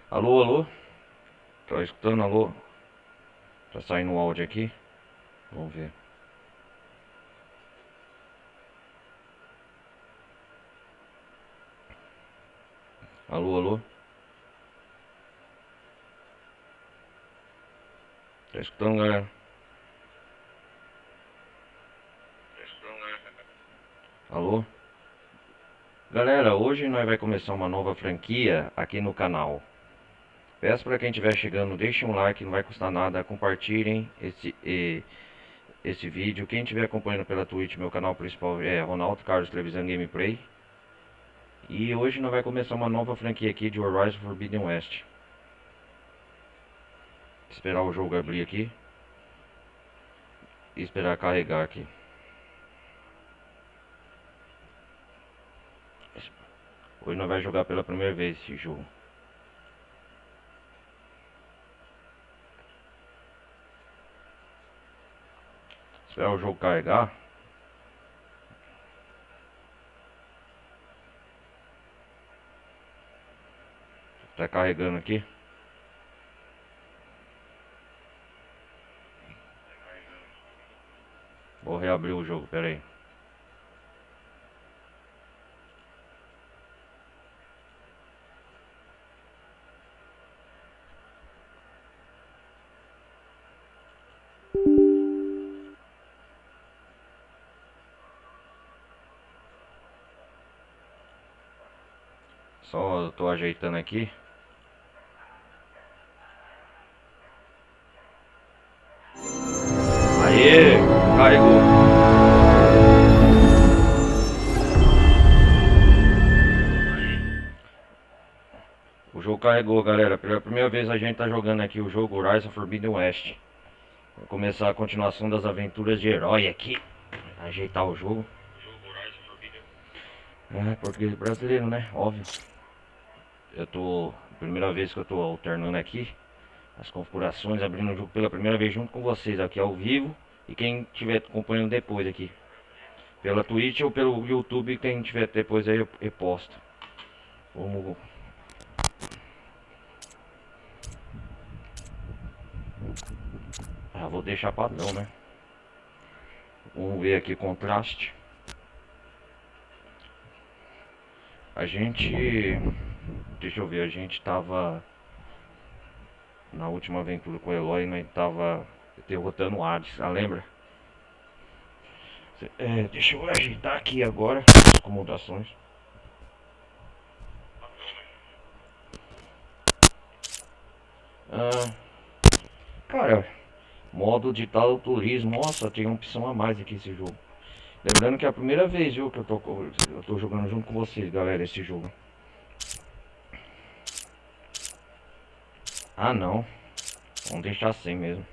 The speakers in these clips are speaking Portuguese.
Alô, alô? Tá escutando? Alô? Tá saindo o áudio aqui? Vamos ver. Alô, alô? Tá escutando, galera? Alô? Galera, hoje nós vai começar uma nova franquia aqui no canal. Peço para quem estiver chegando, deixem um like, não vai custar nada. Compartilhem esse vídeo. Quem estiver acompanhando pela Twitch, meu canal principal é Ronaldo Carlos Televisão Gameplay. E hoje nós vai começar uma nova franquia aqui de Horizon Forbidden West. Esperar o jogo abrir aqui. E esperar carregar aqui. Hoje nós vai jogar pela primeira vez esse jogo. Esperar o jogo carregar. Tá carregando aqui. Vou reabrir o jogo, pera aí. Só tô ajeitando aqui. Aê, carregou. O jogo carregou, galera. Pela primeira vez a gente tá jogando aqui o jogo Horizon Forbidden West. Vou começar a continuação das aventuras de herói aqui. Ajeitar o jogo. É, português brasileiro, né? Óbvio. Eu tô... Primeira vez que eu tô alternando aqui as configurações, abrindo o jogo pela primeira vez junto com vocês aqui ao vivo. E quem estiver acompanhando depois aqui pela Twitch ou pelo YouTube, quem tiver depois aí eu posto. Vamos... vou deixar padrão, né? Vamos ver aqui contraste. A gente... Deixa eu ver, a gente tava... Na última aventura com o Eloy, nós tava derrotando o Hades, lembra? Deixa eu ajeitar aqui agora as comodações. Cara, modo de tal turismo, nossa, tem uma opção a mais aqui esse jogo. Lembrando que é a primeira vez, viu, que eu tô jogando junto com vocês, galera, esse jogo. Ah, não. Vamos deixar assim mesmo.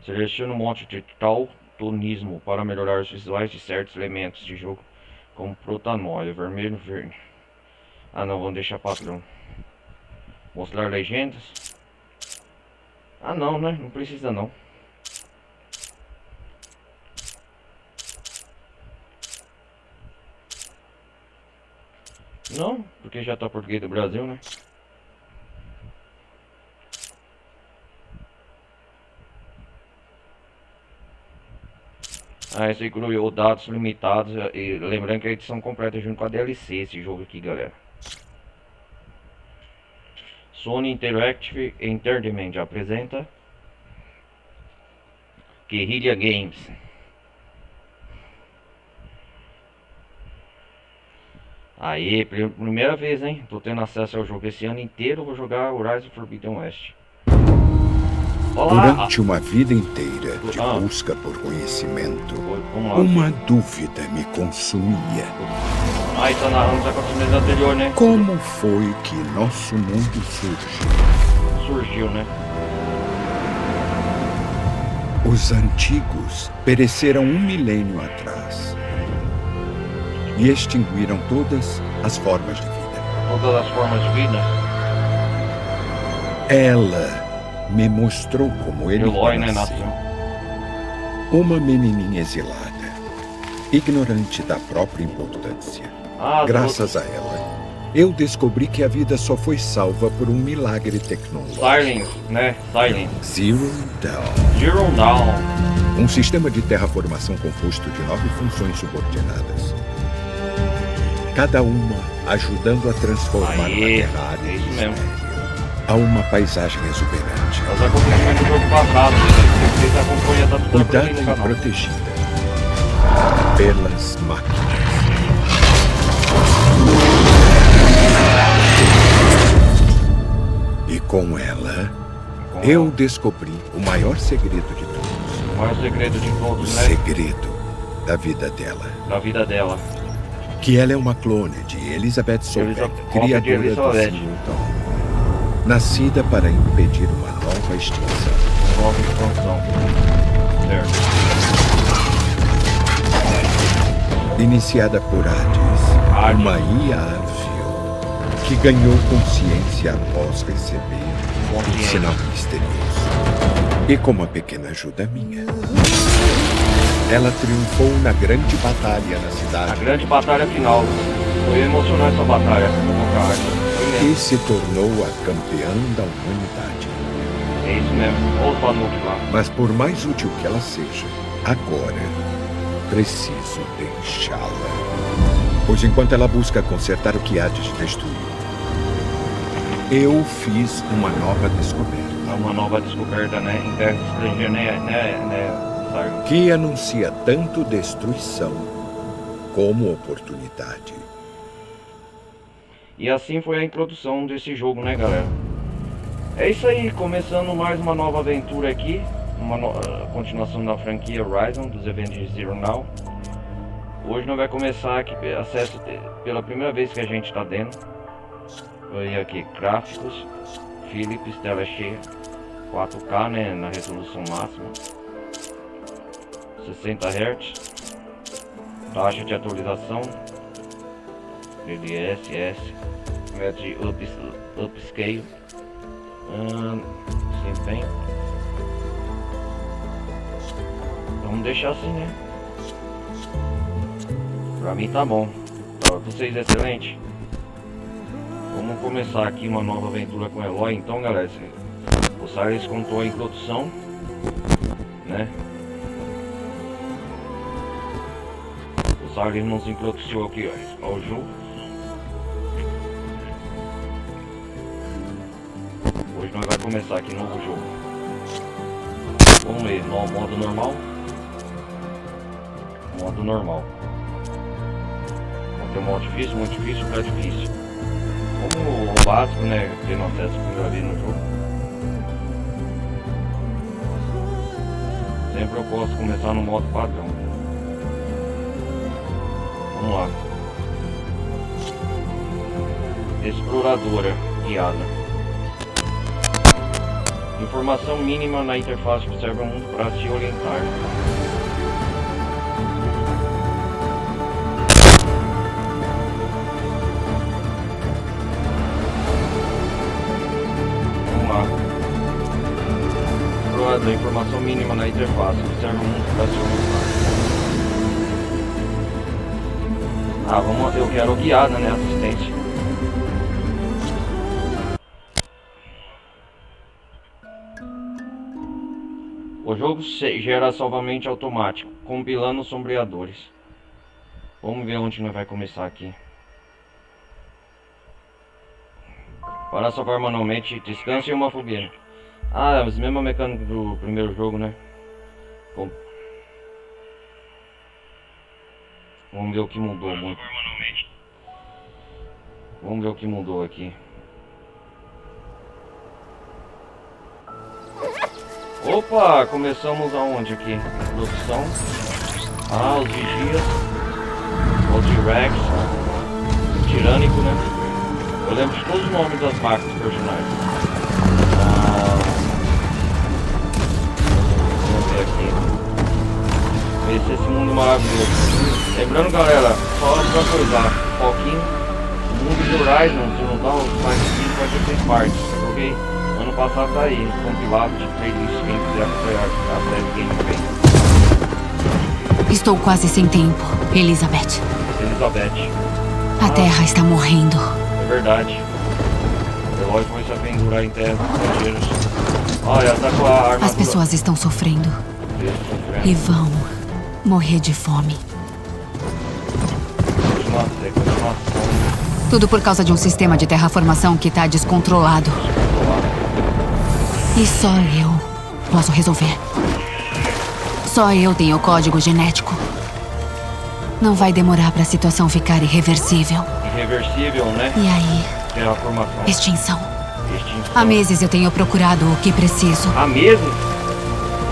Selecione um monte de daltonismo para melhorar os visuais de certos elementos de jogo, como protanóia, vermelho e verde. Ah, não, vamos deixar padrão. Mostrar legendas. Ah, não, né? Não precisa não. Não, porque já tá português do Brasil, né? Isso incluiu dados limitados. E lembrando que a edição completa junto com a DLC esse jogo aqui, galera. Sony Interactive Entertainment apresenta Guerrilla Games. Aí, primeira vez, hein? Tô tendo acesso ao jogo esse ano inteiro. Vou jogar Horizon Forbidden West. Olá. Durante uma vida inteira de busca por conhecimento, uma dúvida me consumia. Tá narrando os acontecimentos anteriores, né? Como foi que nosso mundo surgiu? Surgiu, né? Os antigos pereceram 1 milênio atrás e extinguiram todas as formas de vida. Todas as formas de vida? Ela me mostrou como ele nasceu. Uma menininha exilada, ignorante da própria importância. Graças a ela, Eu descobri que a vida só foi salva por um milagre tecnológico. Silence, né? Silence. Zero Dawn. Zero Dawn. Um sistema de terraformação composto de 9 funções subordinadas. Cada uma ajudando a transformar uma terra árida e estéril a uma paisagem exuberante. Nós acompanhamos no jogo passado, vocês acompanham, tá tudo cuidada e protegida pelas máquinas. E com ela, eu descobri o maior segredo de todos. O maior segredo de todos, né? O segredo da vida dela. Da vida dela. Que ela é uma clone de Elizabeth Sobeck, criadora do Silverdawn. Nascida para impedir uma nova extinção. Nova expansão. Certo. Iniciada por Hades, uma IA Arfield, que ganhou consciência após receber um sinal misterioso. E com uma pequena ajuda minha, ela triunfou na grande batalha na cidade. A grande batalha final. Foi emocionante essa batalha. E se tornou a campeã da humanidade. É isso mesmo. Olha o lá. Mas por mais útil que ela seja, agora preciso deixá-la. Pois enquanto ela busca consertar o que há de destruir, eu fiz uma nova descoberta. Uma nova descoberta, né? Em terra estrangeira, né? Que anuncia tanto destruição como oportunidade. E assim foi a introdução desse jogo, né, galera? É isso aí, começando mais uma nova aventura aqui. Uma continuação da franquia Horizon, dos eventos de Zero Dawn. Hoje nós vai começar aqui, acesso pela primeira vez que a gente está dentro. Foi aqui, gráficos, Philips, tela cheia, 4K, né, na resolução máxima, 60 Hz, taxa de atualização, DLSS, método de upscale, desempenho. Vamos deixar assim, né? Pra mim tá bom, pra vocês excelente. Vamos começar aqui uma nova aventura com Eloy. Então, galera, o Silence contou a introdução, né? O Silence nos introduziu aqui ao jogo. Hoje nós vamos começar aqui novo jogo. Vamos ver, modo normal. Modo normal. Vamos ter modo difícil, muito difícil, pra difícil. Como o básico, né? Tendo acesso a primeira vez no jogo. Sempre eu posso começar no modo padrão. Vamos lá. Exploradora guiada. Informação mínima na interface que serve ao mundo para se orientar. A informação mínima na interface que serve ao mundo para se orientar. Eu quero guiada, né? Assistente. O jogo gera salvamento automático, compilando os sombreadores. Vamos ver onde nós vai começar aqui. Para salvar manualmente, descanse em uma fogueira. Ah, as mesmas mecânicas do primeiro jogo, né? Bom, vamos ver o que mudou muito. Vamos ver o que mudou aqui. Opa, começamos aonde aqui? Produção. Ah, os vigias. O T-Rex. Tirânico, né? Eu lembro de todos os nomes das marcas dos personagens. Aqui. Conhecer esse mundo maravilhoso. Lembrando, galera, só pra coisar, foquinho, o mundo de Horizon, se não dá o Silence vai ter 3 partes, ok? Ano passado tá aí, compilado de playlist, quem quiser apoiar a série gameplay. Estou quase sem tempo, Elizabeth. Elizabeth. A Terra está morrendo. É verdade. O Eloy foi se apendurar em terra dos estrangeiros. Olha, tá com a armadura. As pessoas estão sofrendo. E vão morrer de fome. Continuação. Tudo por causa de um sistema de terraformação que tá descontrolado. E só eu posso resolver. Só eu tenho o código genético. Não vai demorar pra situação ficar irreversível. Irreversível, né? E aí? Terraformação. Extinção. Há meses eu tenho procurado o que preciso. Há meses?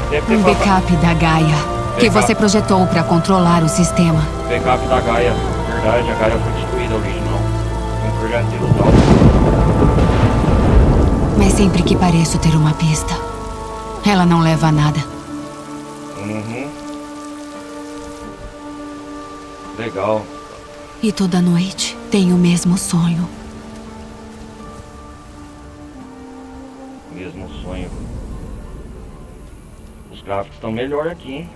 Deve ter Um backup da Gaia, que você projetou pra controlar o sistema. Backup da Gaia. Verdade, a Gaia foi destruída original. Foi um projetil e tal. Mas sempre que pareço ter uma pista, ela não leva a nada. Uhum. Legal. E toda noite tenho o mesmo sonho. Mesmo sonho. Os gráficos estão melhor aqui, hein?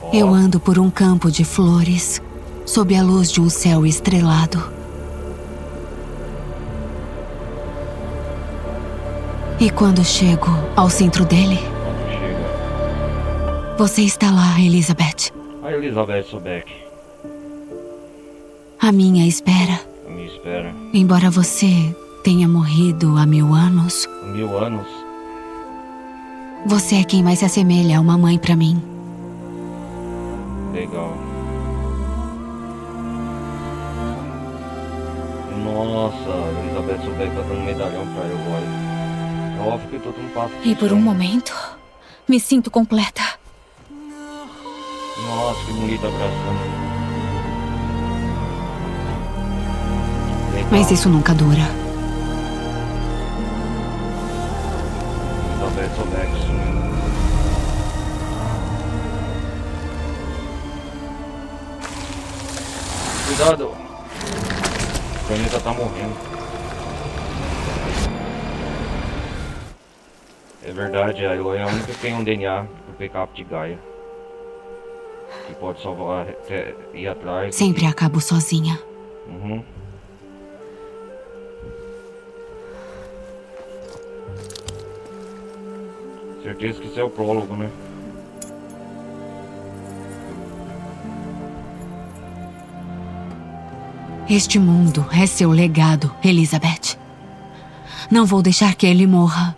Ó. Eu ando por um campo de flores, sob a luz de um céu estrelado. E quando chego ao centro dele, Quando chega. você está lá, Elizabeth. A Elizabeth Sobeck. À minha espera. A minha espera. Embora você tenha morrido há 1000 anos, 1000 anos. você é quem mais se assemelha a uma mãe pra mim. Legal. Nossa, a Elizabeth Sobeck tá dando medalhão pra Eloy. É óbvio que todo mundo passa. E por um momento, me sinto completa. Nossa, que bonita abraçando. Legal. Mas isso nunca dura. Elizabeth Sobeck. Cuidado. O planeta tá morrendo. É verdade, a Eloy é a única que tem um DNA do backup de Gaia. Que pode salvar, ir atrás. Sempre acabo sozinha. Uhum. Certeza que isso é o prólogo, né? Este mundo é seu legado, Elizabeth. Não vou deixar que ele morra.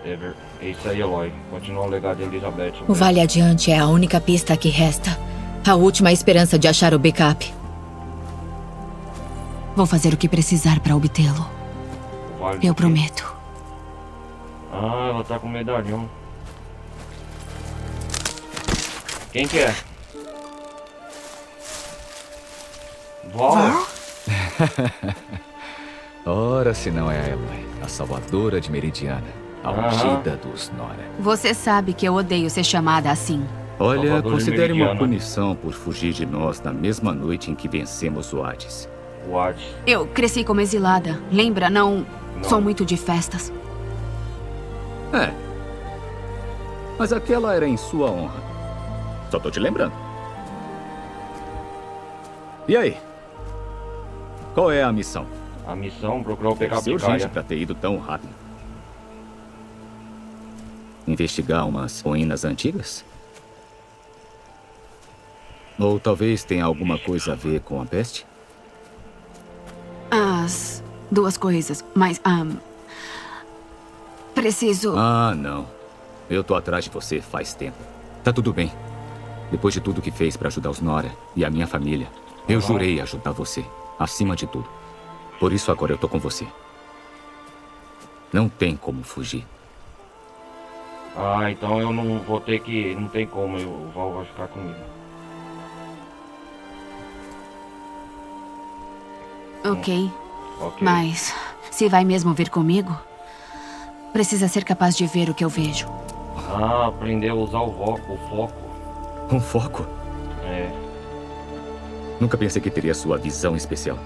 É isso aí, Eloy. Continua o legado de Elizabeth. O Vale Adiante é a única pista que resta. A última esperança de achar o backup. Vou fazer o que precisar para obtê-lo. Vale Eu do quê? prometo. Ah, ela tá com medalhão. Quem que é? Val? Ora, se não é a Eloy, a salvadora de Meridiana, a ungida dos Nora. Você sabe que eu odeio ser chamada assim. Olha, Salvador de considere uma Meridiana. punição por fugir de nós na mesma noite em que vencemos o Hades. O Hades. Eu cresci como exilada. Lembra? Não sou muito de festas. É. Mas aquela era em sua honra. Só tô te lembrando. E aí? Qual é a missão? A missão, procurar o backup Seu de urgente Gaia. pra ter ido tão rápido. Investigar umas ruínas antigas? Ou talvez tenha alguma coisa a ver com a peste? As duas coisas, mas preciso. Ah, não. Eu tô atrás de você faz tempo. Tá tudo bem. Depois de tudo que fez pra ajudar os Nora e a minha família, eu jurei ajudar você, acima de tudo. Por isso agora eu tô com você. Não tem como fugir. Ah, então eu não vou ter que... Não tem como, o Val vai ficar comigo. Ok, Ok. mas se vai mesmo vir comigo, precisa ser capaz de ver o que eu vejo. Ah, aprendeu a usar o foco. Um foco? É. Nunca pensei que teria sua visão especial.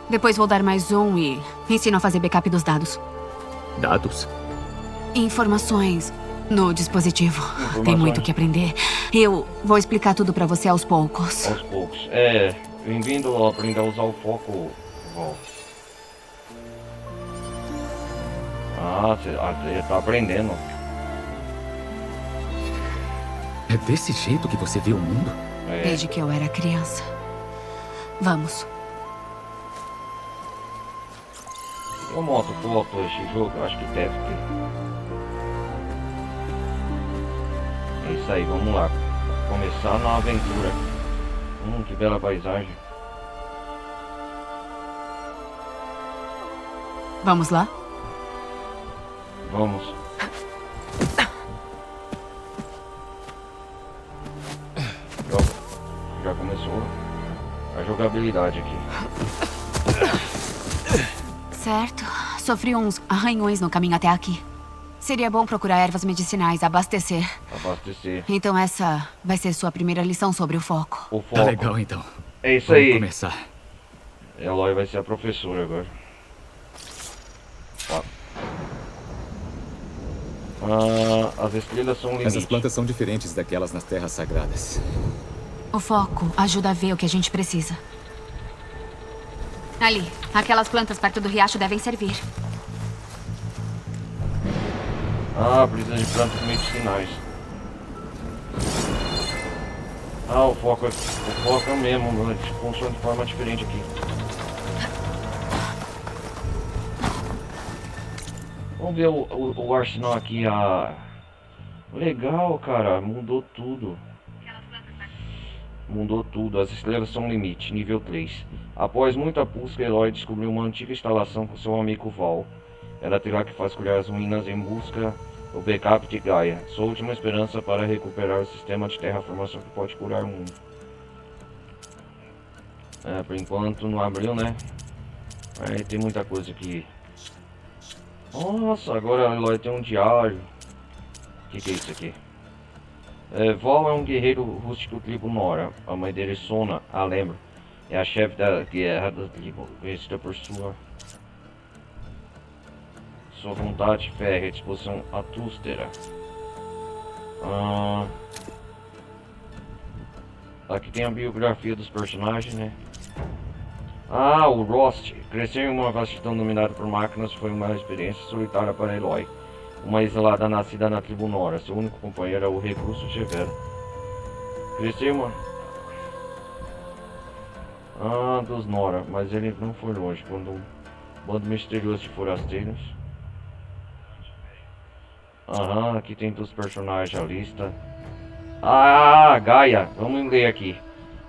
Depois vou dar mais um e ensino a fazer backup dos dados. Dados? Informações no dispositivo. Tem muito o que aprender. Eu vou explicar tudo pra você aos poucos. Aos poucos. É, Bem-vindo a aprender a usar o foco, Val. Ah, você tá aprendendo. É desse jeito que você vê o mundo? É. Desde que eu era criança. Vamos. Eu mostro foto esse jogo, eu acho que deve ter. É isso aí, vamos lá. Começar na aventura. Que bela paisagem. Vamos lá? Vamos. Já começou a jogabilidade aqui. Certo. Sofri uns arranhões no caminho até aqui. Seria bom procurar ervas medicinais, abastecer. Abastecer. Então essa vai ser sua primeira lição sobre o foco. O foco. Tá legal, então. É isso Vamos aí. começar. Eloy vai ser a professora agora. Ó. As estrelas são limite. Essas plantas são diferentes daquelas nas terras sagradas. O foco ajuda a ver o que a gente precisa. Ali, aquelas plantas perto do riacho devem servir. Precisa de plantas medicinais. O foco é o mesmo, mas funciona de forma diferente aqui. Vamos ver o arsenal aqui. Legal, cara, mudou tudo. Mudou tudo, as estrelas são limite, nível 3. Após muita busca, Eloy descobriu uma antiga instalação com seu amigo Val. Ela terá que vasculhar as ruínas em busca do backup de Gaia, sua última esperança para recuperar o sistema de terraformação que pode curar o mundo. Por enquanto não abriu, né? Aí tem muita coisa aqui. Nossa, agora Eloy tem um diário. O que é isso aqui? Val é um guerreiro rústico do tribo Nora. A mãe dele, Sona, a lembra. É a chefe da guerra da tribo, conhecida por sua vontade férrea, disposição atústera. Aqui tem a biografia dos personagens, né? O Rost. Crescer em uma vastidão dominada por máquinas foi uma experiência solitária para Eloy. Uma exilada nascida na tribo Nora. Seu único companheiro é o recurso Severo. Cresceu uma... dos Nora. Mas ele não foi longe quando um bando misterioso de forasteiros... aqui tem dos personagens a lista. Gaia. Vamos ler aqui.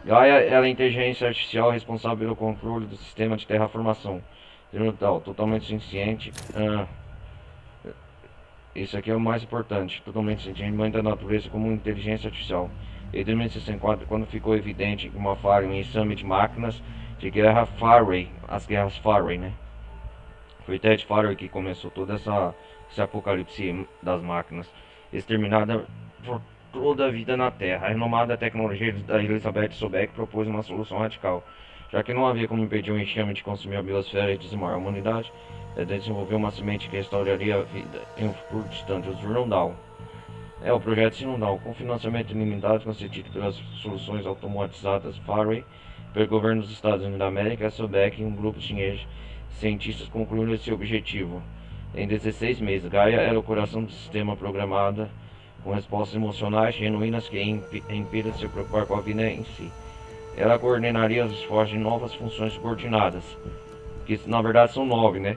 Gaia é a inteligência artificial responsável pelo controle do sistema de terraformação. Totalmente senciente. Isso aqui é o mais importante. Totalmente senciente, mãe da natureza como inteligência artificial. Em 2064, quando ficou evidente que uma falha em exame de máquinas de guerra Faray, as guerras Faray, né? Foi Ted Faray que começou toda esse apocalipse das máquinas, exterminada por toda a vida na Terra. A renomada tecnologia da Elizabeth Sobeck propôs uma solução radical. Já que não havia como impedir um enxame de consumir a biosfera e dizimar a humanidade, desenvolveu uma semente que restauraria a vida em um futuro distante, os Zurndahl. O projeto Zurndahl, com financiamento ilimitado concedido pelas soluções automatizadas Faray, pelo governo dos Estados Unidos da América, a Sobeck e um grupo de cientistas concluíram esse objetivo. Em 16 meses, Gaia era o coração do sistema programado com respostas emocionais genuínas que impedem de se preocupar com a vida em si. Ela coordenaria os esforços de novas funções subordinadas, que na verdade são 9, né?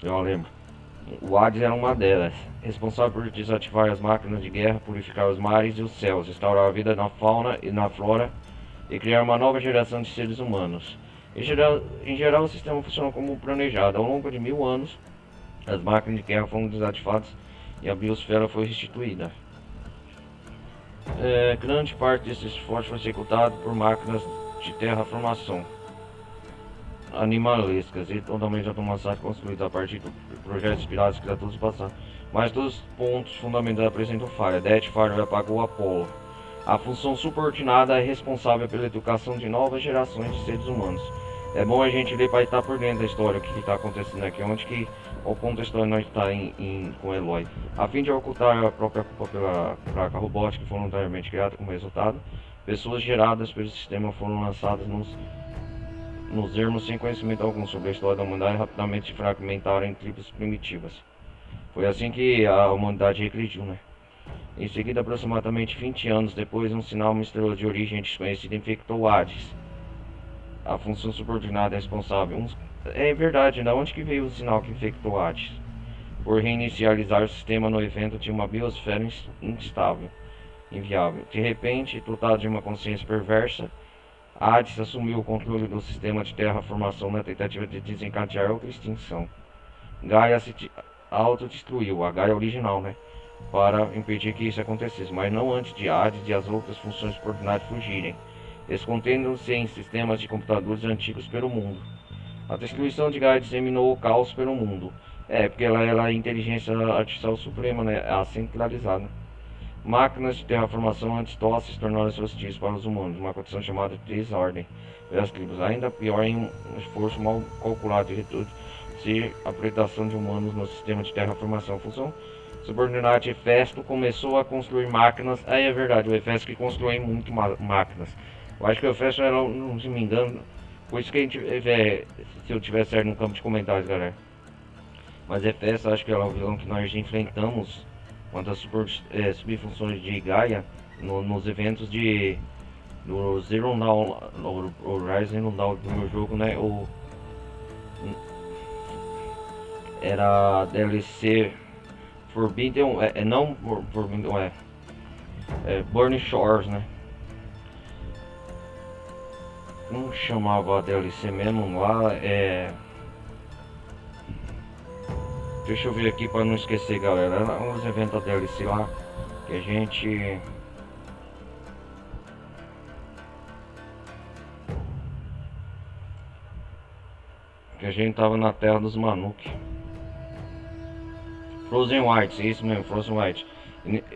Eu lembro. O Hades era uma delas, responsável por desativar as máquinas de guerra, purificar os mares e os céus, restaurar a vida na fauna e na flora e criar uma nova geração de seres humanos. Em geral, o sistema funciona como planejado. Ao longo de 1000 anos, as máquinas de guerra foram desativadas e a biosfera foi restituída. Grande parte desse esforço foi executado por máquinas de terraformação animalescas e totalmente automatizadas, construídas a partir do projeto inspirado em criaturas do passado. Mas todos os pontos fundamentais apresentam falha. Death Fire apagou o Apollo. A função subordinada é responsável pela educação de novas gerações de seres humanos. É bom a gente ler para estar por dentro da história, o que está acontecendo aqui, onde que o ponto da história nós está com Eloy. A fim de ocultar a própria culpa pela placa robótica voluntariamente criada como resultado, pessoas geradas pelo sistema foram lançadas nos nos ermos sem conhecimento algum sobre a história da humanidade rapidamente se fragmentaram em tribos primitivas. Foi assim que a humanidade regrediu, né? Em seguida, aproximadamente 20 anos depois, um sinal misterioso de origem desconhecida infectou Hades. A função subordinada é responsável. É verdade, de onde que veio o sinal que infectou Hades? Por reinicializar o sistema no evento de uma biosfera instável, inviável. De repente, dotado de uma consciência perversa, Hades assumiu o controle do sistema de terraformação na tentativa de desencadear outra extinção. Gaia se autodestruiu, a Gaia original, né? Para impedir que isso acontecesse, mas não antes de Hades e as outras funções subordinadas fugirem, escondendo-se em sistemas de computadores antigos pelo mundo. A destruição de Gaia disseminou o caos pelo mundo. Porque ela é a inteligência artificial suprema, né? A centralizada. Máquinas de terraformação antidóceis tornaram-se hostis para os humanos, uma condição chamada de desordem das tribos. Ainda pior em um esforço mal calculado de reduzir a predação de humanos no sistema de terraformação. A função subordinada de Hefesto começou a construir máquinas. Aí é verdade, o Hefesto que construiu muito máquinas. Eu acho que o Hefesto era, não me engano, por isso que a gente se eu tiver certo no campo de comentários, galera. Mas Hefesto, acho que era o vilão que nós enfrentamos quanto às subfunções de Gaia nos eventos do Zero Dawn, o Rise Zero Dawn do meu jogo, né? Era DLC Forbidden, não Forbidden, Burning Shores, né? Como chamava a DLC mesmo lá? Deixa eu ver aqui para não esquecer, galera. Era uns eventos da DLC lá que a gente tava na terra dos Manuki. Frozen White, isso mesmo, Frozen White.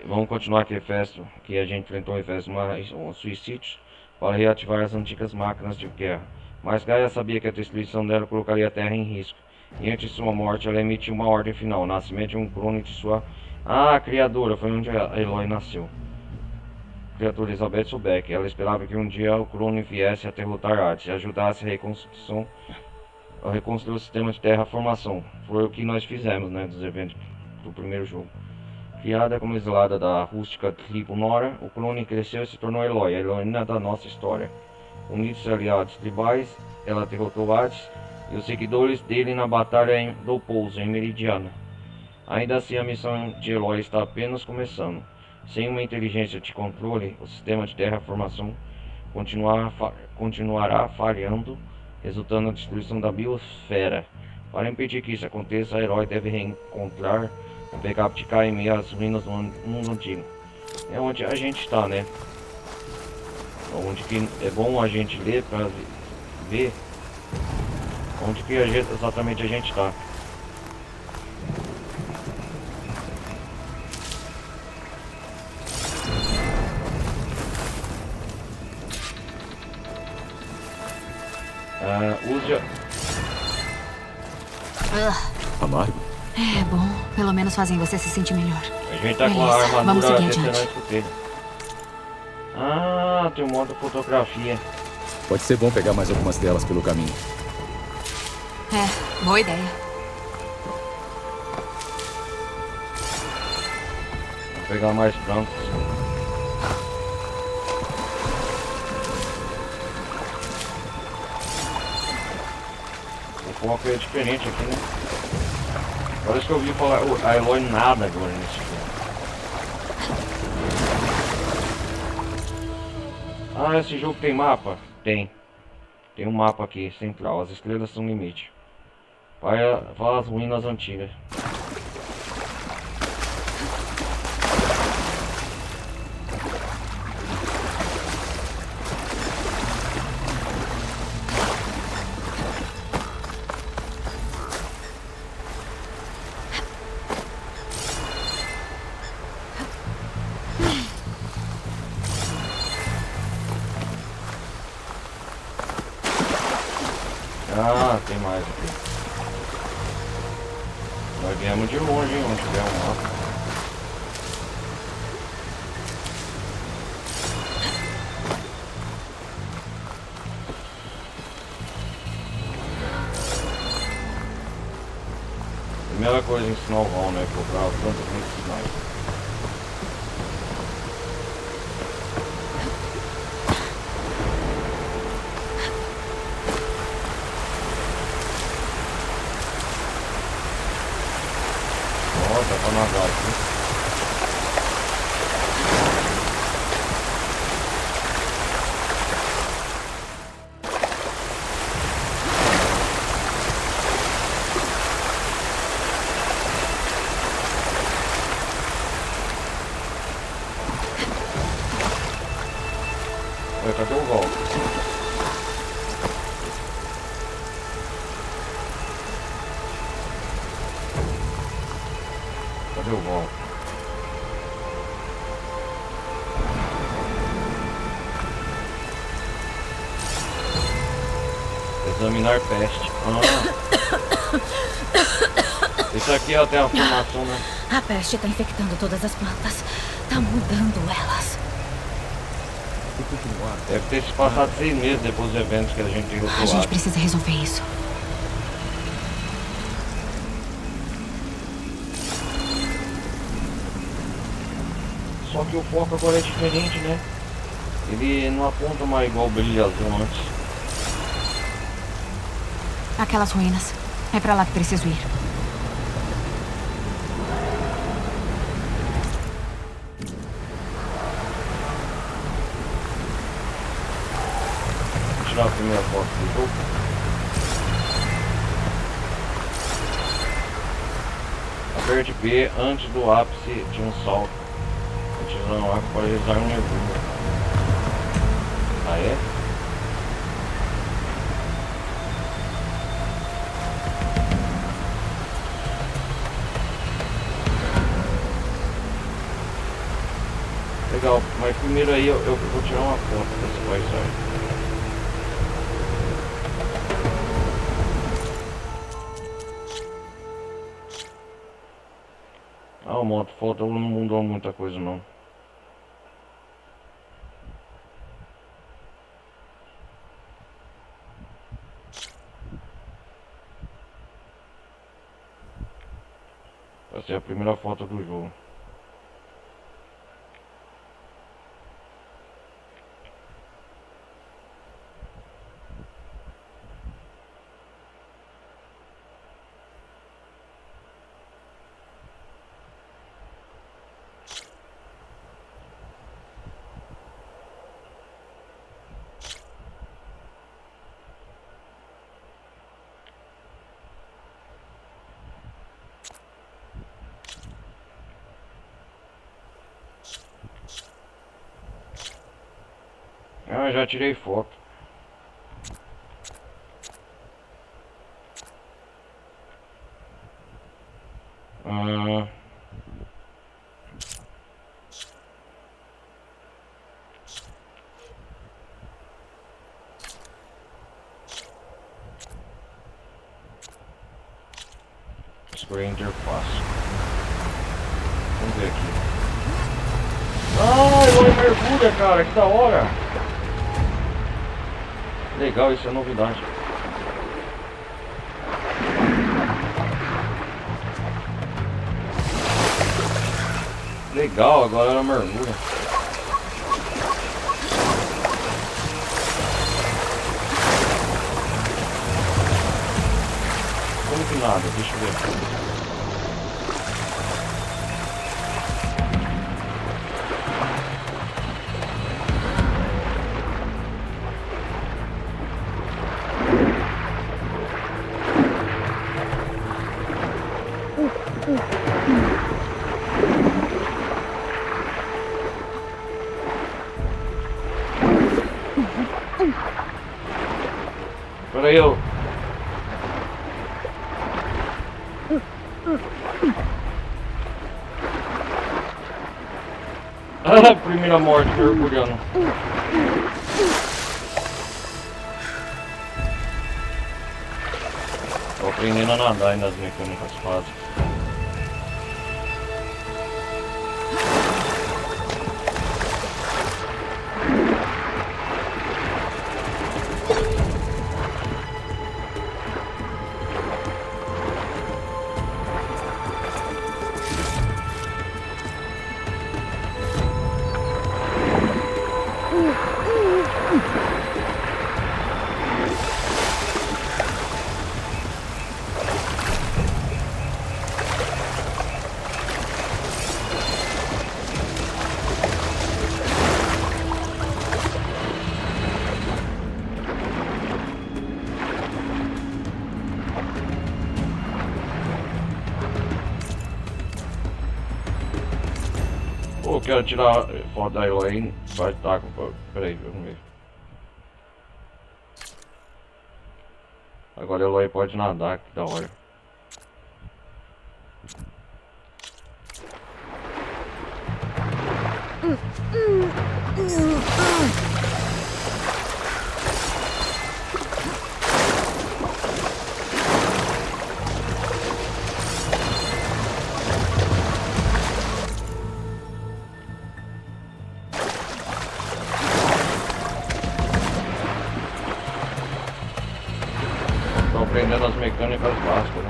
Vamos continuar aqui, Hefesto, que a gente enfrentou Hefesto, um suicídio para reativar as antigas máquinas de guerra. Mas Gaia sabia que a destruição dela colocaria a Terra em risco. E antes de sua morte, ela emitiu uma ordem final, o nascimento de um clone de sua criadora, foi onde a Eloy nasceu. Criatura Elizabeth Sobek. Ela esperava que um dia o clone viesse a derrotar Hades e ajudasse a reconstruir o sistema de terraformação. Foi o que nós fizemos, né, dos eventos do primeiro jogo. Criada como exilada da rústica tribo Nora, o clone cresceu e se tornou Eloy, a heroína da nossa história. Unidos aliados tribais, ela derrotou Hades e os seguidores dele na batalha do Pouso, em Meridiana. Ainda assim, a missão de Eloy está apenas começando. Sem uma inteligência de controle, o sistema de terraformação continuará falhando, resultando na destruição da biosfera. Para impedir que isso aconteça, a Eloy deve reencontrar o backup de Gaia em meio às ruínas do mundo antigo. É onde a gente está, né? Onde que é bom a gente ler para ver onde que exatamente a gente está. Use Amargo? É bom, pelo menos fazem você se sentir melhor. A gente tá com a Beleza, vamos armadura seguir adiante. dele. Tem um modo fotografia. Pode ser bom pegar mais algumas delas pelo caminho. Boa ideia. Vou pegar mais brancos. O foco é diferente aqui, né? Parece que eu ouvi falar a Eloy nada agora nesse jogo. Esse jogo tem mapa? Tem. Tem um mapa aqui, central. As estrelas são limite. Vai às ruínas antigas. Tem mais aqui. Nós viemos de longe, hein, onde tiver um mapa. Primeira coisa ensinar o Ron, né? Procurar tanto muito mais. Nossa, tá na gás, né? Ué, cadê o Ron? Cadê o Ron? Examinar peste. Isso aqui ó, tem a formação, né? A peste tá infectando todas as plantas. Tá mudando elas. Deve ter se passado 6 meses depois dos eventos que a gente viu. A gente precisa resolver isso. Só que o foco agora é diferente, né? Ele não aponta mais igual o brilho azul antes. Aquelas ruínas. É pra lá que preciso ir. Vou tirar a primeira foto do jogo. Aperte B antes do ápice de um salto. Utilizando o arco para realizar um mergulho. Ah é? Legal, mas primeiro aí eu vou tirar uma foto desse vai sair. Ah, o modo foto não mudou muita coisa não. Essa é a primeira foto do jogo. Ah, já tirei foto. Escolher a interface. Vamos ver aqui. Ah, ele mergulha, cara, que da hora. Legal, isso é novidade. Legal, agora ela mergulha. Como que nada? Deixa eu ver. Peraí, eu. Ah, primeira morte, mergulhando. Tô aprendendo a nadar aí nas mecânicas básicas. Pô, eu quero tirar foto da Elaine. Vai estar com... Peraí, vamos ver. Agora a Elaine pode nadar, que da hora. Tô aprendendo as mecânicas básicas, né?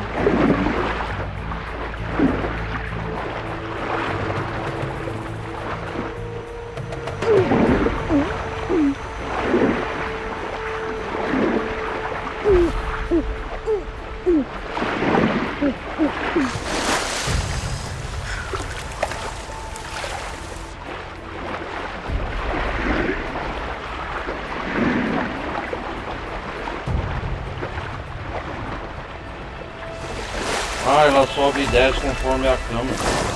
Ah, ela sobe e desce conforme a câmera.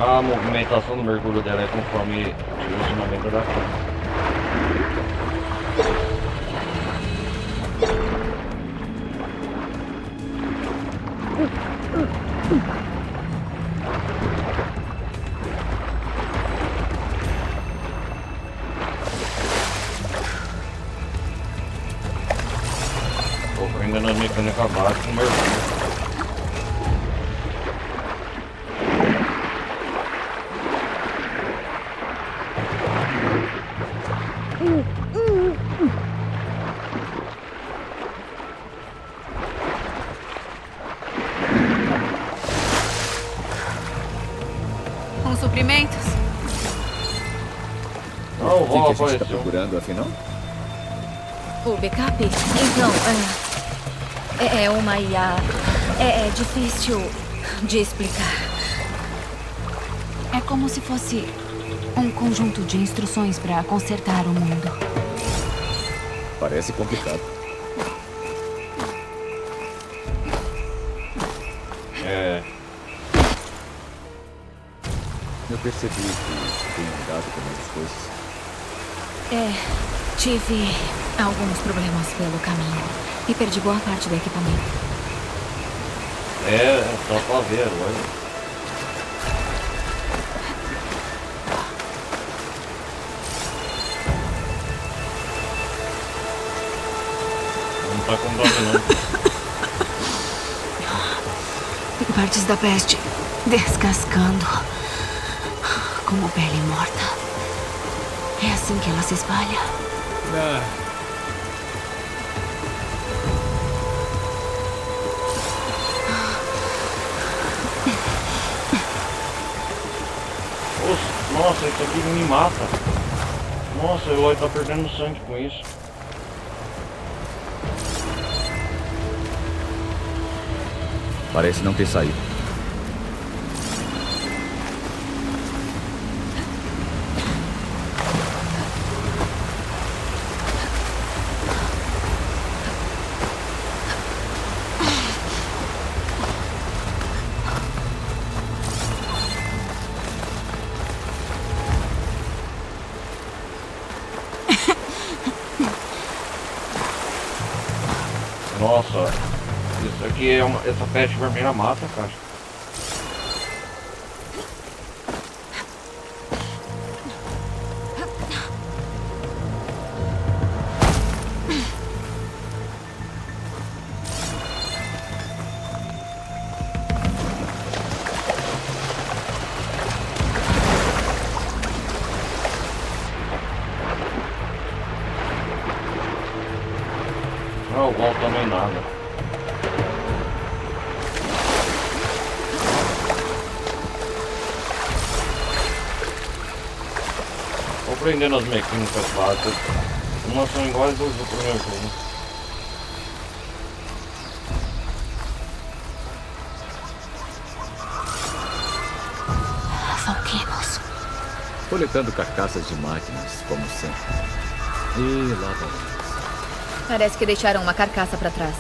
A movimentação do mergulho dela é conforme o direcionamento da câmera. Tô aprendendo a mecânica básica do mergulho. Com suprimentos? Não, o O que Ron a gente tá apareceu. procurando, afinal? O backup? Então, é uma IA. É difícil de explicar. É como se fosse um conjunto de instruções para consertar o mundo. Parece complicado. É. Eu percebi que tem mudado com as coisas. Tive alguns problemas pelo caminho e perdi boa parte do equipamento. É só pra ver agora. Não tá contaminando. Partes da peste descascando. Como pele morta. É assim que ela se espalha. Nossa, isso aqui me mata. Nossa, o Eloy tá perdendo sangue com isso. Parece não ter saído. Nossa, isso aqui é uma. Essa peste vermelha mata, cara. eu volto também nada. Vou aprendendo as mecânicas básicas. Umas são iguais às do primeiro jogo. Valquírios. Coletando carcaças de máquinas, como sempre. E lá vamos. Parece que deixaram uma carcaça pra trás.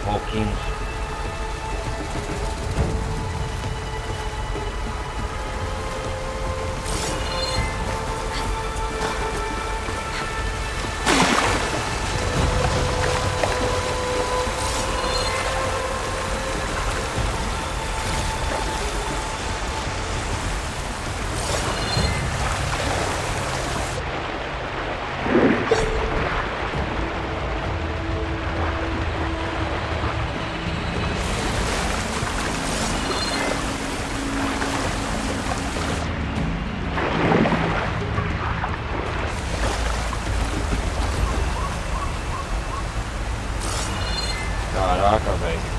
Valquírios. Caraca, velho.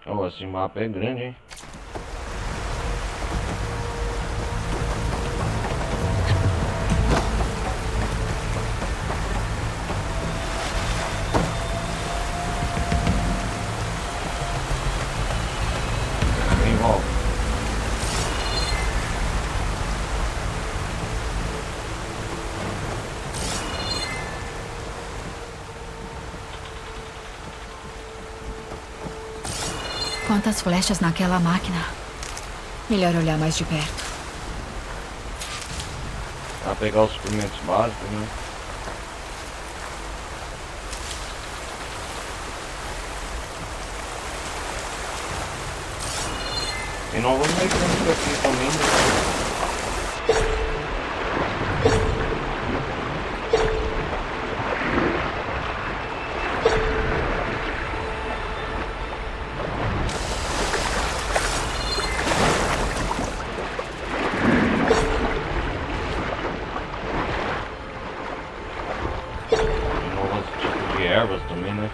Oh, esse mapa é grande, hein? Quantas flechas naquela máquina? Melhor olhar mais de perto. Pra pegar os suprimentos básicos, né? Tem novas mecânicas aqui também, né? Ervas também, né?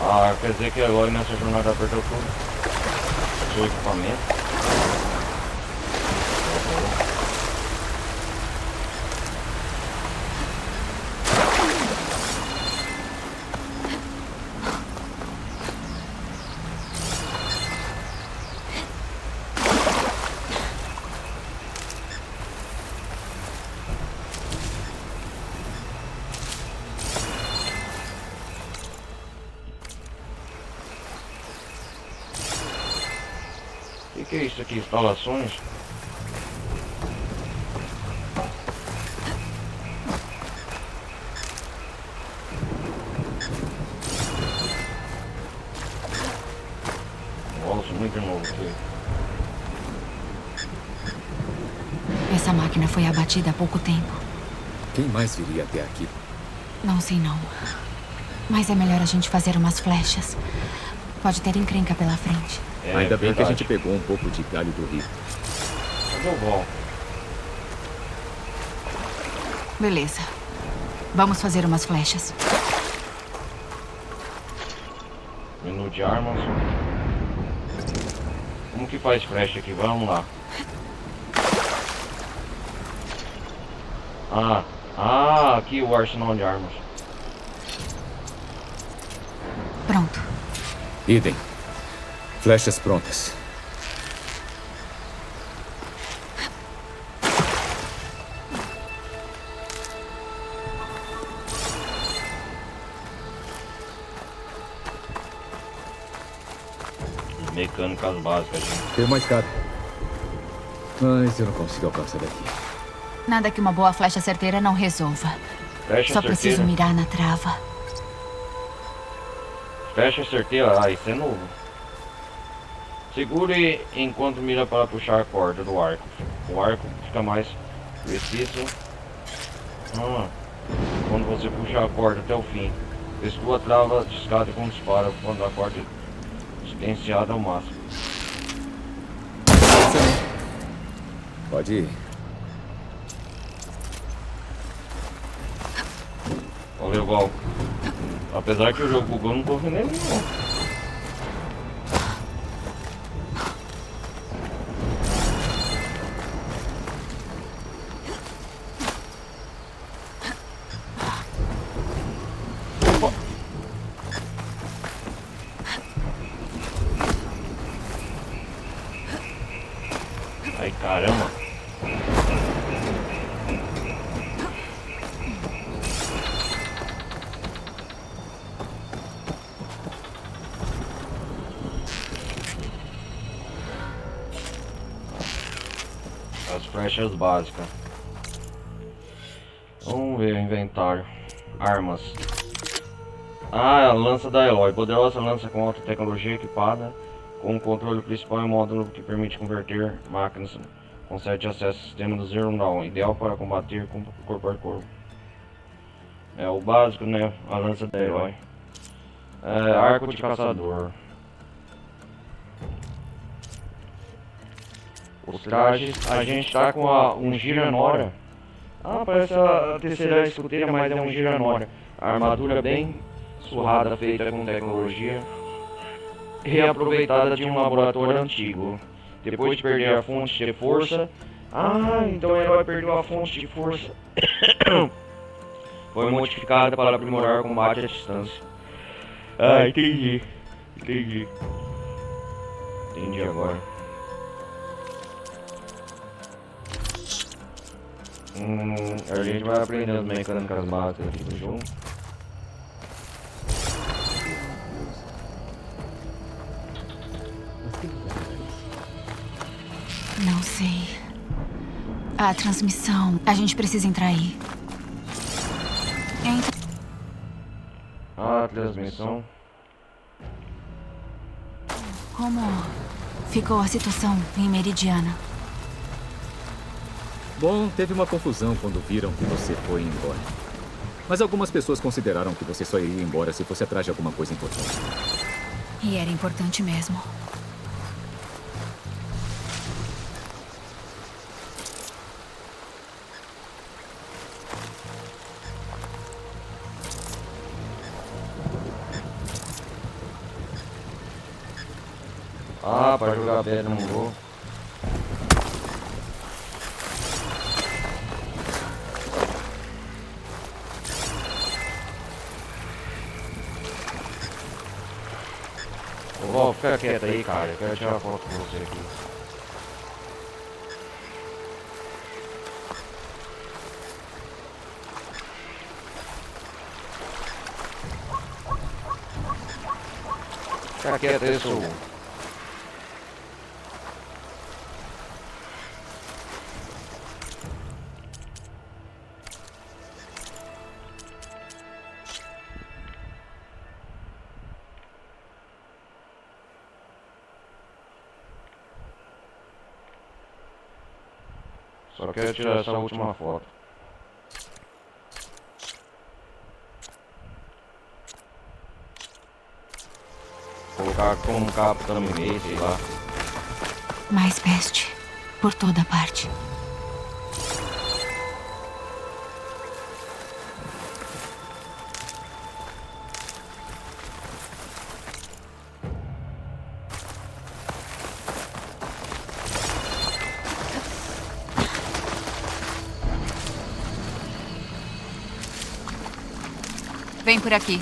Ah, quer dizer que agora nessa jornada apertou tudo. Seu equipamento. O que é isso aqui? Instalações? Nossa, muito de novo aqui. Essa máquina foi abatida há pouco tempo. Quem mais viria até aqui? Não sei não. Mas é melhor a gente fazer umas flechas. Pode ter encrenca pela frente. É, Ainda bem que a verdade. gente pegou um pouco de galho do rio. Onde eu volto? Beleza. Vamos fazer umas flechas. Menu de armas. Como que faz flecha aqui? Vamos lá. Aqui o arsenal de armas. Pronto. Idem. Flechas prontas. Mecânicas básicas, gente. Tem uma escada. Mas eu não consigo alcançar daqui. Nada que uma boa flecha certeira não resolva. Fecha Só a preciso certeira. mirar na trava. Fecha a certeira. Ah, isso é novo. Segure enquanto mira para puxar a corda do arco. O arco fica mais preciso quando você puxa a corda até o fim. Exclua a trava de escada quando dispara quando a corda é extensiada ao máximo. Pode ir. Valeu, Val. Apesar que o jogo bugou, não tô vendo ele não. Ai, caramba. As flechas básicas. Vamos ver o inventário. Armas. Ah, a lança da Eloy. Poderosa lança com alta tecnologia equipada com o controle principal em módulo que permite converter máquinas com 7 acessos ao sistema do Zero Dawn, ideal para combater com corpo a corpo. É o básico, né? A lança da Eloy. Arco de caçador. Os trajes, a gente tá com um Giranora. Ah, parece a terceira escuteira, mas é um Giranora. A armadura bem surrada, feita com tecnologia reaproveitada de um laboratório antigo. Depois de perder a fonte de força. Ah, então o herói perdeu a fonte de força. Foi modificada para aprimorar o combate à distância. Ah, entendi. Entendi agora. A gente vai aprendendo as mecânicas básicas aqui do jogo. Não sei. A transmissão. A gente precisa entrar aí. Entra. Ah, transmissão. Como ficou a situação em Meridiana? Bom, teve uma confusão quando viram que você foi embora. Mas algumas pessoas consideraram que você só iria embora se fosse atrás de alguma coisa importante. E era importante mesmo. Ah, para jogar pedra não vou. Ô, fica quieto aí, cara. Eu quero tirar foto com você aqui. Fica quieto aí, sou. Só quero tirar essa última foto. Colocar como capa também, sei lá. Mais peste. Por toda parte. Vem por aqui.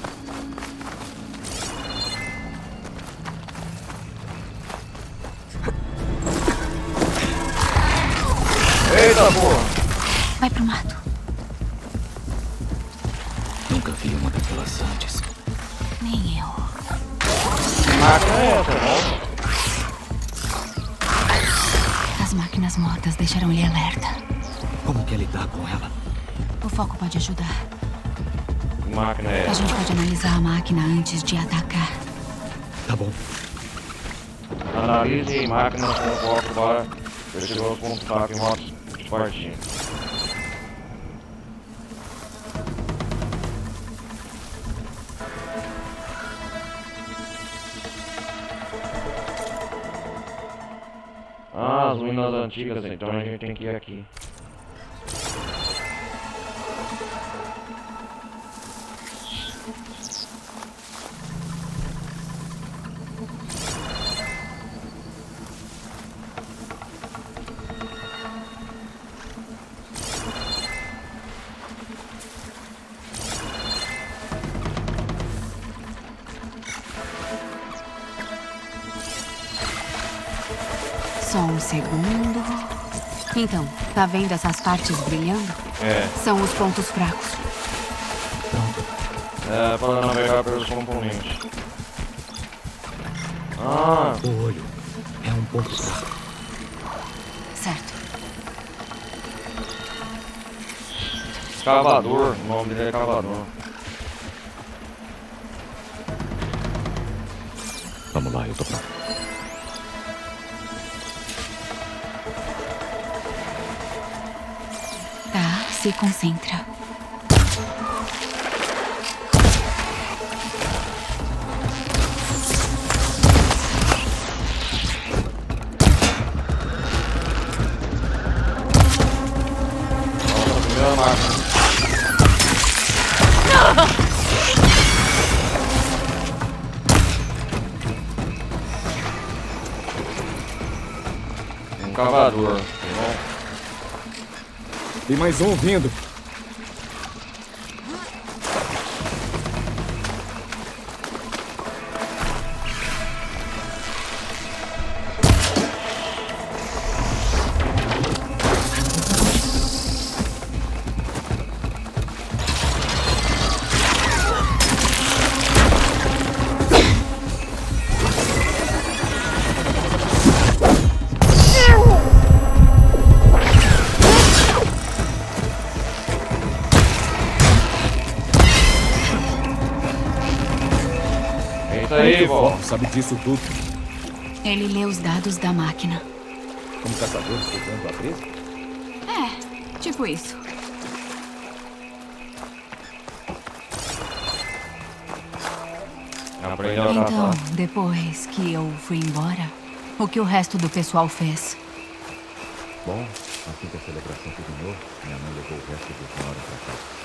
Eita porra! Vai pro mato. Nunca vi uma daquelas antes. Nem eu. Que máquina é essa, não? As máquinas mortas deixaram ele alerta. Como quer lidar com ela? O foco pode ajudar. máquina é A essa? gente pode analisar a máquina antes de atacar. Tá bom. Analise máquinas com foco para perceber os pontos fracos em rotas de partida. Ah, as ruínas antigas, então a gente tem que ir aqui. Só um segundo. Então, tá vendo essas partes brilhando? É, São os pontos fracos. é para navegar pelos componentes. Ah, O olho é um ponto fraco. Certo. cavador, o nome dele é cavador. Vamos lá, eu tô pronto. Tá, se concentra. Nossa, primeira máquina. Um cavador, tá bom? Tem mais um vindo. É isso aí, vó. Sabe disso tudo. Ele lê os dados da máquina. Como caçador estudando a presa? É, tipo isso. Aprendeu a Então, caçar. depois que eu fui embora, o que o resto do pessoal fez? Bom, assim que a celebração terminou, minha mãe levou o resto dos Nora pra casa.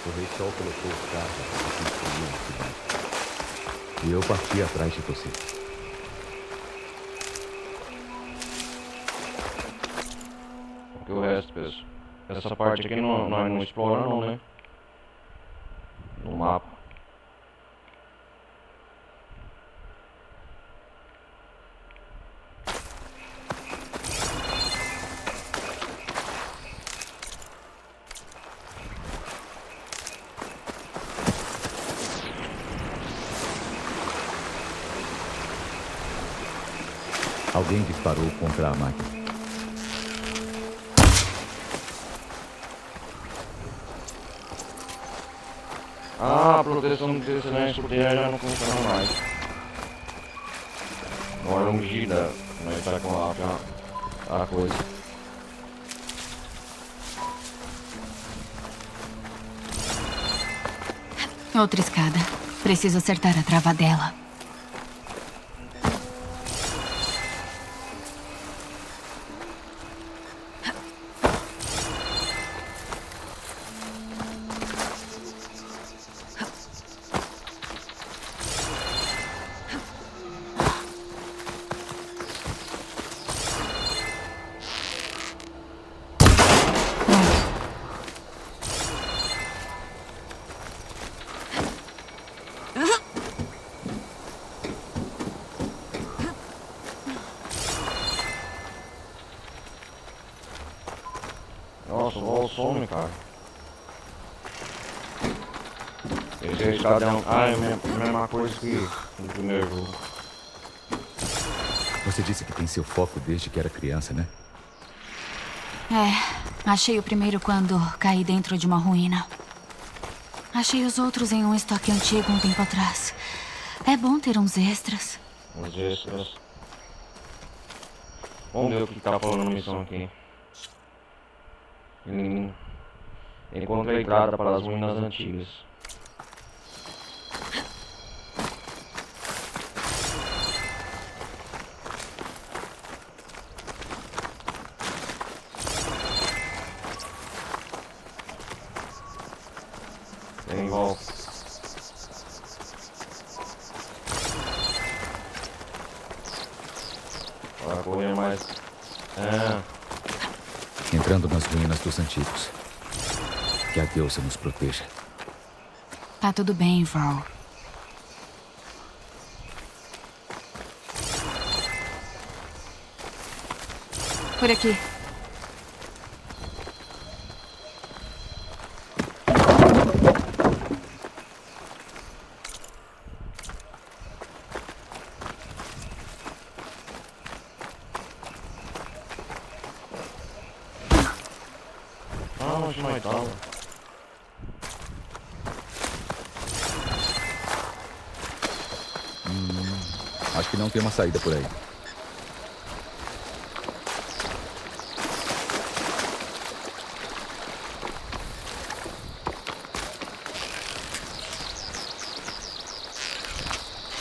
O rei Sol colocou os carros para construir uma cidade. E eu parti atrás de você. O que o resto, pessoal? Essa parte aqui nós não explora não, né? No mapa. Alguém disparou contra a máquina. Ah, a proteção do silêncio dele já não funciona mais. Agora um gira, mas tá com a coisa. Outra escada. Preciso acertar a trava dela. Nossa, o some, cara. Esse escadão. Ah, é a mesma coisa que no primeiro jogo. Você disse que tem seu foco desde que era criança, né? É, achei o primeiro quando caí dentro de uma ruína. Achei os outros em um estoque antigo um tempo atrás. É bom ter uns extras. Uns extras. Vamos ver o que tá falando na missão aqui. Encontra a entrada para as ruínas antigas. Tem volta. Para correr mais. Entrando nas ruínas dos antigos. Que a deusa nos proteja. Tá tudo bem, Val. Por aqui. Onde nós tava? Acho que não tem uma saída por aí.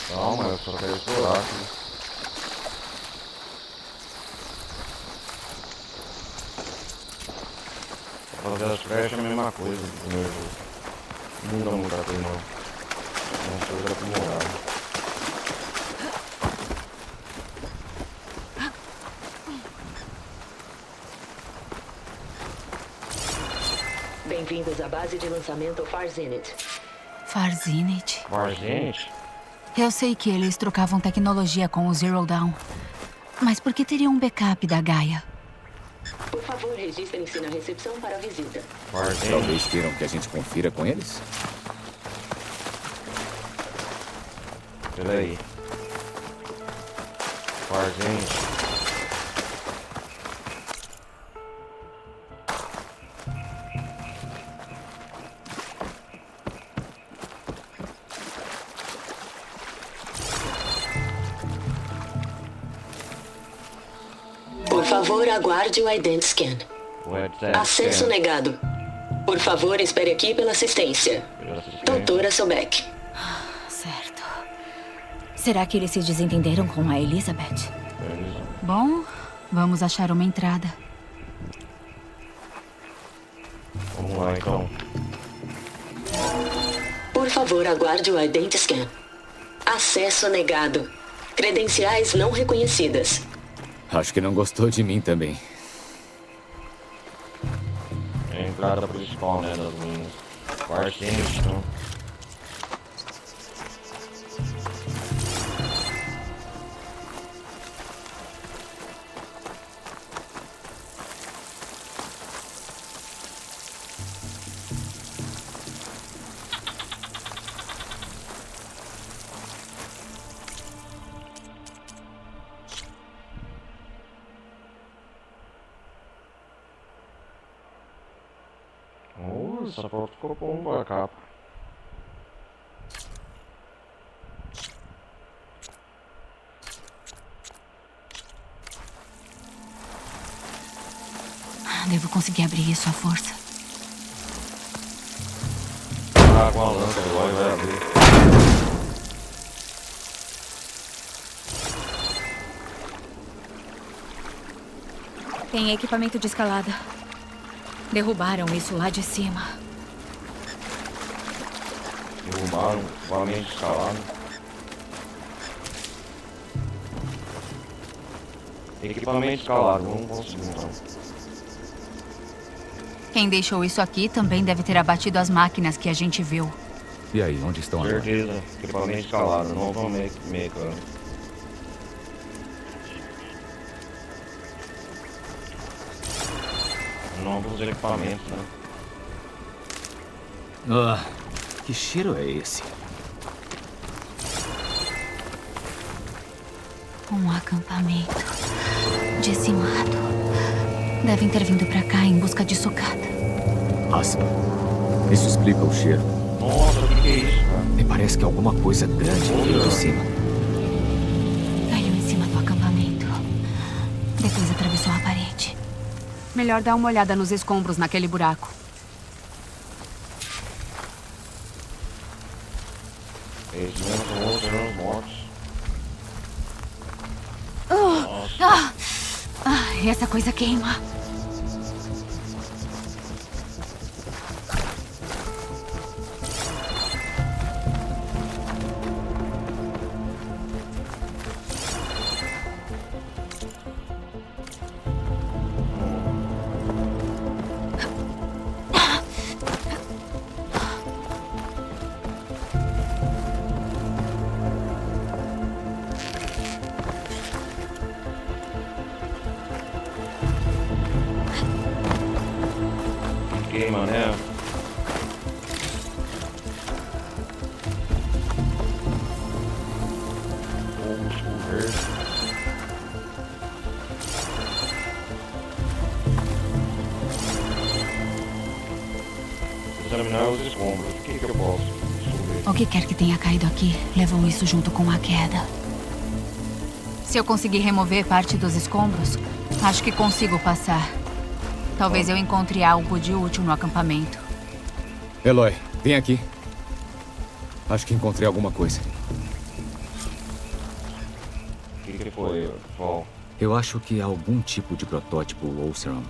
Calma, eu só quero explorar aqui. Fazer as flechas é a mesma coisa do meu jogo. Não muda muita coisa não. É uma coisa acumulada. Bem-vindos à base de lançamento Far Zenith. Far Zenith? Far Zenith? Eu sei que eles trocavam tecnologia com o Zero Dawn. Mas por que teriam um backup da Gaia? Por favor, registrem-se na recepção para a visita. Far Zenith? Talvez queiram que a gente confira com eles? Peraí. Far Zenith. Por favor, aguarde o Ident Scan. Acesso negado. Por favor, espere aqui pela assistência. Doutora Sobek. Certo. Será que eles se desentenderam com a Elizabeth? Bom, vamos achar uma entrada. Vamos lá então. Por favor, aguarde o Ident Scan. Acesso negado. Credenciais não reconhecidas. Acho que não gostou de mim também. É a entrada principal, né, das ruínas. Far Zenith, então. Essa foto ficou com a capa. Devo conseguir abrir isso à força. Ah, com a lâmpada agora vai abrir. Tem equipamento de escalada. Derrubaram isso lá de cima. Derrubaram o equipamento escalado. Equipamento escalado, vamos conseguir então. Quem deixou isso aqui também deve ter abatido as máquinas que a gente viu. E aí, onde estão agora? Certeza, equipamento escalado, não vão mecânico. Novos equipamentos, né? Ah, que cheiro é esse? Um acampamento dizimado. Devem ter vindo pra cá em busca de sucata. Asma. Isso explica o cheiro. Nossa, o que é isso, cara? Me parece que alguma coisa grande veio de cima. Caiu em cima do acampamento. Depois atravessou a parede. Melhor dar uma olhada nos escombros naquele buraco. Eles mesmo são outros, eram os mortos. Essa coisa queima. Queima, né? Fogo escorrer. Examinar os escombros. O que eu posso subir? O que quer que tenha caído aqui levou isso junto com a queda. Se eu conseguir remover parte dos escombros, acho que consigo passar. Talvez eu encontre algo de útil no acampamento. Eloy, vem aqui. Acho que encontrei alguma coisa. O que foi, Paul? Eu acho que é algum tipo de protótipo Oseram.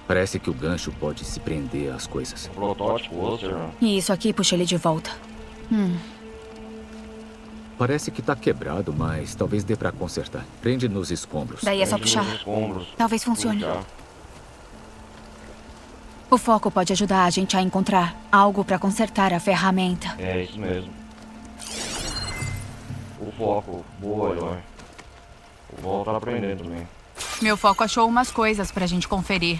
Parece que o gancho pode se prender às coisas. Protótipo Oseram? E isso aqui puxa ele de volta. Parece que tá quebrado, mas talvez dê pra consertar. Prende nos escombros. Daí é só puxar. Escombros. Talvez funcione. Puxar. O foco pode ajudar a gente a encontrar algo pra consertar a ferramenta. É isso mesmo. O foco. Boa, Eloy. O Paul tá aprendendo também. Meu foco achou umas coisas pra gente conferir.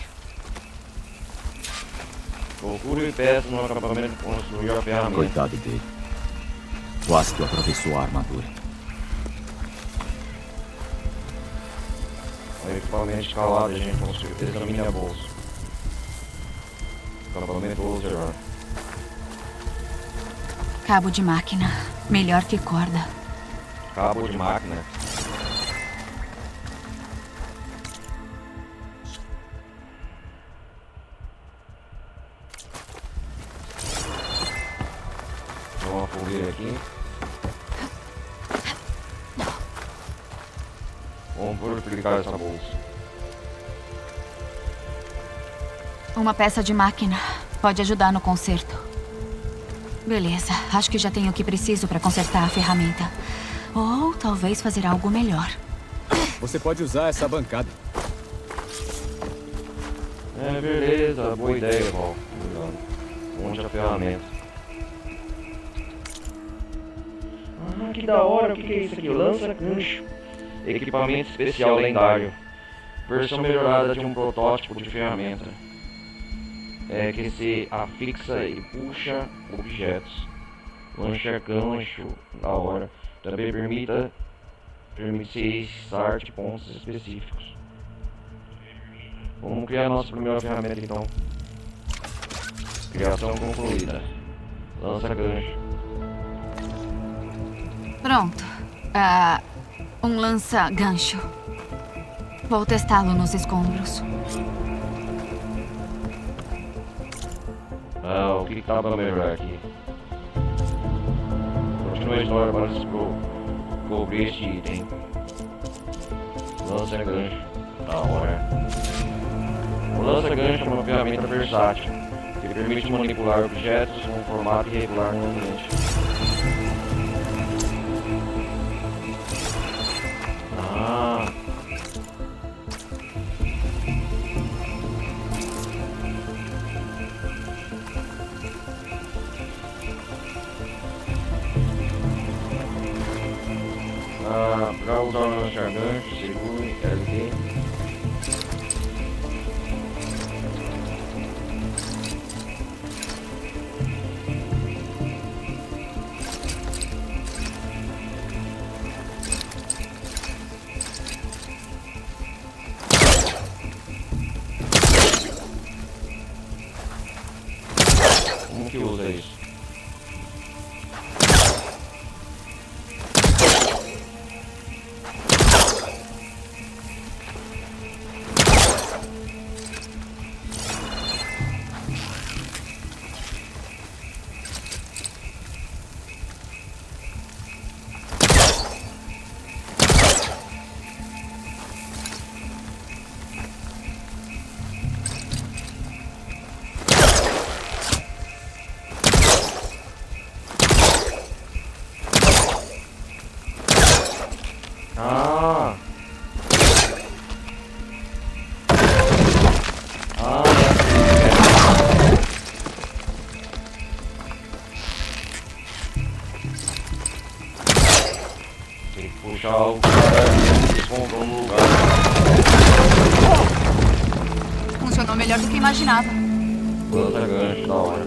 Procure peças no acampamento para construir a ferramenta. Coitado dele. O ácido atravessou a armadura. O equipamento escalado, a gente conseguiu. Examine a bolsa. Acampamento Oseram. Cabo de máquina. Melhor que corda. Cabo de máquina. Tem uma fogueira aqui. Vamos purificar essa bolsa. Uma peça de máquina. Pode ajudar no conserto. Beleza. Acho que já tenho o que preciso pra consertar a ferramenta. Ou talvez fazer algo melhor. Você pode usar essa bancada. É, beleza. Boa ideia, Paul. Onde a ferramenta. Ah, que da hora. O que é isso aqui? Lança-gancho. Equipamento especial lendário. Versão melhorada de um protótipo de ferramenta. É que se afixa e puxa objetos. Lança-gancho. Da hora. Também permite start de pontos específicos. Vamos criar nossa primeira ferramenta então. Criação concluída. Lança-gancho. Pronto. Um lança-gancho. Vou testá-lo nos escombros. O que dá pra melhorar aqui? Continua a história para descobrir este item. Lança-gancho. Da hora. O lança-gancho é uma ferramenta versátil que permite manipular objetos em um formato irregular no ambiente. Para usar o lança-gancho, segure LT. Como que usa isso? Funcionou melhor do que imaginava. Lança gancho, da hora.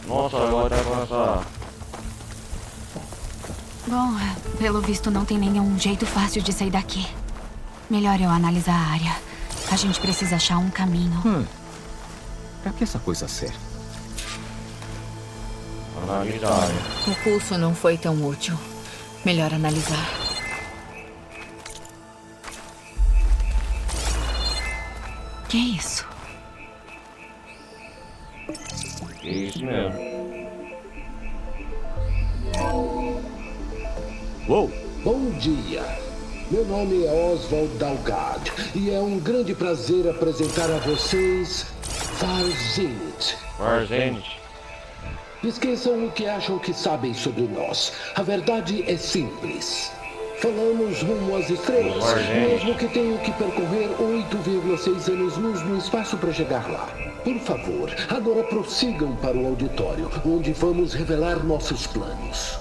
Nossa, agora vai começar. Bom, pelo visto não tem nenhum jeito fácil de sair daqui. Melhor eu analisar a área. A gente precisa achar um caminho. Pra que essa coisa serve? Analisa a área. O pulso não foi tão útil. Melhor analisar. Que é isso? É isso mesmo. Uou! Bom dia. Meu nome é Oswald Dalgard e é um grande prazer apresentar a vocês Farzenit. Farzenit. Esqueçam o que acham que sabem sobre nós. A verdade é simples. Falamos rumo às estrelas, mesmo que tenham que percorrer 8,6 anos-luz no espaço para chegar lá. Por favor, agora prossigam para o auditório, onde vamos revelar nossos planos.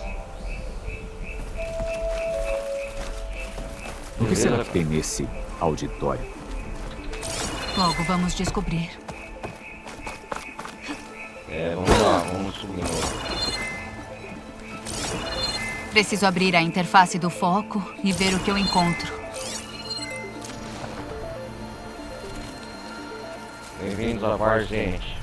O que será que tem nesse auditório? Logo vamos descobrir. Vamos lá, vamos subir. Preciso abrir a interface do foco e ver o que eu encontro. Bem-vindos a Farzenit.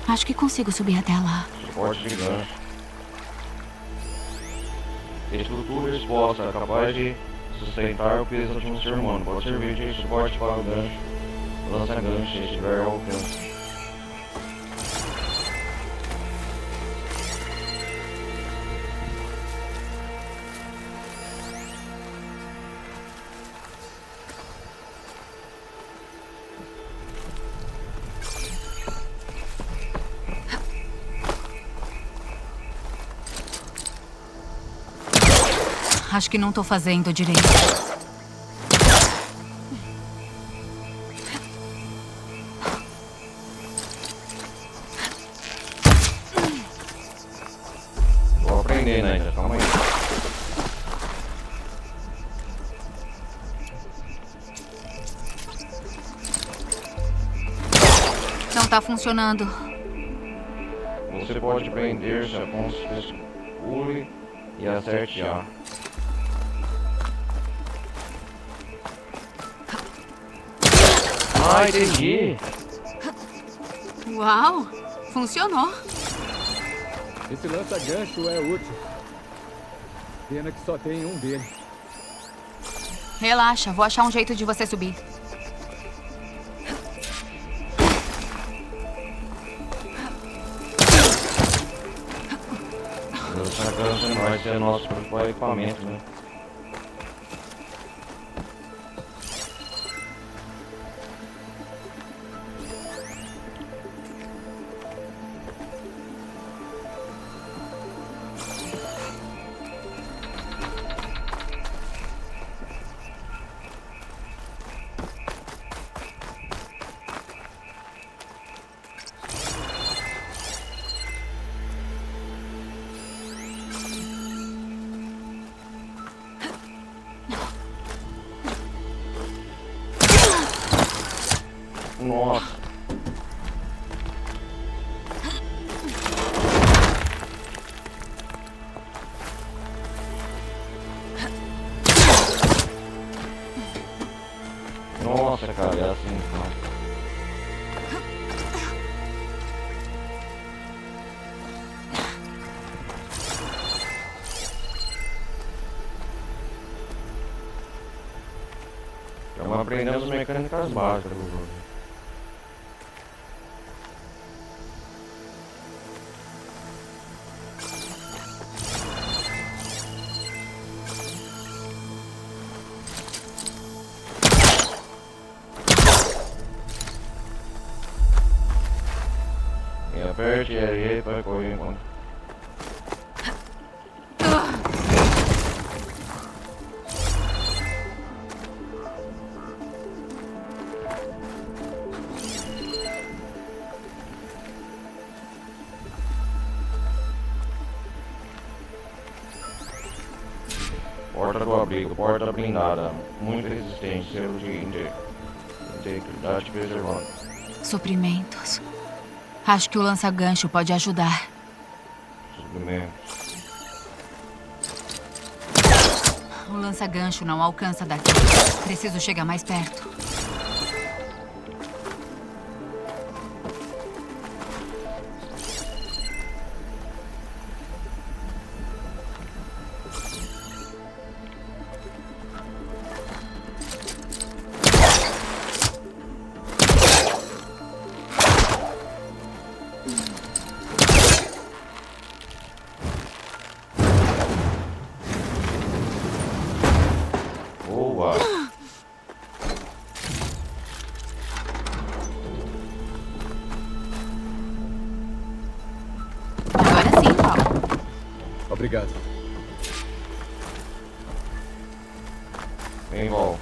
Acho que consigo subir até lá. Suporte de gancho. Estrutura exposta, capaz de sustentar o peso de um ser humano. Pode servir de suporte para o gancho. Lança gancho se estiver ao alcance. Acho que não tô fazendo direito. Vou aprender ainda, calma aí. Não tá funcionando. Você pode prender-se a pontos pule e acerte A. Ah, entendi. Uau! Funcionou. Esse lança-gancho é útil. Pena que só tem um dele. Relaxa, vou achar um jeito de você subir. Essa gancho não vai ser nosso principal equipamento, né? Nossa. Nossa, cara, é assim então. Estamos aprendendo as mecânicas básicas do jogo. E aperte R para correr enquanto. Porta do abrigo, porta blindada, muito resistente, selo de integridade preservada. Suprimentos. Acho que o lança-gancho pode ajudar. Suprimentos. O lança-gancho não alcança daqui. Preciso chegar mais perto. Boa! Agora sim, Paulo. Obrigado. Vem, Vol.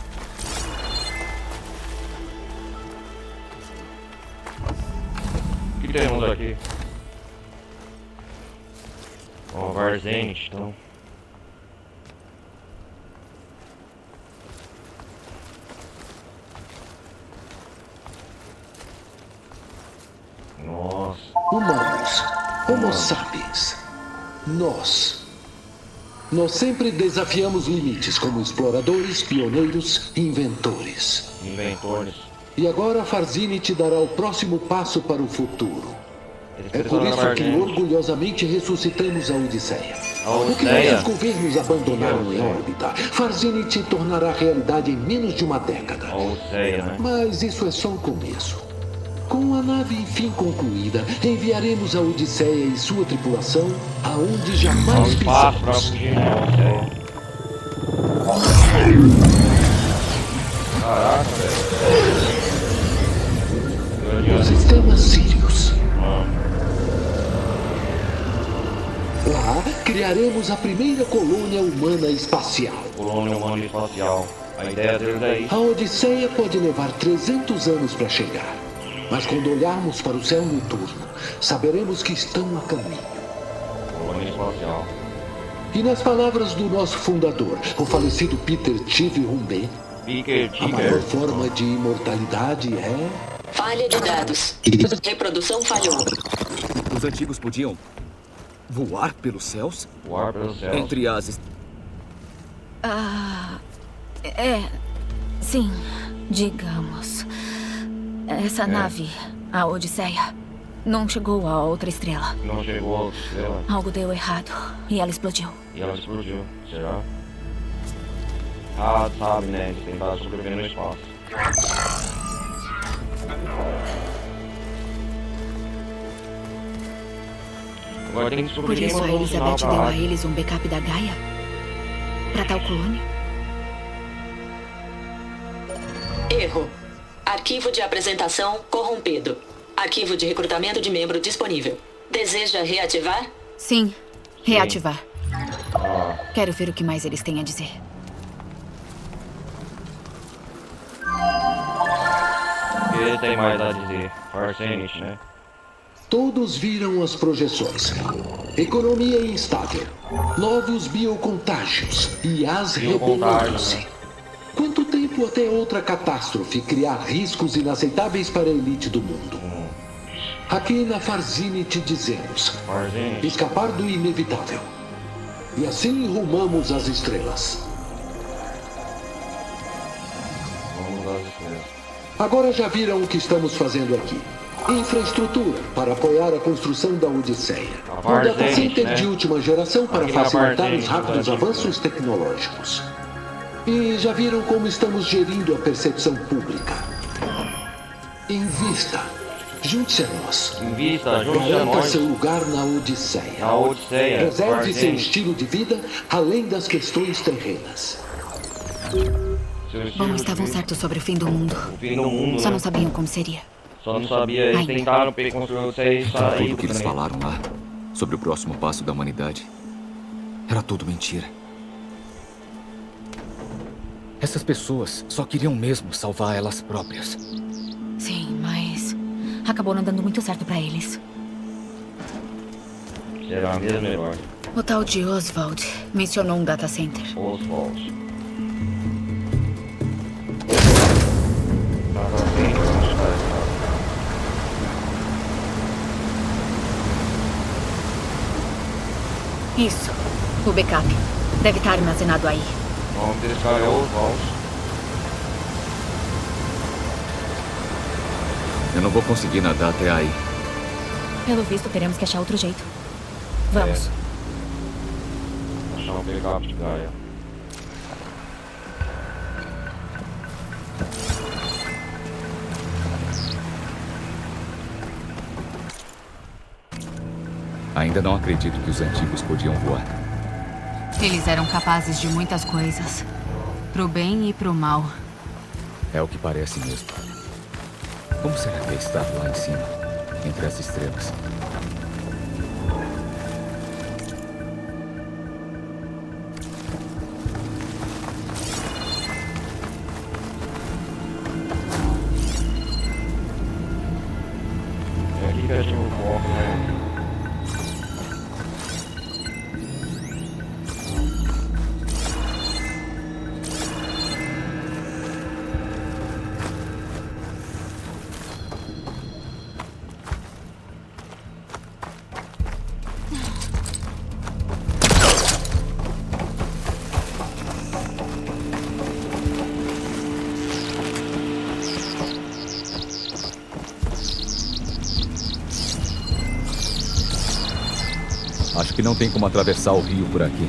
O que temos aqui? Ó, Varzenit, então. Nossa. Humanos, Homo sapiens, nós sempre desafiamos limites como exploradores, pioneiros, inventores. Inventores. E agora Farzini te dará o próximo passo para o futuro. É por isso que orgulhosamente ressuscitamos a Odisseia. O que muitos governos abandonaram em órbita, Farzini te tornará realidade em menos de uma década. A Odisseia, né? Mas isso é só o começo. Com a nave enfim concluída, enviaremos a Odisseia e sua tripulação aonde jamais Espaço pra pisamos. fugir, né? Odisseia. Caraca, velho. O sistema Sirius. Lá, criaremos a primeira colônia humana espacial. Colônia humana espacial. A ideia deles é isso. A Odisseia pode levar 300 anos para chegar. Mas quando olharmos para o céu noturno, saberemos que estão a caminho. Colônia espacial. E nas palavras do nosso fundador, o falecido Peter Tive-Rumbe, a maior forma de imortalidade é... Falha de dados. Reprodução falhou. Os antigos podiam voar pelos céus? Voar pelos céus. Entre as... Sim, digamos. Essa nave, a Odisseia, não chegou a outra estrela. Não chegou a outra estrela. Algo deu errado e ela explodiu. E ela explodiu. Será? Ah, sabe, né? Eles tentaram sobreviver no espaço. Agora tem que Por sobreviver isso a mandando um sinal Elizabeth pra deu a rádio. eles um backup da Gaia? Pra tal colônia? Erro. Arquivo de apresentação corrompido. Arquivo de recrutamento de membro disponível. Deseja reativar? Sim, reativar. Ah, Quero ver o que mais eles têm a dizer. o que ele tem mais a dizer? Varzenit, né? Todos viram as projeções. Economia instável. Novos biocontágios. E as rebelando-se. Quanto tempo até outra catástrofe criar riscos inaceitáveis para a elite do mundo? Aqui na Farzini te dizemos: Varzenit. escapar do inevitável. E assim rumamos às estrelas. Vamos às estrelas. Agora já viram o que estamos fazendo aqui. Infraestrutura para apoiar a construção da Odisseia. Um data Varzenit, center né? de última geração para Aqui na facilitar Varzenit, os rápidos né? avanços tecnológicos. E já viram como estamos gerindo a percepção pública. Invista. Junte-se a nós. Invista, junte-se a Garanta nós. seu lugar na Odisseia. Na Odisseia. Reserve seu Varzenit. estilo de vida além das questões terrenas. Seu estilo Bom, de estavam vida. certos sobre o fim do mundo. O fim do mundo, Só né? não sabiam como seria. Só não sabia, eles tentaram construir o C e Tudo sair. que eles falaram lá sobre o próximo passo da humanidade era tudo mentira. Essas pessoas só queriam mesmo salvar elas próprias. Sim, mas acabou não dando muito certo pra eles. Será mesmo melhor. O tal de Oswald mencionou um data center. Oswald. Isso. O backup. Deve estar armazenado aí. O nome desse cara é Oswald. Eu não vou conseguir nadar até aí. Pelo visto, teremos que achar outro jeito. Vamos. Achar um backup de Gaia. Ainda não acredito que os antigos podiam voar. Eles eram capazes de muitas coisas. Pro bem e pro mal. É o que parece mesmo. Como será que é estar lá em cima, entre as estrelas? É aqui que a gente foco, né? Acho que não tem como atravessar o rio por aqui.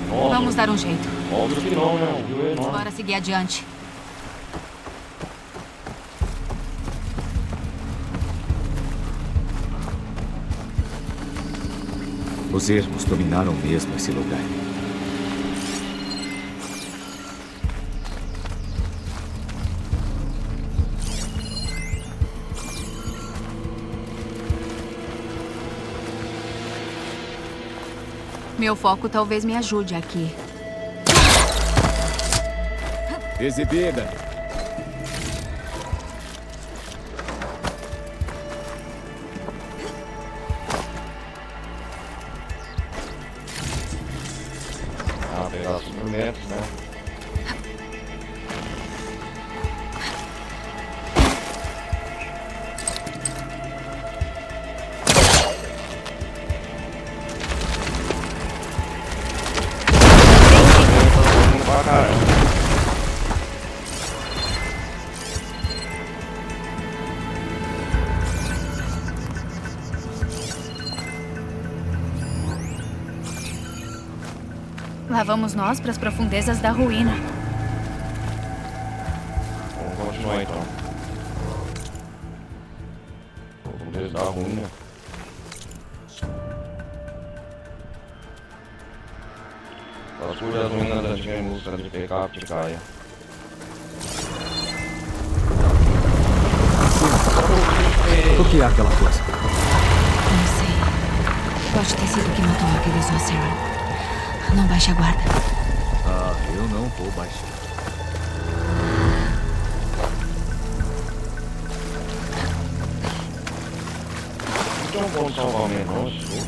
Nossa, Vamos dar um jeito. óbvio que não, né? O rio é enorme. Bora seguir adiante. Os ermos dominaram mesmo esse lugar. Meu foco talvez me ajude aqui. Exibida! Ah, pegar os suprimentos, né? Pra caramba. Lá vamos nós para as profundezas da ruína. Vamos continuar então. Vamos desde a ruína. Vasculhe as ruínas antigas em busca de backup de Gaia. O que é aquela coisa? Não sei. Pode ter sido o que matou aqueles Oseram. Não baixe a guarda. Ah, eu não vou baixar. Não tem como salvar o menor, senhor.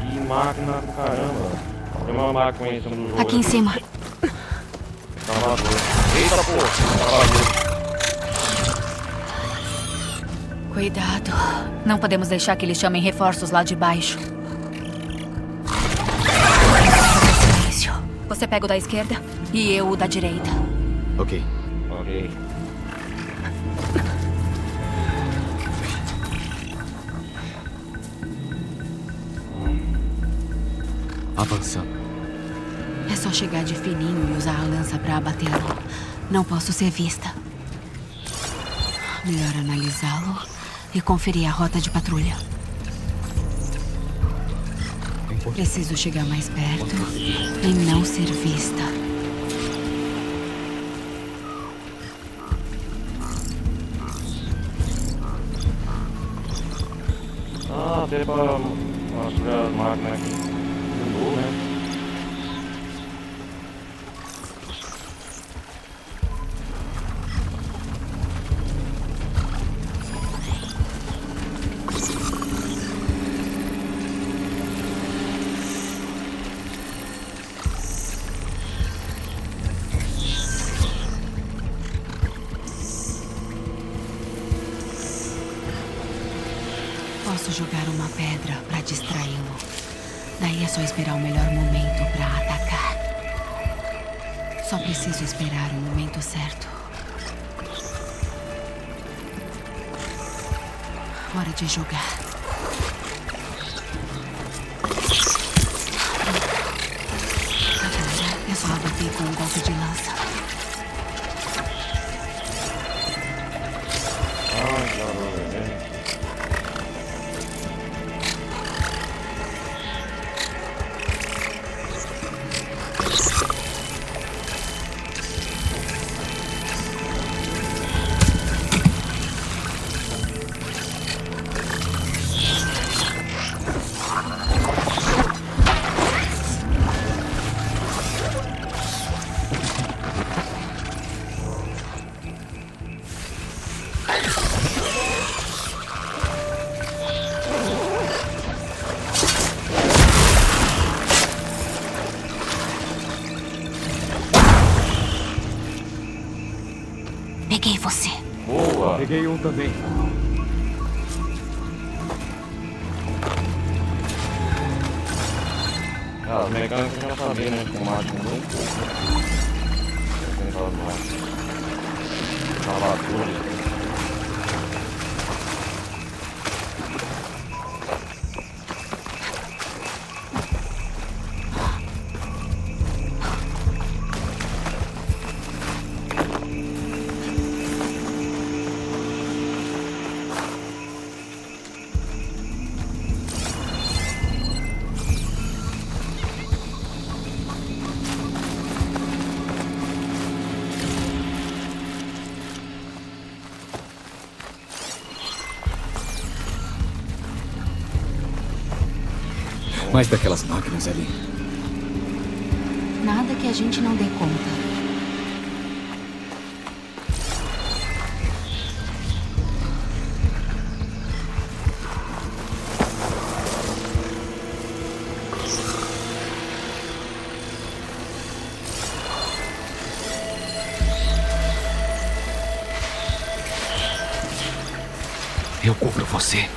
Que máquina do caramba. Tem uma máquina em cima do jogo. Aqui em cima. Salvador. Eita porra, Salvador. Cuidado. Não podemos deixar que eles chamem reforços lá de baixo. Silêncio. Você pega o da esquerda e eu o da direita. Ok. Ok. Avançando. É só chegar de fininho e usar a lança pra abatê-lo. Não posso ser vista. Melhor analisá-lo e conferir a rota de patrulha. Preciso chegar mais perto e não ser vista. até pra mostrar as máquinas aqui. Mudou, né? Posso jogar uma pedra para distraí-lo. Daí é só esperar o melhor momento para atacar. Só preciso esperar o momento certo. Hora de jogar. Agora é só abater com um golpe de lança. Peguei você. Boa! Peguei um também. Ah, os mecânicos já sabiam, né? Que o Martin mudou um pouco. Vou tentar mais. Salvadores. Mais daquelas máquinas ali. Nada que a gente não dê conta. Eu cubro você.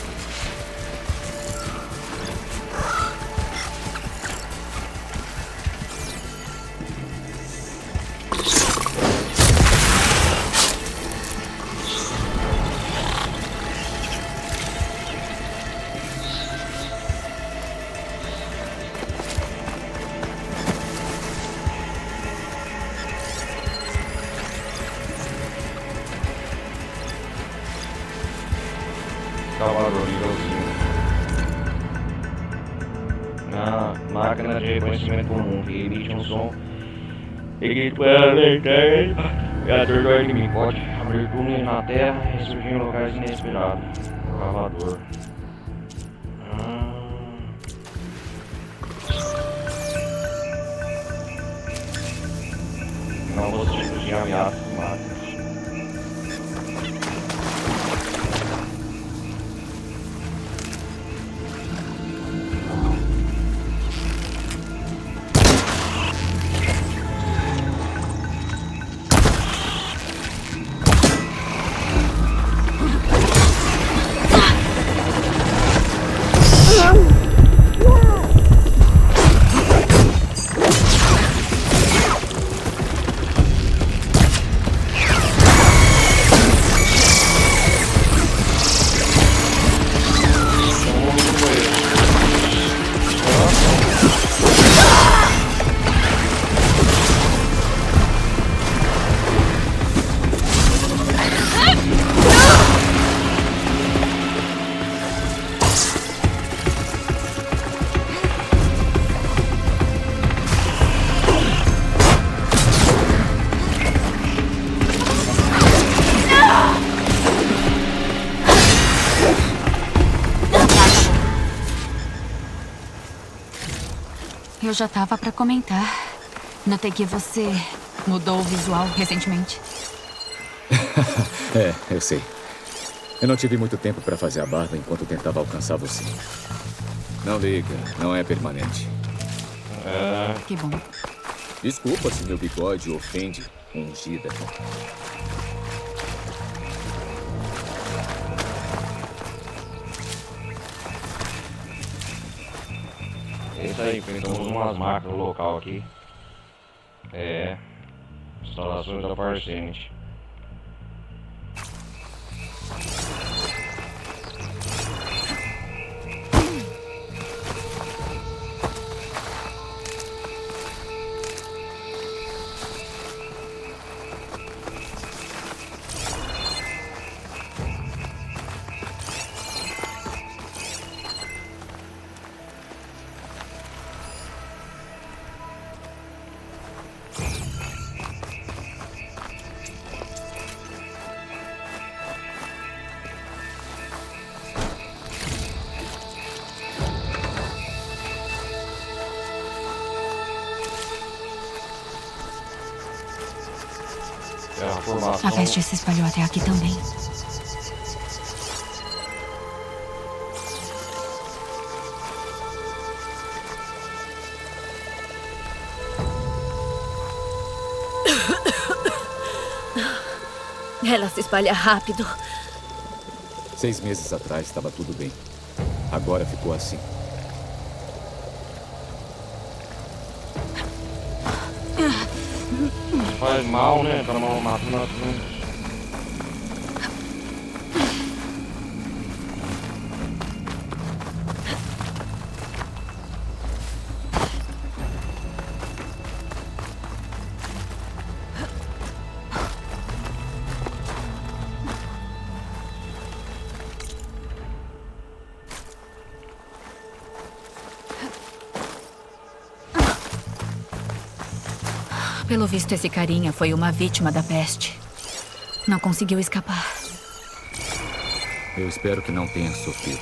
Salvador, nívelzinho. Na máquina de reconhecimento comum que emite um som seguido para alertar criador do inimigo. Pode abrir túneis na terra e surgir em locais inesperados. Salvador. Novos tipos de ameaças máquinas. Eu já tava pra comentar. Notei que você mudou o visual recentemente. É, eu sei. Eu não tive muito tempo pra fazer a barba enquanto tentava alcançar você. Não liga, não é permanente. Que bom. Desculpa se meu bigode ofende ungida. É isso aí, pegamos umas máquinas local aqui. Instalações da Parcente. A peste se espalhou até aqui também. Ela se espalha rápido. 6 meses atrás estava tudo bem. Agora ficou assim. Faz mal, né? Tá mal matando. Pelo visto, esse carinha foi uma vítima da peste. Não conseguiu escapar. Eu espero que não tenha sofrido.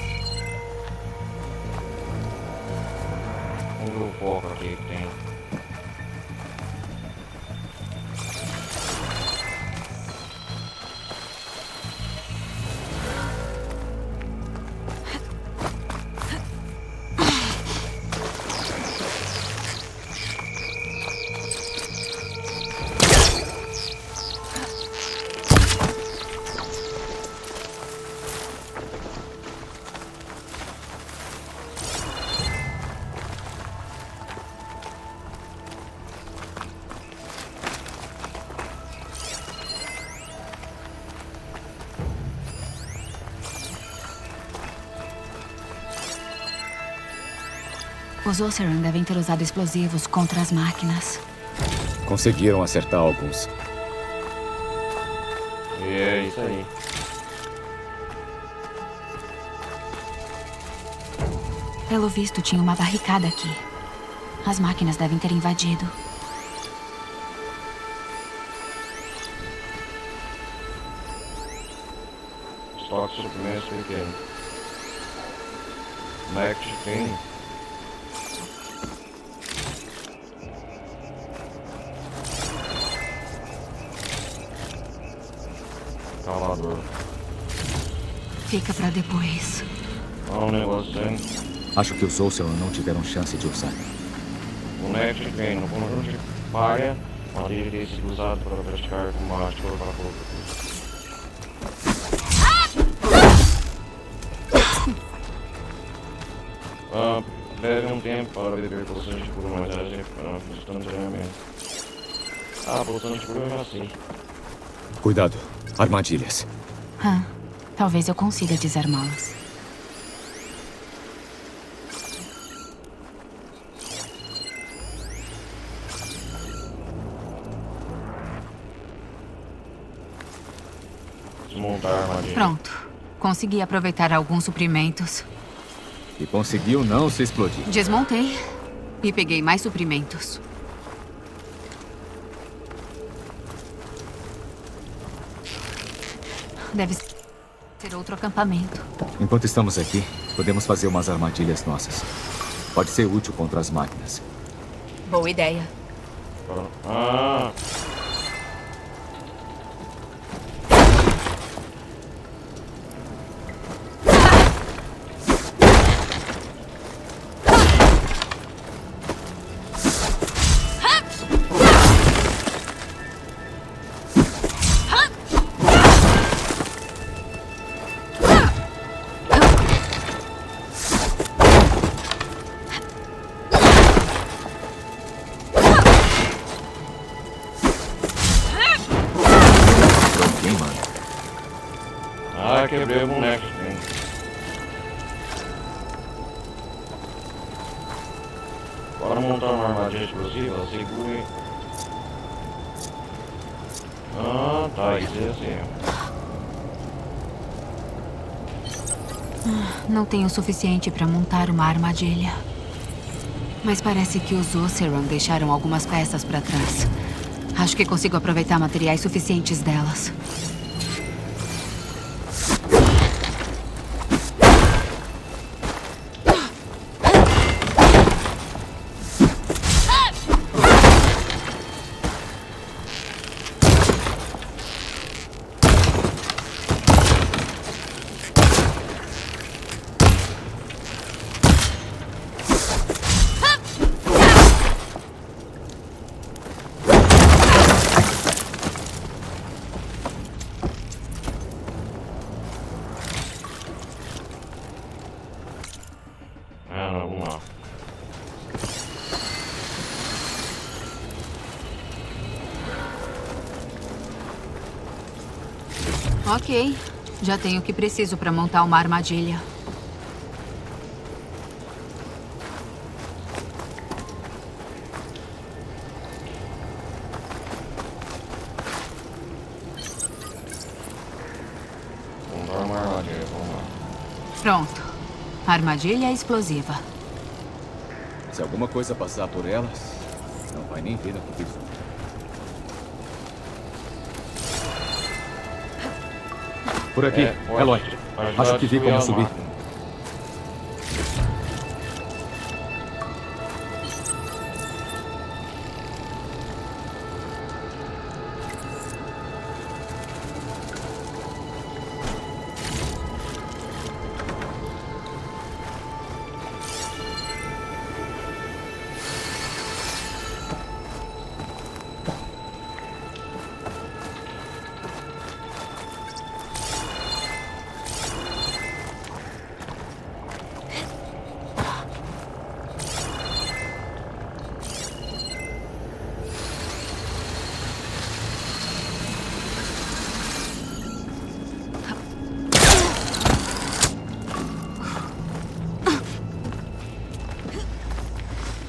Vamos ver o foco aqui que tem. Os Oseram devem ter usado explosivos contra as máquinas. Conseguiram acertar alguns. É isso aí. Pelo visto, tinha uma barricada aqui. As máquinas devem ter invadido. Estoque de suprimentos pequeno. Mac tem. Calador. Fica pra depois. Olha um negócio aí. Acho que os Oseram não tiveram chance de usar. O Next vem no conjunto de palha, poderia ter sido usado para praticar combate para fogo. Leve um tempo para beber poções de cura mais instantaneamente. Poções de cura eu já sei. Cuidado, armadilhas. Talvez eu consiga desarmá-las. Desmontar a armadilha. Pronto. Consegui aproveitar alguns suprimentos. E conseguiu não se explodir. Desmontei e peguei mais suprimentos. Deve ser outro acampamento. Enquanto estamos aqui, podemos fazer umas armadilhas nossas. Pode ser útil contra as máquinas. Boa ideia. Ah. Ah, quebrei o boneco. Bora montar uma armadilha explosiva, segure. Ah, tá, isso é assim. Não tenho o suficiente para montar uma armadilha. Mas parece que os Oseram deixaram algumas peças para trás. Acho que consigo aproveitar materiais suficientes delas. Vamos lá. Ok. Já tenho o que preciso para montar uma armadilha. Montar uma armadilha, vamos lá. Pronto. Armadilha explosiva. Se alguma coisa passar por elas, não vai nem ver no que fiz. Por aqui, Eloy. Acho que vi como subir.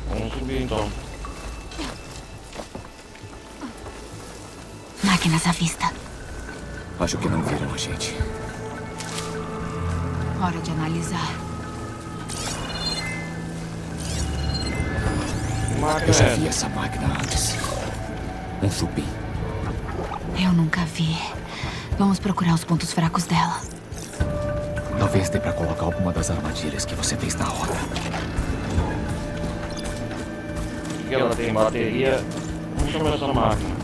Vamos subir então. Máquinas à vista. Acho que não viram a gente. Hora de analisar. Eu já vi essa máquina antes. Um chupim. Eu nunca vi. Vamos procurar os pontos fracos dela. Talvez dê pra colocar alguma das armadilhas que você fez na rota. Que ela tem bateria. Vamos chamar essa máquina.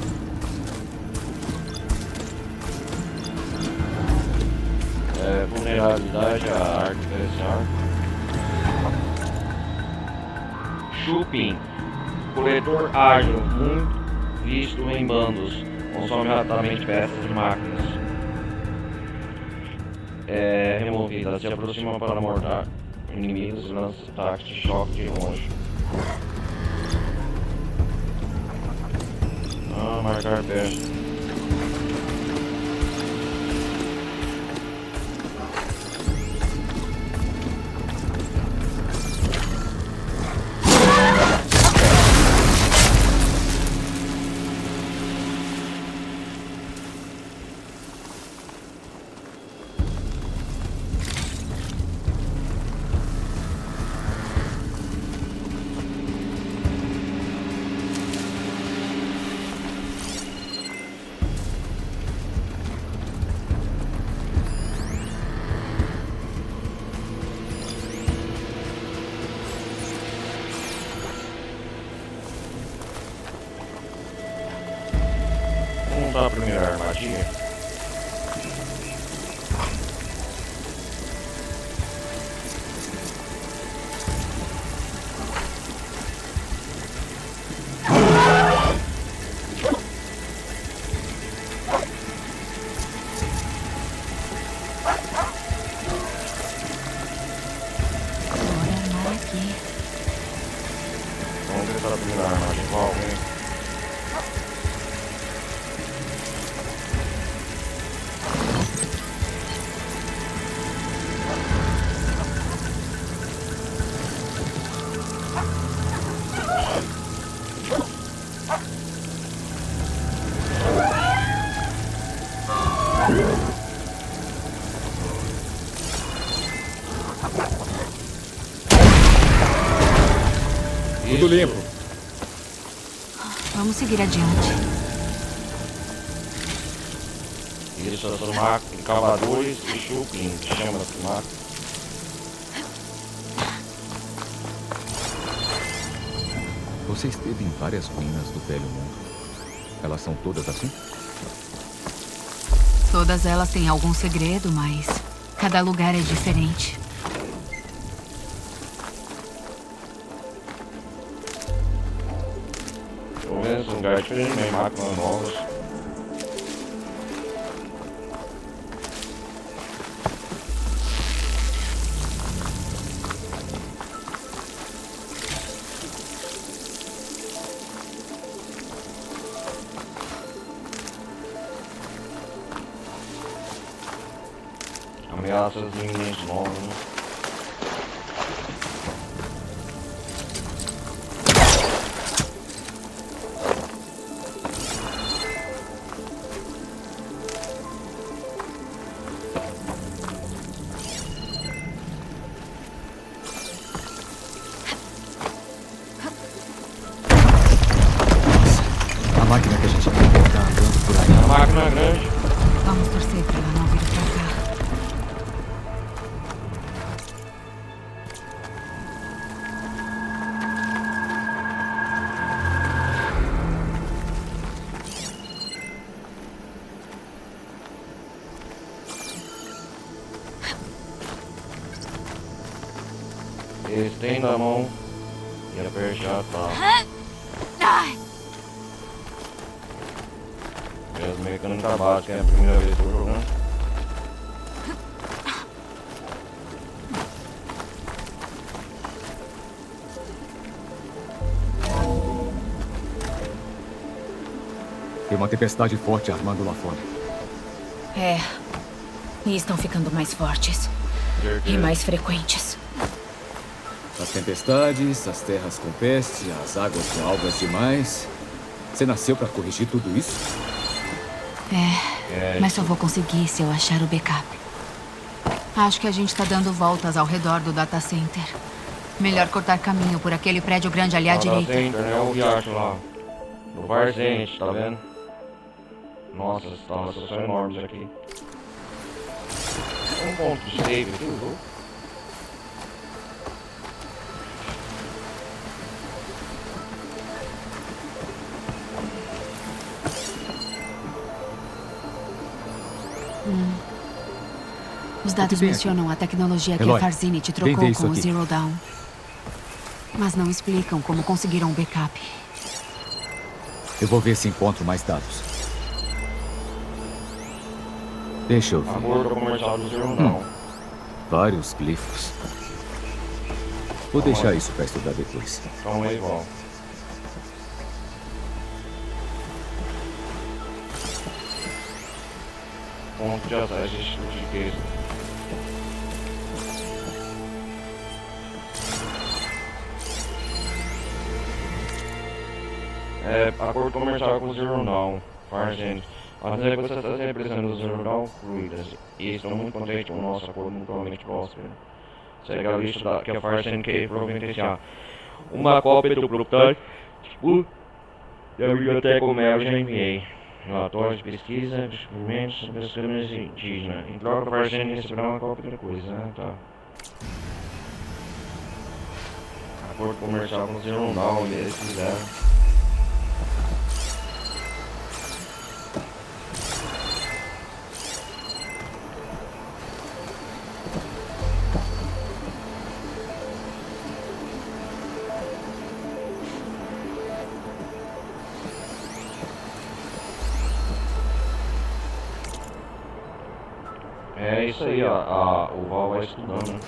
Vulnerabilidade à arte especial. Chupin. Coletor ágil, muito visto em bandos. Consome rapidamente peças de máquinas. Removida. Se aproxima para mortar inimigos e lança ataques de choque de longe. Marcar peça. montar a primeira armadilha. Vamos tentar a primeira armadilha com alguém. Tudo limpo. Vamos seguir adiante. Isso, são cavadores e chupim, que chama de mato. Você esteve em várias ruínas do Velho Mundo. Elas são todas assim? Todas elas têm algum segredo, mas cada lugar é diferente. Tô vendo esse lugar diferente, meio máquinas novas. Ameaças iminentes novas, né? A máquina que a gente viu tá andando por aí. A máquina é grande. Vamos torcer pra ela não vir pra cá. Estenda a mão e aperte a tá. Mesmo mecânica básica, é a primeira vez que eu tô jogando. Tem uma tempestade forte armando lá fora. É. E estão ficando mais fortes. E mais frequentes. As tempestades, as terras com peste, as águas com algas demais. Você nasceu pra corrigir tudo isso? Mas só vou conseguir se eu achar o backup. Acho que a gente tá dando voltas ao redor do data center. Melhor cortar caminho por aquele prédio grande ali à direita. Data center, né? O riacho lá. Do Varzente, tá vendo? Nossa, as instalações são enormes aqui. Um ponto de save aqui, viu? Os dados mencionam a tecnologia que Eloy, a Farzini te vem ver trocou isso com o aqui. Zero Dawn. Mas não explicam como conseguiram um backup. Eu vou ver se encontro mais dados. Deixa eu ver. Acordo comercial do Zero Dawn. Vários glifos. Vou deixar isso pra estudar depois. Então é igual. Ponto de acesso de texto. Acordo comercial com o Zero Dawn, Farzini. As negociações sempre sendo do Zero Dawn fluidas e estou muito contente com o nosso acordo mutuamente próspero. Segue a lista que a Farzini quer providenciar uma cópia do proprietário da biblioteca Mel já enviei. Relatórios de pesquisa, experimentos sobre as câmeras indígenas. Em troca, a Farzini receberá uma cópia da coisa. Ah, tá. Acordo comercial com o Zero Dawn, eles fizeram. isso aí, ó. O Val vai estudando, né?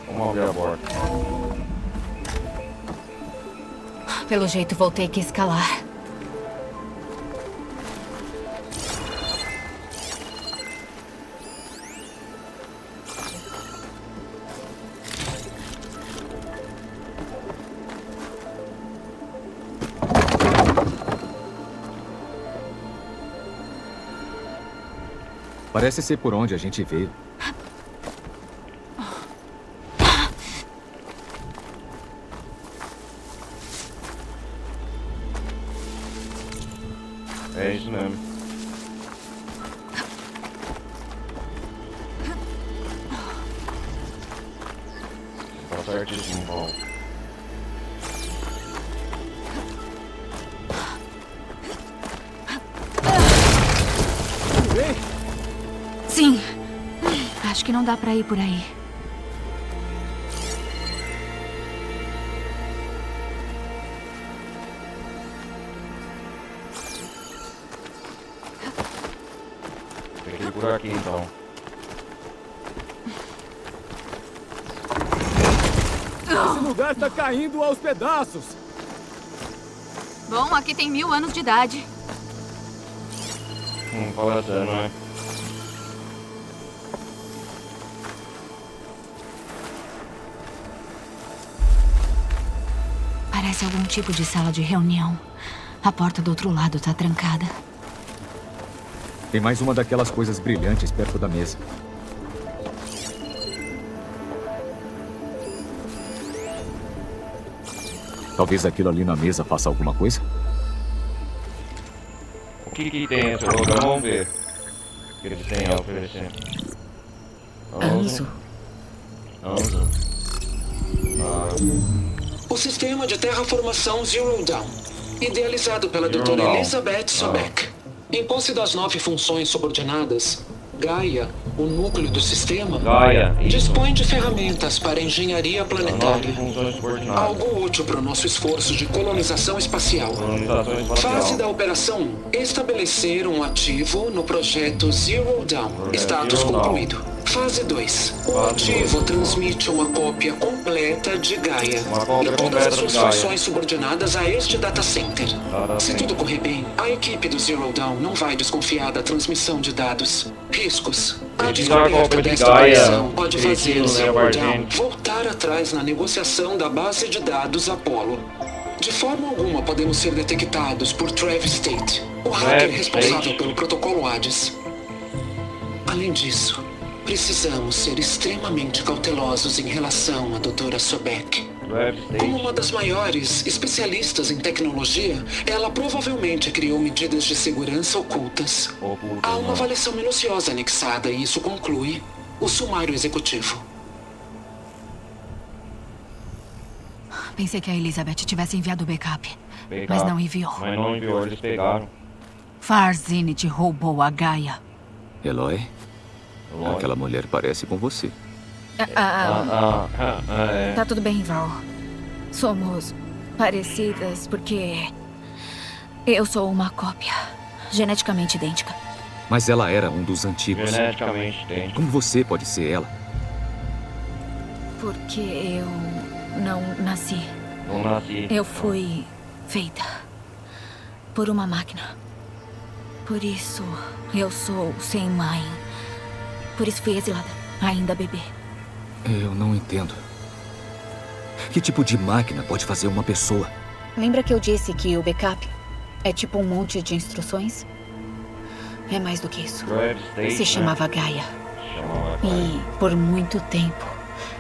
Vamos abrir a porta. Pelo jeito, vou ter que escalar. Parece ser por onde a gente veio. É isso mesmo. Tá certíssimo, Val. Sim. Acho que não dá pra ir por aí. Tem que ir por aqui, então. Esse lugar tá caindo aos pedaços. Bom, aqui tem 1000 anos de idade. Fala sério, não é? Parece algum tipo de sala de reunião. A porta do outro lado tá trancada. Tem mais uma daquelas coisas brilhantes perto da mesa. Talvez aquilo ali na mesa faça alguma coisa? O que tem nesse lugar? Vamos ver. O que eles têm a oferecer. Anzo. Anzo. O sistema de terraformação Zero Dawn, idealizado pela doutora Elizabeth Sobek. Em posse das 9 funções subordinadas, Gaia, o núcleo do sistema, dispõe de ferramentas para engenharia planetária. Algo útil para o nosso esforço de colonização espacial. Fase da Operação 1. Estabelecer um ativo no projeto Zero Dawn. Status concluído. Fase 2. O ativo transmite uma cópia completa de Gaia e todas as suas funções subordinadas a este data center. Se tudo correr bem, a equipe do Zero Dawn não vai desconfiar da transmissão de dados. Riscos. A descoberta desta operação pode fazer o Zero Dawn voltar atrás na negociação da base de dados Apollo. De forma alguma podemos ser detectados por Travis Tate, o hacker responsável pelo protocolo Hades. Além disso, precisamos ser extremamente cautelosos em relação à doutora Sobek. Como uma das maiores especialistas em tecnologia, ela provavelmente criou medidas de segurança ocultas. Há uma avaliação minuciosa anexada e isso conclui o sumário executivo. Pensei que a Elizabeth tivesse enviado o backup, mas não enviou. Mas não enviou, eles pegaram. Farzinit roubou a Gaia. Eloy? Aquela mulher parece com você. Tá tudo bem, Val. Somos parecidas porque eu sou uma cópia geneticamente idêntica. Mas ela era um dos antigos. Geneticamente idêntico. Como você pode ser ela? Porque eu não nasci. Não nasci. Eu fui feita por uma máquina. Por isso eu sou sem mãe. Por isso fui exilada, ainda bebê. Eu não entendo. Que tipo de máquina pode fazer uma pessoa? Lembra que eu disse que o backup é tipo um monte de instruções? É mais do que isso. Se chamava Gaia. E por muito tempo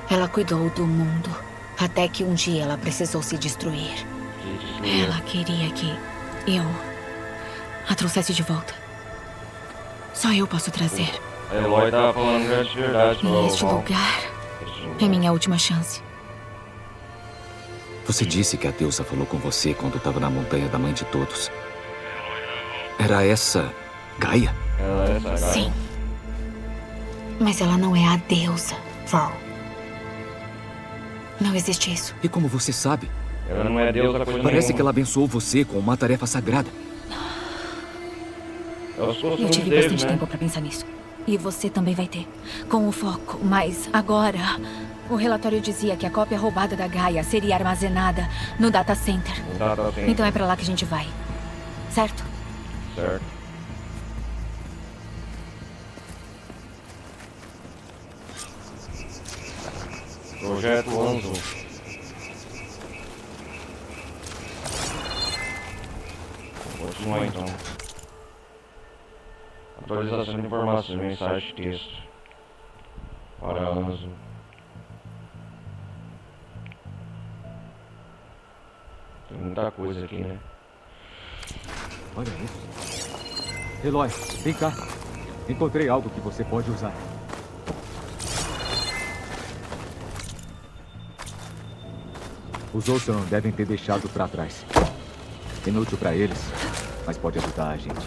ela cuidou do mundo. Até que um dia ela precisou se destruir. Ela queria que eu a trouxesse de volta. Só eu posso trazer. A Eloy tava falando grande verdade. E este lugar é minha última chance. Você disse que a deusa falou com você quando estava na montanha da mãe de todos. Era essa Gaia? Ela é essa Gaia? Sim. Mas ela não é a deusa, Val. Não existe isso. E como você sabe? Ela não é deusa coisa Parece nenhuma. que ela abençoou você com uma tarefa sagrada. É os costumes Eu tive deles, bastante né? tempo pra pensar nisso. E você também vai ter. Com o foco. Mas agora... O relatório dizia que a cópia roubada da Gaia seria armazenada no data center. Data center. Então é pra lá que a gente vai. Certo? Certo. Projeto Anzo. Continuar então. Atualização de informações, mensagem de texto. Para Anzo. Tem muita coisa aqui, né? Olha isso. Eloy, vem cá. Encontrei algo que você pode usar. Os Ocean devem ter deixado pra trás. Inútil pra eles, mas pode ajudar a gente.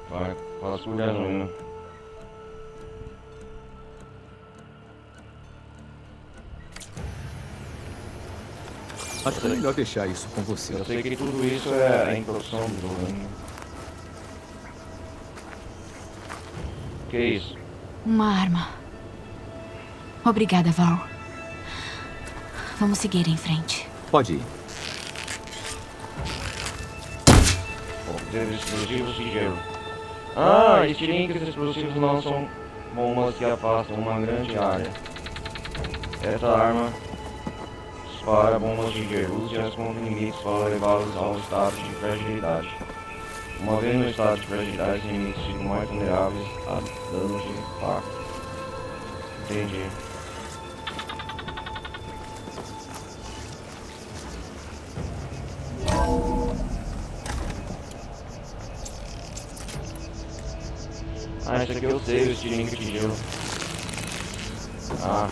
Vai, fala com o gasolina. Acho que é melhor deixar isso com você. Eu sei que tudo isso é a introdução do jogo, né? Que isso? Uma arma. Obrigada, Val. Vamos seguir em frente. Pode ir. Obter explosivos de gelo. Ah, estilingues explosivos não são bombas que afastam uma grande área. Essa arma dispara bombas de gelo. Use-as contra inimigos para levá-los ao estado de fragilidade. Uma vez no estado de fragilidade, os inimigos ficam mais vulneráveis a danos de impacto. Entendi. Ah, esse aqui eu sei, o estilingue de gelo. Ah,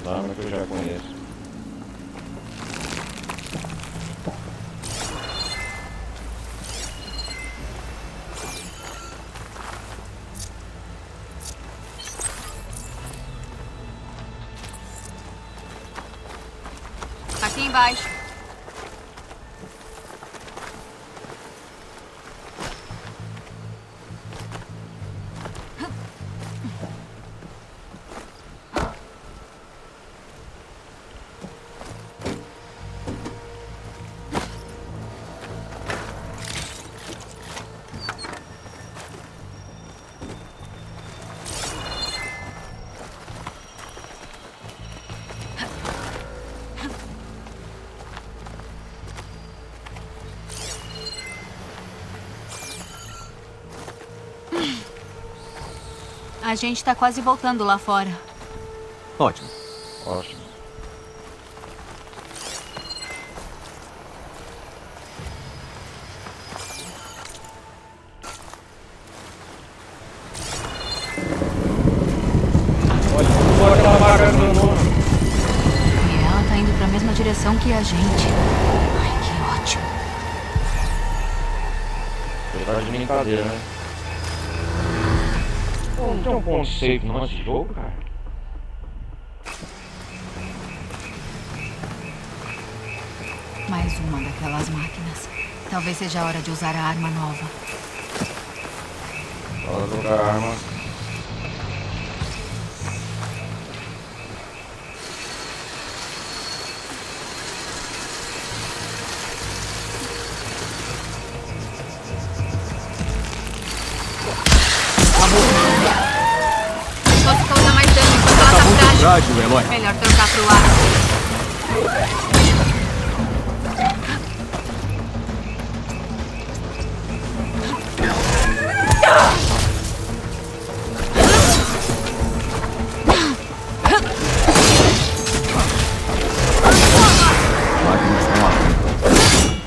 essa arma que eu já conheço. Aqui embaixo. A gente tá quase voltando lá fora. Ótimo. Ótimo. Olha aquela vaca grandona. E ela tá indo pra mesma direção que a gente. Ai, que ótimo. Ele tá de brincadeira, né? Pô, não tem um ponto safe no nosso jogo, cara? Mais uma daquelas máquinas. Talvez seja a hora de usar a arma nova. Bora trocar a arma. Posso causar mais dano enquanto ela tá frágil. Frágil, Eloy. Melhor trocar pro ar. Máquinas não aguentam.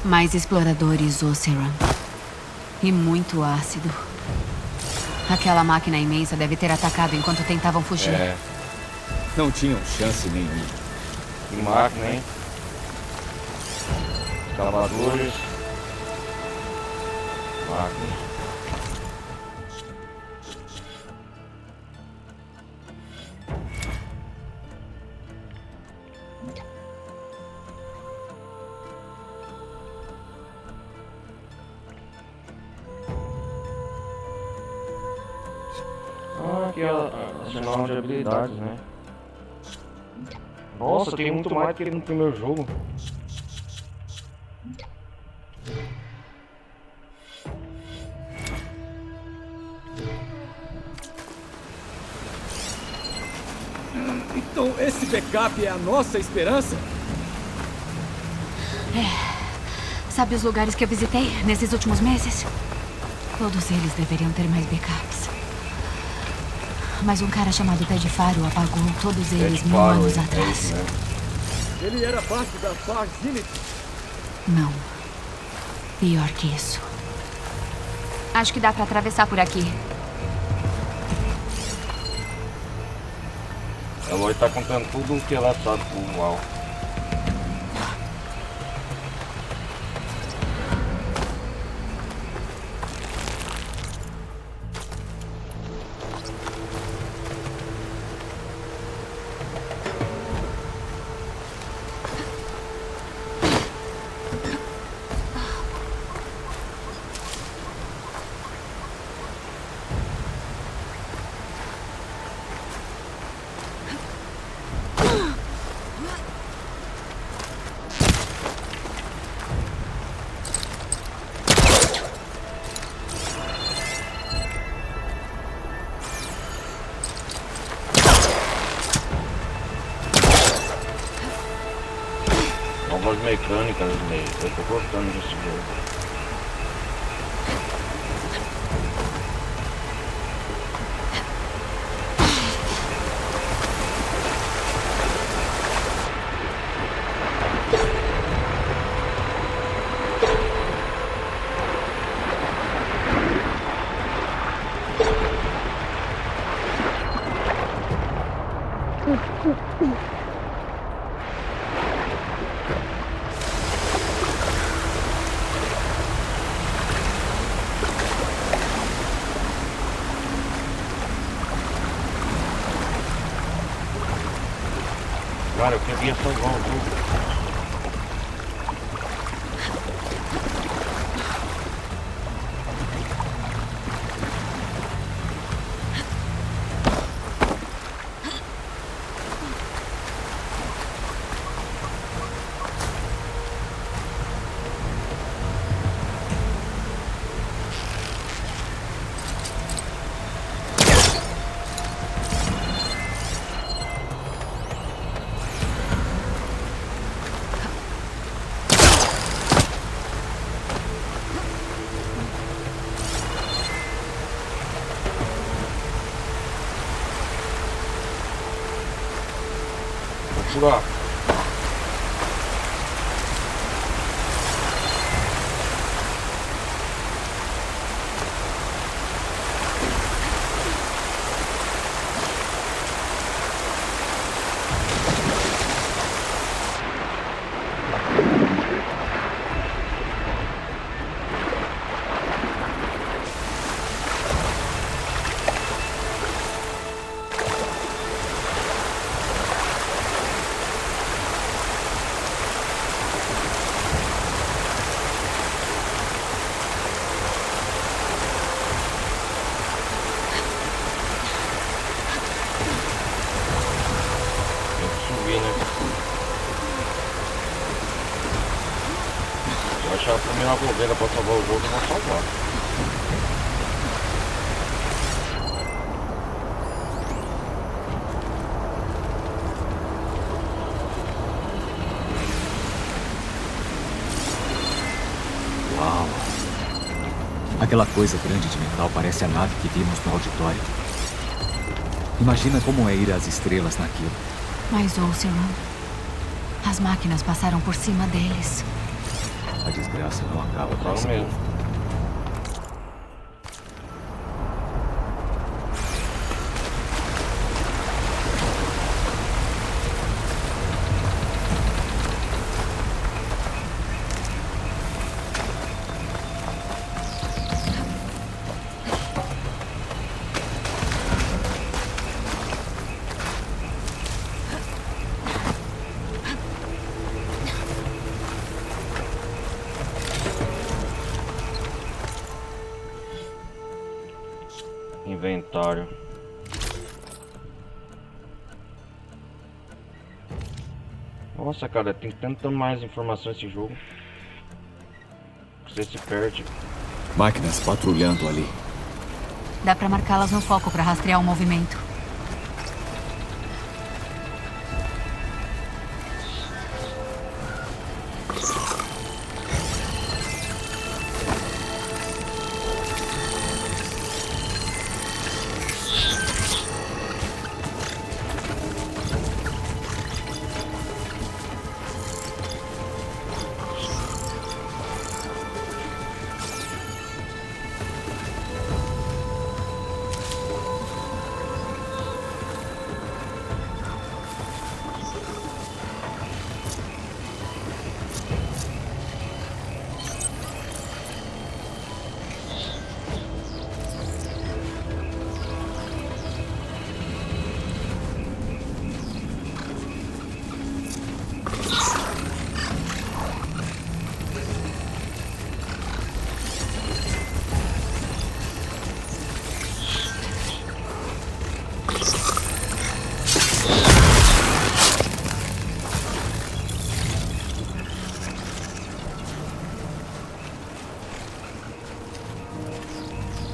Mais exploradores, Oseram. E muito ácido. Aquela máquina imensa deve ter atacado enquanto tentavam fugir. É, Não tinham chance nenhuma. Que máquina, hein? Escavadores. Máquinas. Aqui a sinal de habilidades, né? Nossa, tem muito mais do que no primeiro jogo. Então esse backup é a nossa esperança? Sabe os lugares que eu visitei nesses últimos meses? Todos eles deveriam ter mais backups. Mas um cara chamado Ted Faro apagou todos eles 1000 anos atrás. Ele era parte da Far Zenith? Não. Pior que isso. Acho que dá pra atravessar por aqui. A Aloy tá contando tudo o que ela sabe pro Al. Novas mecânicas, eu tô gostando desse jogo. Cara, eu queria salvar o jogo. Lá. A primeira bobeira para salvar o jogo, não salvar. Uau! Aquela coisa grande de metal parece a nave que vimos no auditório. Imagina como é ir às estrelas naquilo. Mas, Oseram, as máquinas passaram por cima deles. A desgraça não acaba com isso mesmo. inventário. Nossa, cara, tem tanta mais informação nesse jogo. Você se perde. Máquinas patrulhando ali. Dá pra marcá-las no foco pra rastrear o movimento.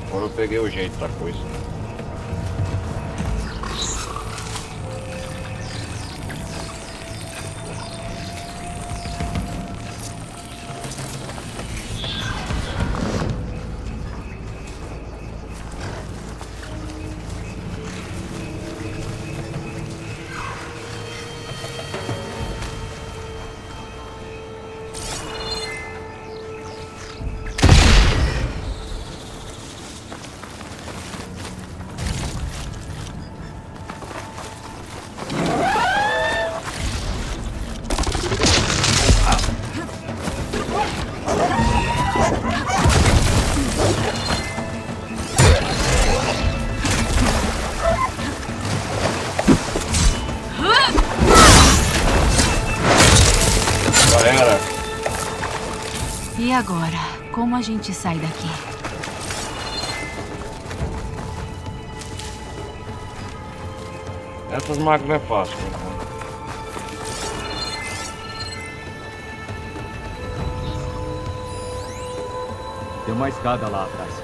Agora eu peguei o jeito da coisa. Galera. E agora? Como a gente sai daqui? Essas máquinas é fácil, então. Tem uma escada lá atrás.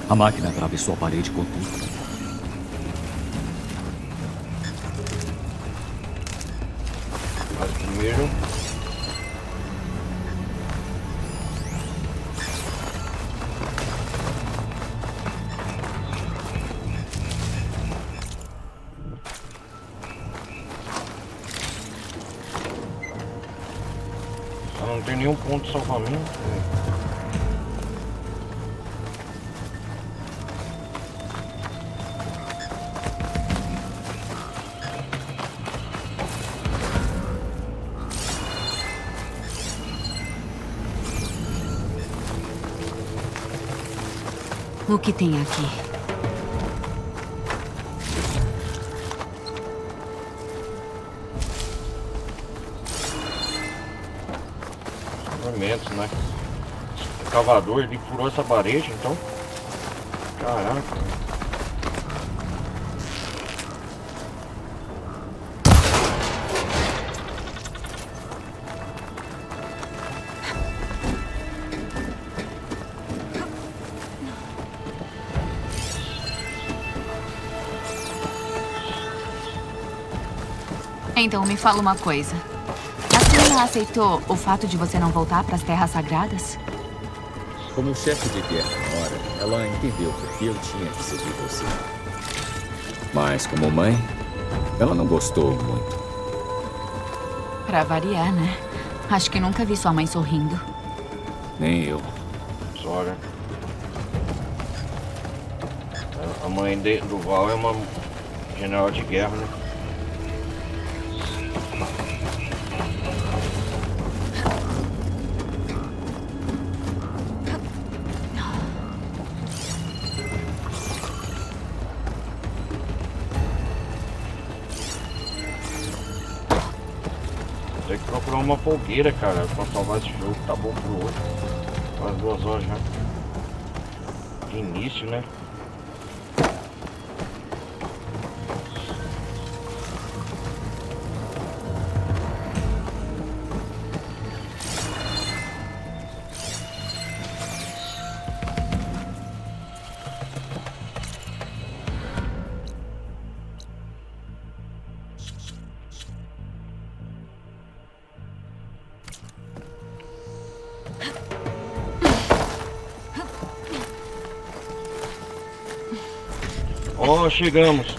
A máquina atravessou a parede com tudo. Mas primeiro... não tem nenhum ponto de salvamento. O que tem aqui? Movimentos, né? O cavador, ele furou essa parede, então. Caraca. Então, me fala uma coisa. A senhora aceitou o fato de você não voltar para as Terras Sagradas? Como chefe de guerra Nora, ela entendeu que eu tinha que seguir você. Mas como mãe, ela não gostou muito. Pra variar, né? Acho que nunca vi sua mãe sorrindo. Nem eu. Olha. A mãe do Val é uma general de guerra, né? Tem que procurar uma fogueira, cara, pra salvar esse jogo. Tá bom pro outro. Quase 2 horas já. De início, né? Oh, chegamos.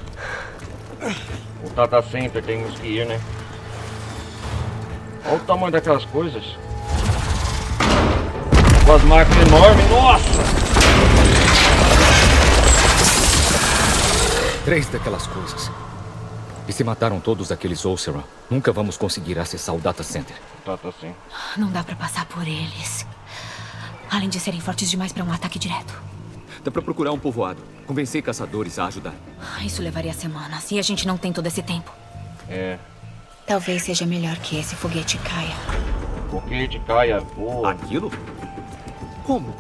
O Data Center, temos que ir, né? Olha o tamanho daquelas coisas. Com as máquinas enormes, nossa! 3 daquelas coisas. E se mataram todos aqueles Oseram, nunca vamos conseguir acessar o Data Center. Data Center. Não dá pra passar por eles. Além de serem fortes demais pra um ataque direto. Dá pra procurar um povoado. Convencer caçadores a ajudar. Isso levaria semanas. E a gente não tem todo esse tempo. É. Talvez seja melhor que esse foguete caia. Foguete caia, boa. Aquilo? Como?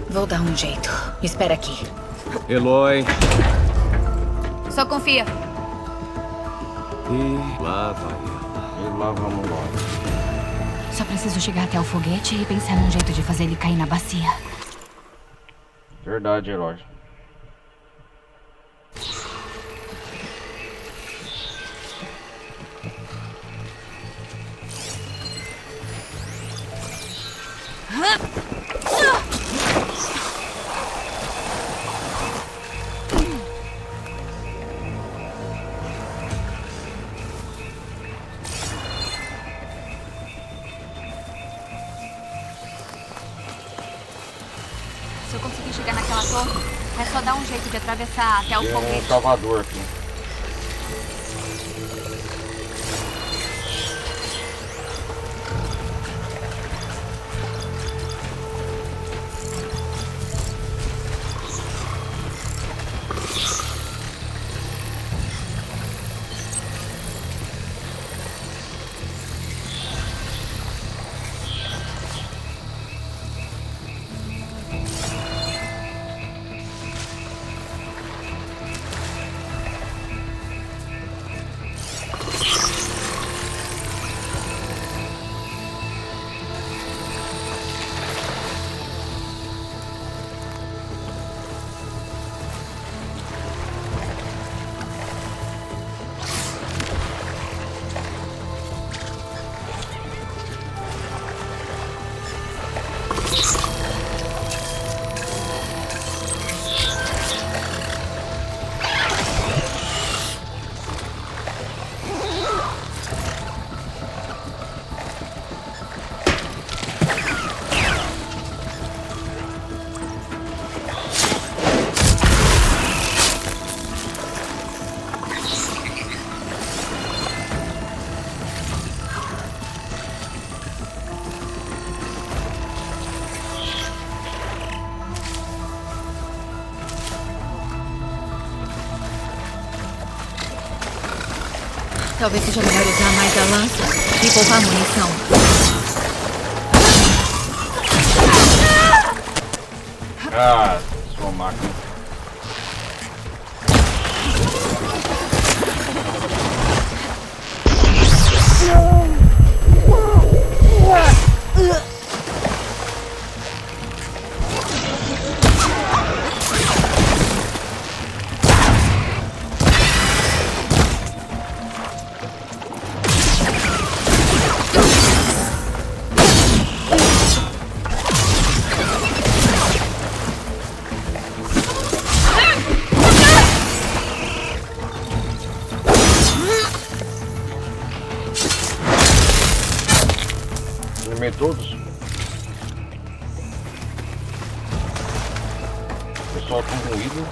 Vou dar um jeito. Espera aqui. Eloy. Só confia. E lá vai ela. E lá vamos embora. Só preciso chegar até o foguete e pensar num jeito de fazer ele cair na bacia. Verdade, herói. Se eu conseguir chegar naquela torre, é só dar um jeito de atravessar até o Tem foguete. um salvador aqui. Talvez seja melhor usar mais a lança e poupar munição. Ah, sua máquina. Todos. Pessoal com ruído.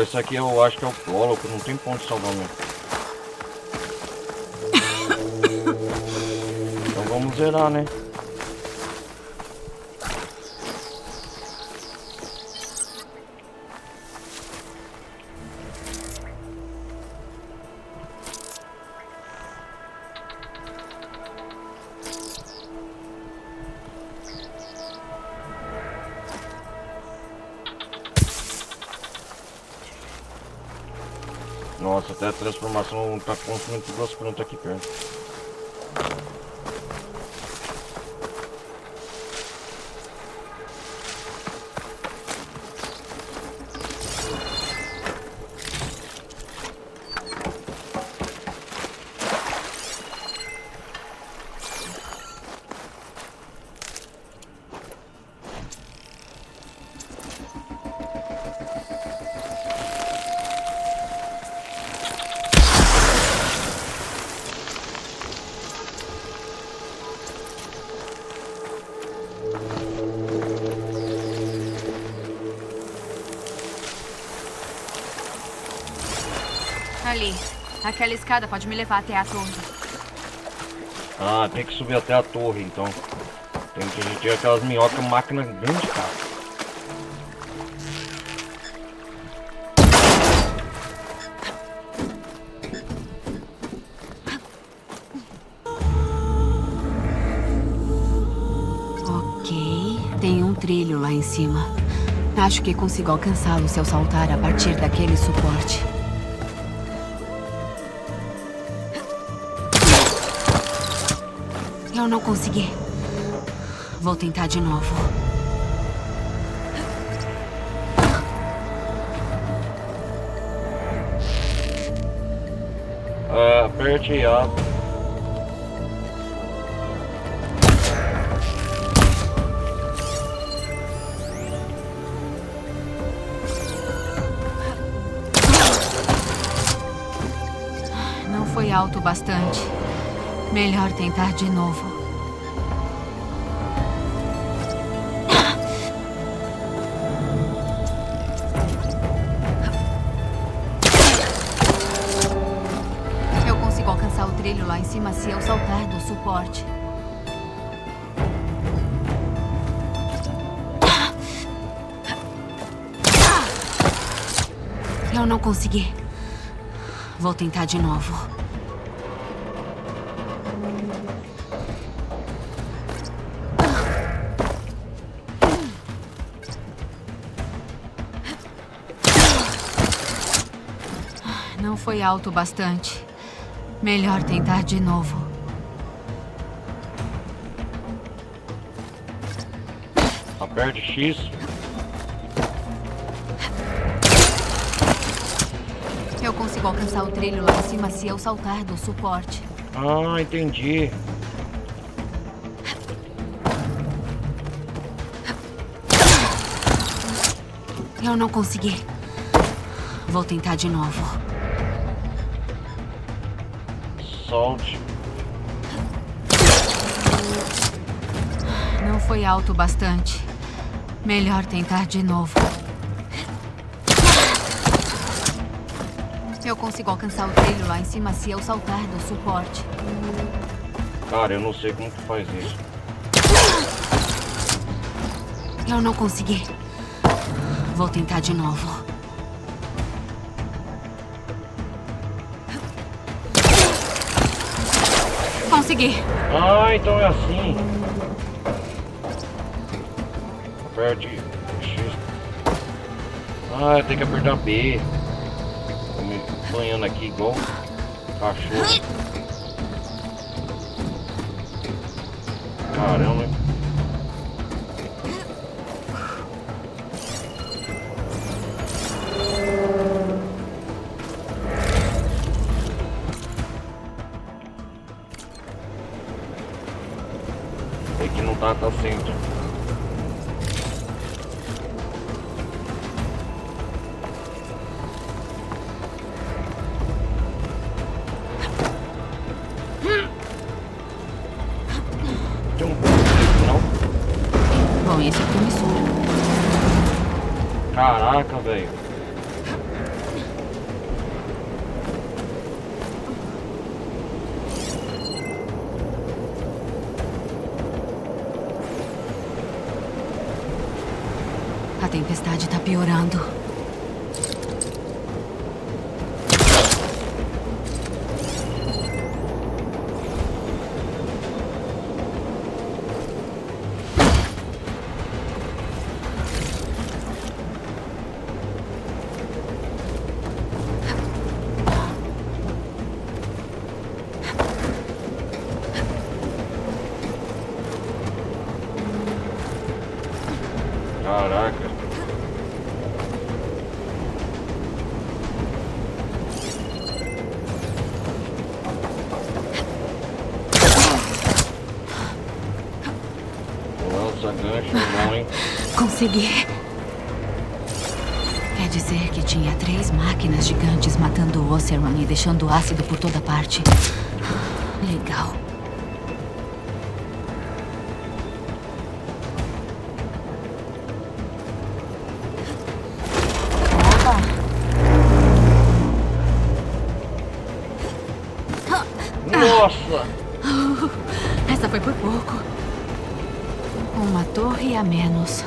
esse aqui eu acho que é o prólogo, não tem ponto de salvamento. Então vamos zerar, né? Nossa, até a transformação tá consumindo todas as plantas aqui perto. Ali. Aquela escada pode me levar até a torre. Ah, tem que subir até a torre, então. Tem que ter aquelas minhocas, máquina grande, cara. Ok. Tem um trilho lá em cima. Acho que consigo alcançá-lo se eu saltar a partir daquele suporte. Eu não consegui. Vou tentar de novo. Aperte A. Não foi alto o bastante. Melhor tentar de novo. Eu consigo alcançar o trilho lá em cima se eu saltar do suporte. Eu não consegui. Vou tentar de novo. Não foi alto o bastante. Melhor tentar de novo. Aperte X. Eu consigo alcançar o trilho lá em cima se eu saltar do suporte. Ah, entendi. Eu não consegui. Vou tentar de novo. Solte. Não foi alto o bastante. Melhor tentar de novo. Eu consigo alcançar o trilho lá em cima se eu saltar do suporte. Cara, eu não sei como que faz isso. Eu não consegui. Vou tentar de novo. Consegui. Ah, então é assim. Aperte X. Ah, tem que apertar B. Tô me banhando aqui igual cachorro. Caramba. É que não tá certo. Tem um ponto aqui, não? Bom, esse é promissor. Caraca, velho. tempestade tá piorando. Caraca. Lança gancho não, hein? Consegui. Quer dizer que tinha 3 máquinas gigantes matando o Oseram e deixando ácido por toda parte. Legal. Nossa! Essa foi por pouco. Uma torre a menos.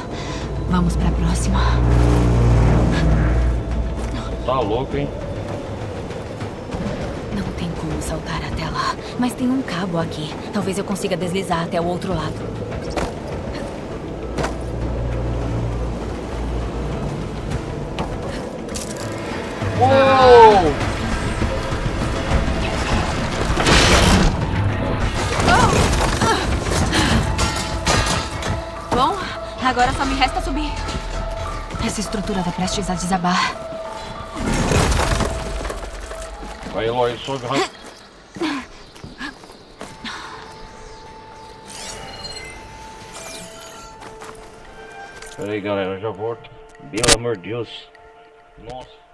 Vamos pra próxima. Tá louco, hein? Não tem como saltar até lá, mas tem um cabo aqui. Talvez eu consiga deslizar até o outro lado. Uou! Bom, agora só me resta subir. Essa estrutura tá prestes a desabar. Vai, Eloy, sobe rápido. Pera aí, galera, eu já volto. Pelo amor de Deus. Nossa.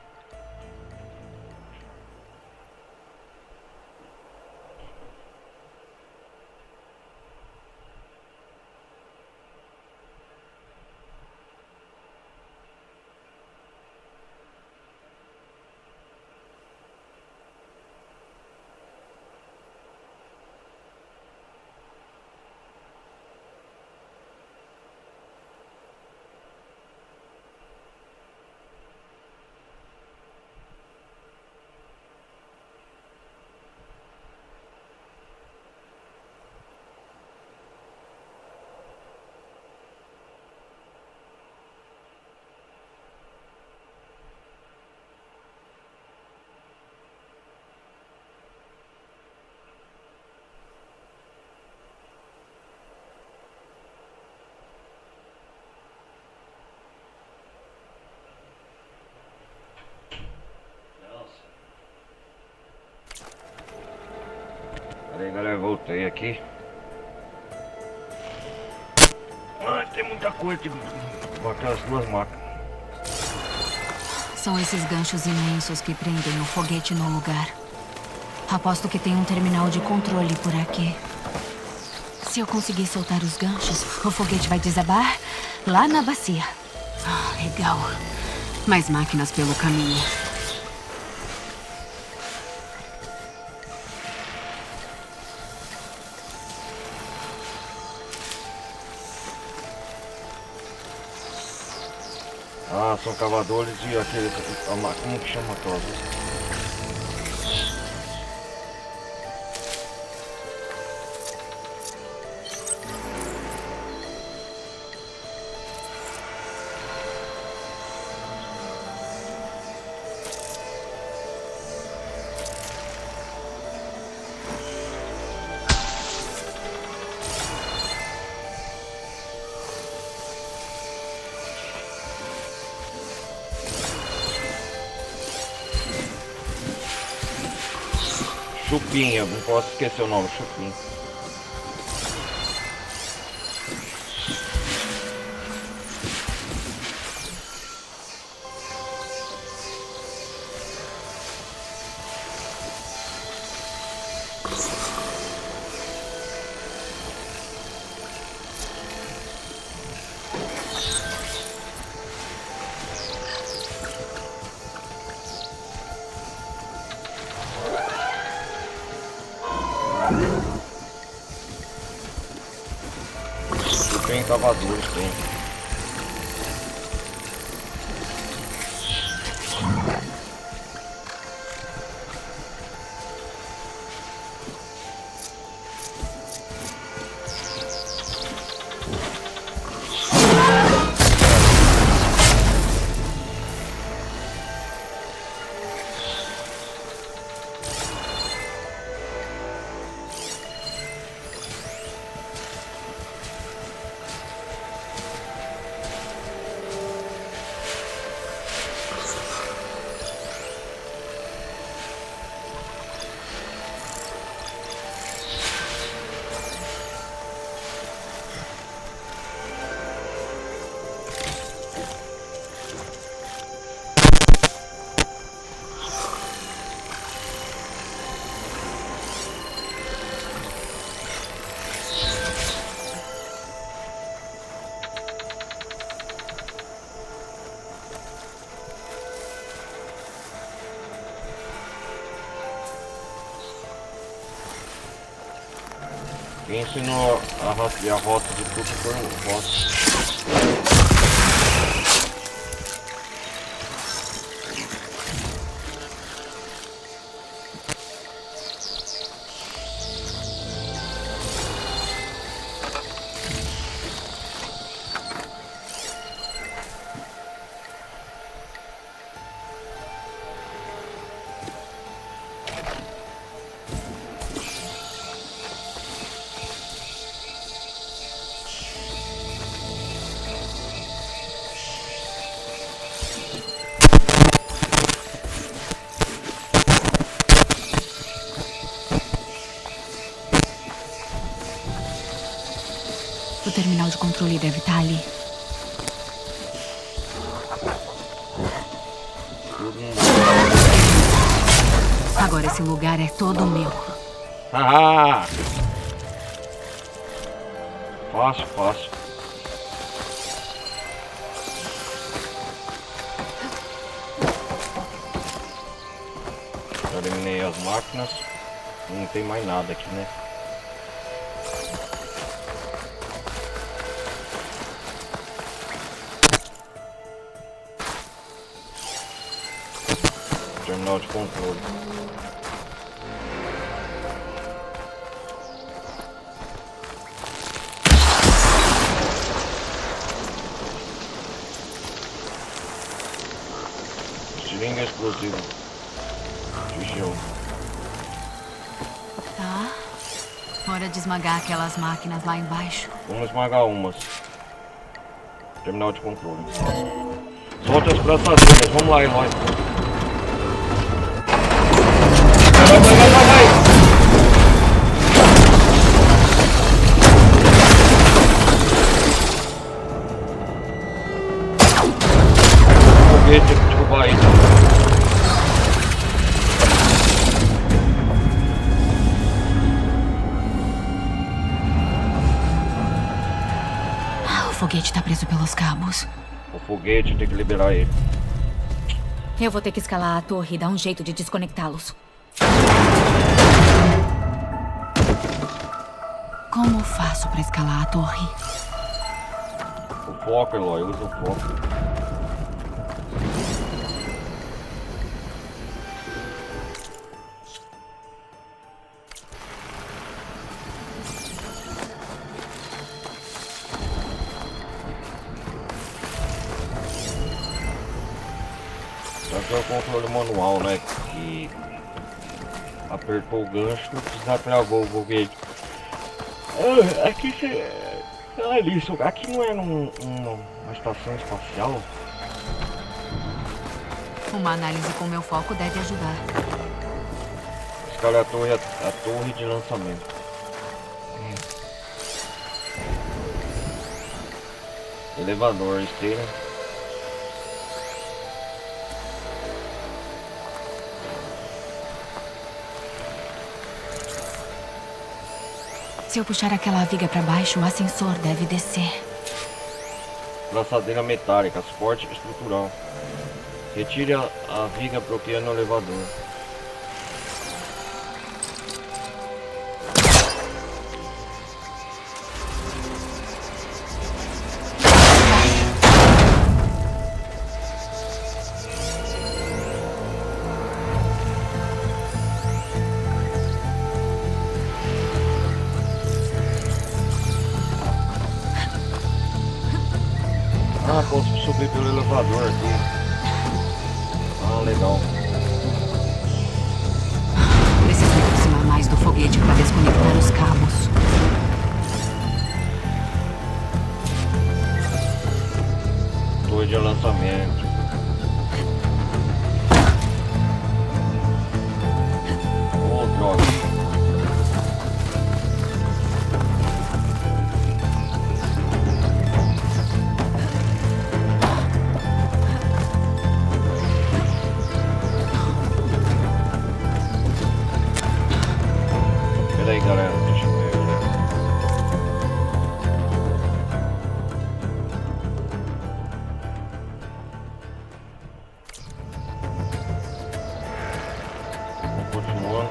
Aí, galera, voltei aqui. Ai, tem muita coisa de botar as 2 máquinas. São esses ganchos imensos que prendem o foguete no lugar. Aposto que tem um terminal de controle por aqui. Se eu conseguir soltar os ganchos, o foguete vai desabar lá na bacia. Legal. Mais máquinas pelo caminho. Ah, são cavadores e aquele... Como que chama todos? Chupim, eu não posso esquecer o nome, Chupim. Chupim cavadores tem. Quem ensinou a rastrear a rota de tudo foi o Ross. O terminal de controle deve estar ali. Agora esse lugar é todo meu. Ah! Fácil, fácil. Já eliminei as máquinas. Não tem mais nada aqui, né? Terminal de controle. Seringa explosiva. Xixão. Tá. Hora de esmagar aquelas máquinas lá embaixo. Vamos esmagar umas. Terminal de controle. Solte as braçadeiras. Vamos lá, Eloy. Vai. Foguete, tem que derrubar aí. O foguete tá preso pelos cabos. O foguete tem que liberar ele. Eu vou ter que escalar a torre e dar um jeito de desconectá-los. Como faço pra escalar a torre? O foco, Eloy, usa o foco. Aqui é o controle manual, né? Que apertou o gancho e desatravou o foguete. Aqui você. Olha isso, aqui não é uma estação espacial? Uma análise com meu foco deve ajudar. Escala a torre de lançamento. Elevador, esteira. Se eu puxar aquela viga pra baixo, o ascensor deve descer. Braçadeira metálica, suporte estrutural. Retire a viga bloqueando o elevador. Ah, posso subir pelo elevador aqui. Ah, legal. Preciso me aproximar mais do foguete para desconectar os cabos. Torre de lançamento. Oh, droga. Pera aí, galera, deixa eu ver. Continuando.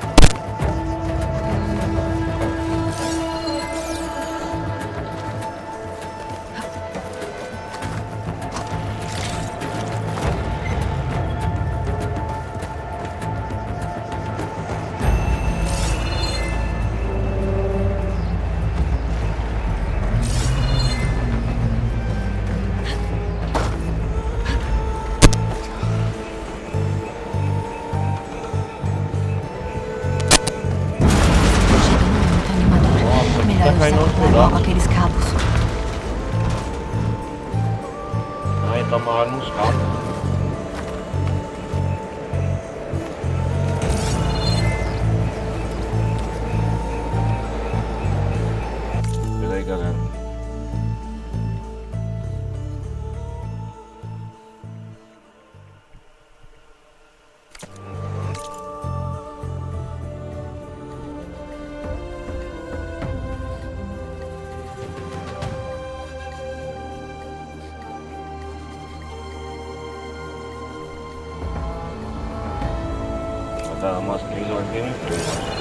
desabotoar logo aqueles cabos. Ai, tá amarrado nos cabos. Pera aí, galera. Vai dar umas 3 horas de empresa.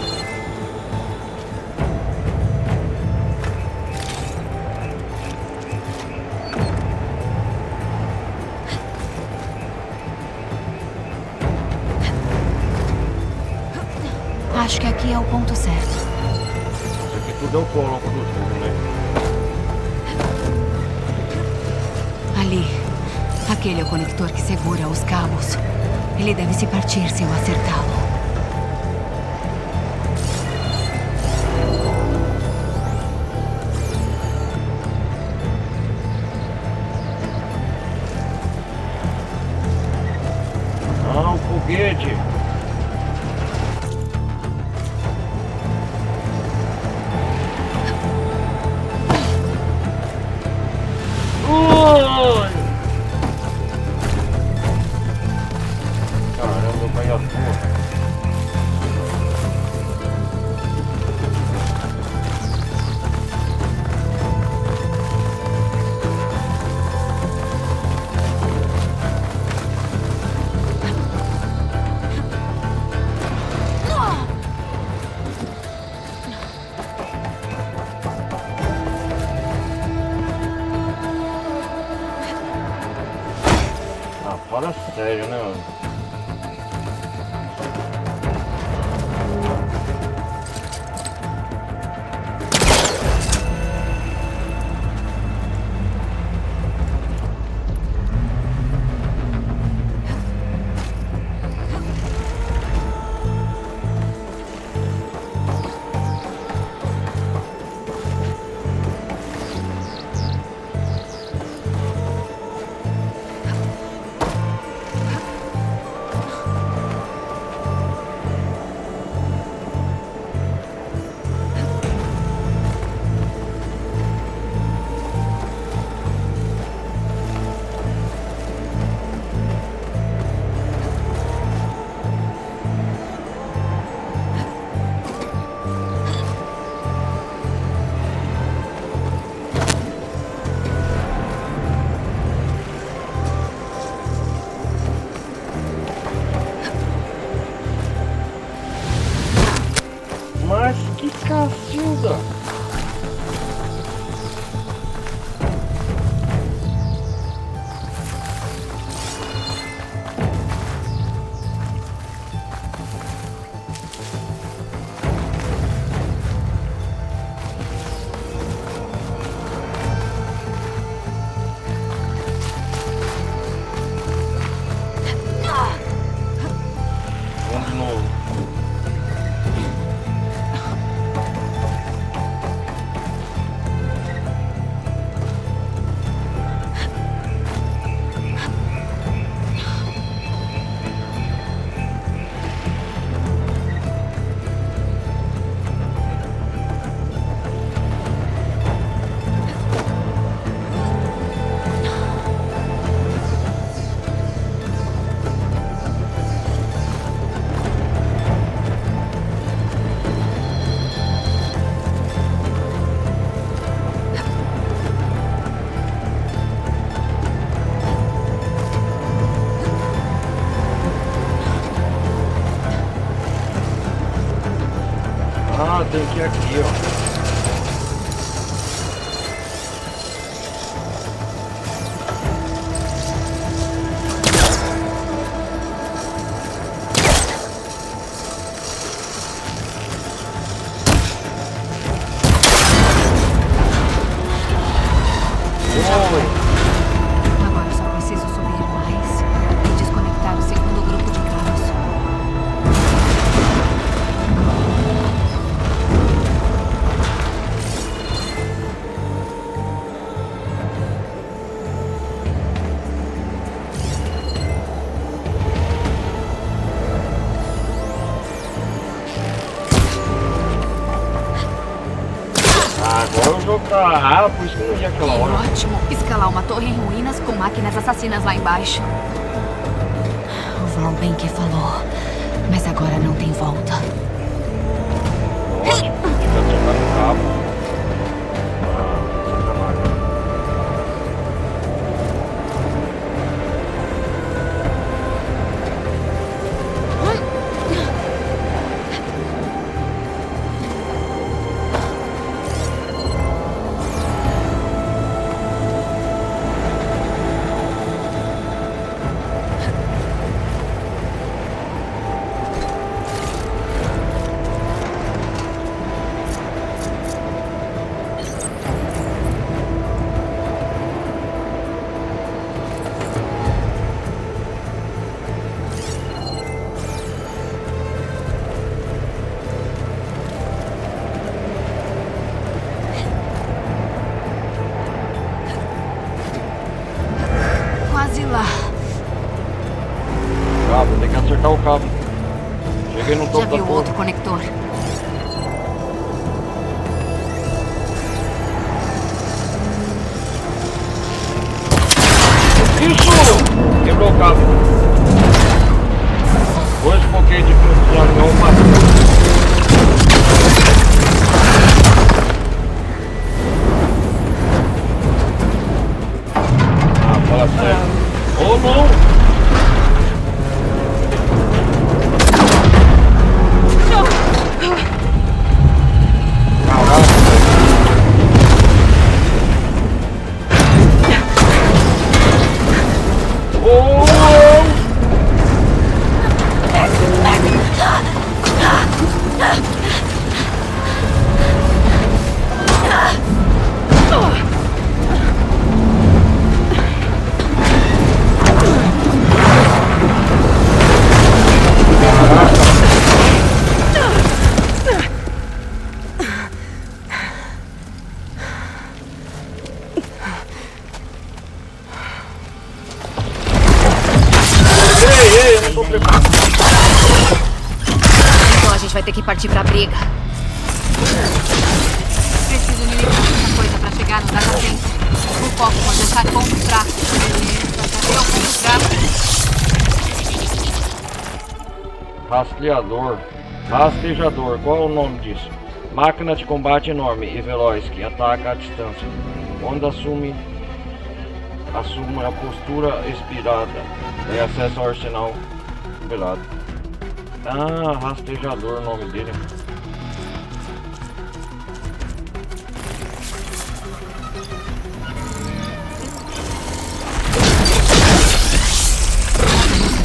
Acho que aqui é o ponto certo. Isso aqui tudo é o colo do tubo, né? Ali. Aquele é o conector que segura os cabos. Ele deve se partir se eu acertá-lo. Ah, o foguete! Caramba, eu caí a porra. Ah, fala sério, né, mano? Mas que cacilda! Vamos de novo. Ah, tem que ir aqui, ó. Agora só preciso subir mais e desconectar o segundo grupo de cabos. Agora o jogo tá... Ah, por isso que eu não ia aquela hora. Ótimo. Escalar uma torre em ruínas com máquinas assassinas lá embaixo. O Von Benke falou. Mas agora não tem volta. Ótimo. Fica trocando o cabo. Sacanagem. Quase lá. Cabo, tem que acertar o cabo. Cheguei no topo Já da viu torre. outro conector? Isso! Quebrou o cabo. Dois pouquinhos de funcionou, mas... Ah, fala sério. Oh, não! Então a gente vai ter que partir pra briga. Preciso minimizar essa coisa pra chegar no data center. O foco pode achar pontos fracos. Beleza, cadê o ponto fraco? Rastreador. Rastejador. Qual é o nome disso? Máquina de combate enorme e veloz que ataca à distância. Quando assume a postura expirada. Tem acesso ao arsenal velado. Ah, rastejador, o nome dele.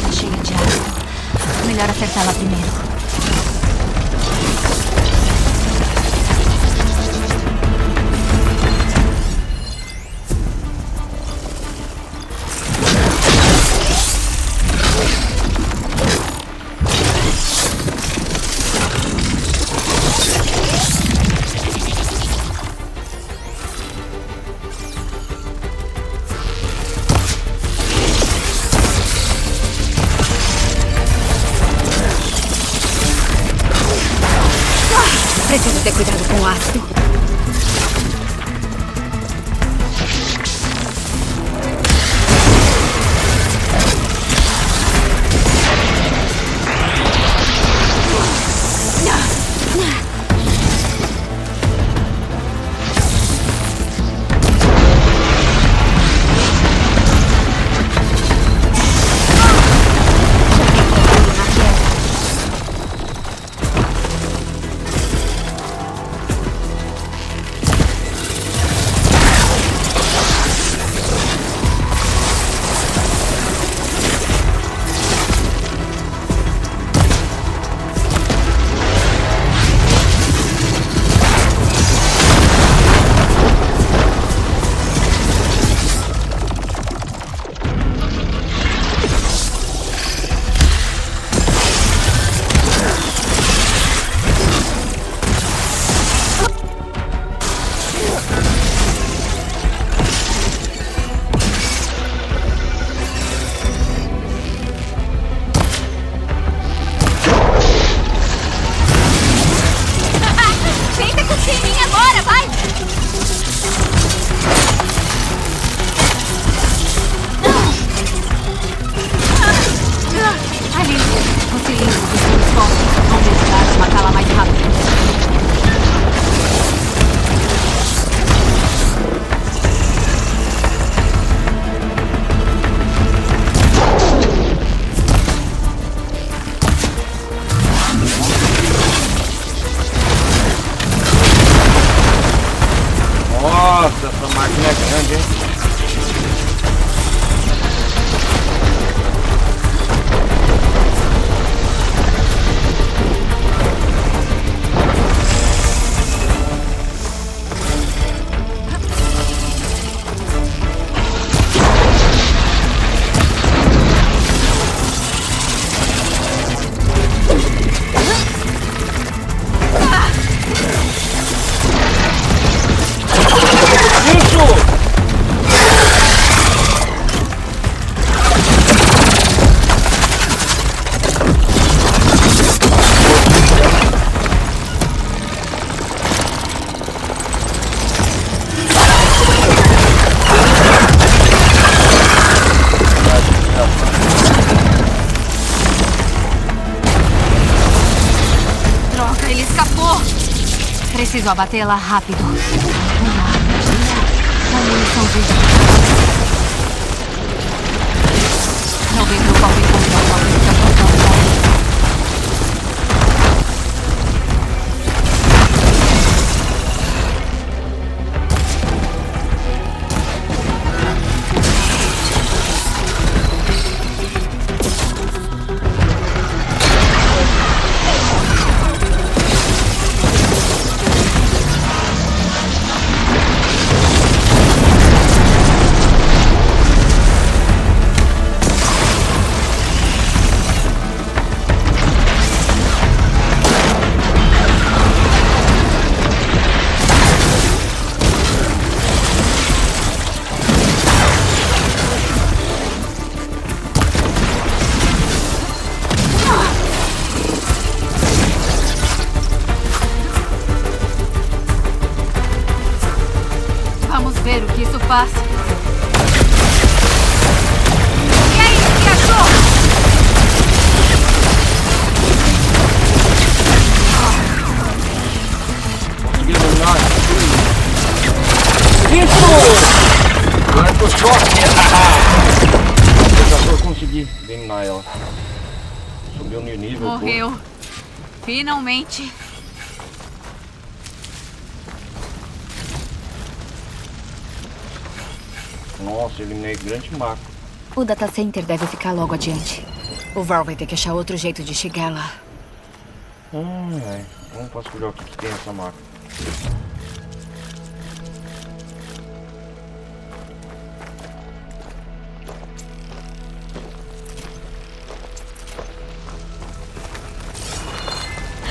Tá cheia de água. Melhor acertá-la primeiro. Preciso ter cuidado com o ácido. Tenta conseguir em mim agora, vai! Ele escapou! Preciso abatê-la rápido. Uma armadilha com munição verde. Talvez meu golpe contra o golpe fique apontando. Vamos ver o que isso faz. E aí, o que achou? Consegui eliminar. Isso! Agora tô choque. Eu consegui eliminar ela. Subiu no nível. Morreu. Finalmente. Nossa, eliminei grande maco. O data center deve ficar logo adiante. O Val vai ter que achar outro jeito de chegar lá. Vamos vasculhar o que tem essa maca.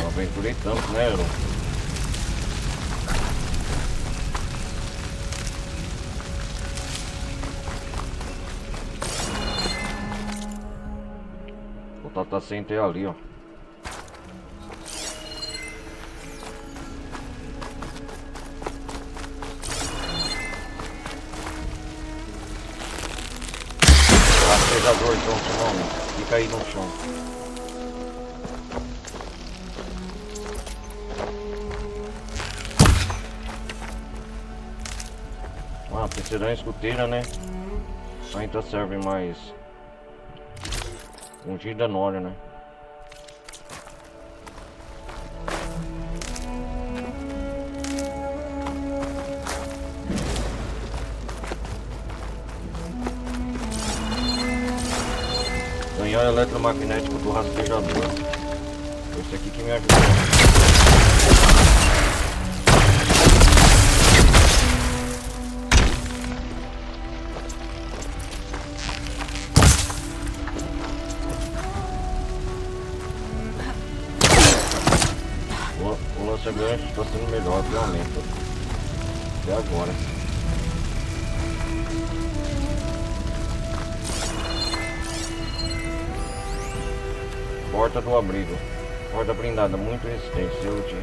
Eu aventurei tanto, né, Aaron? O data center é ali, ó. Rastreador, então, seu nome. Fica aí no chão. Ah, tecelã escuteira, né? Ainda serve mais. Ungida Nora, né? Ganhar eletromagnético do rastreador. Esse aqui que me ajuda. O lança-gancho está sendo melhor, realmente. Até agora. Porta do abrigo. Porta blindada, muito resistente. Selo de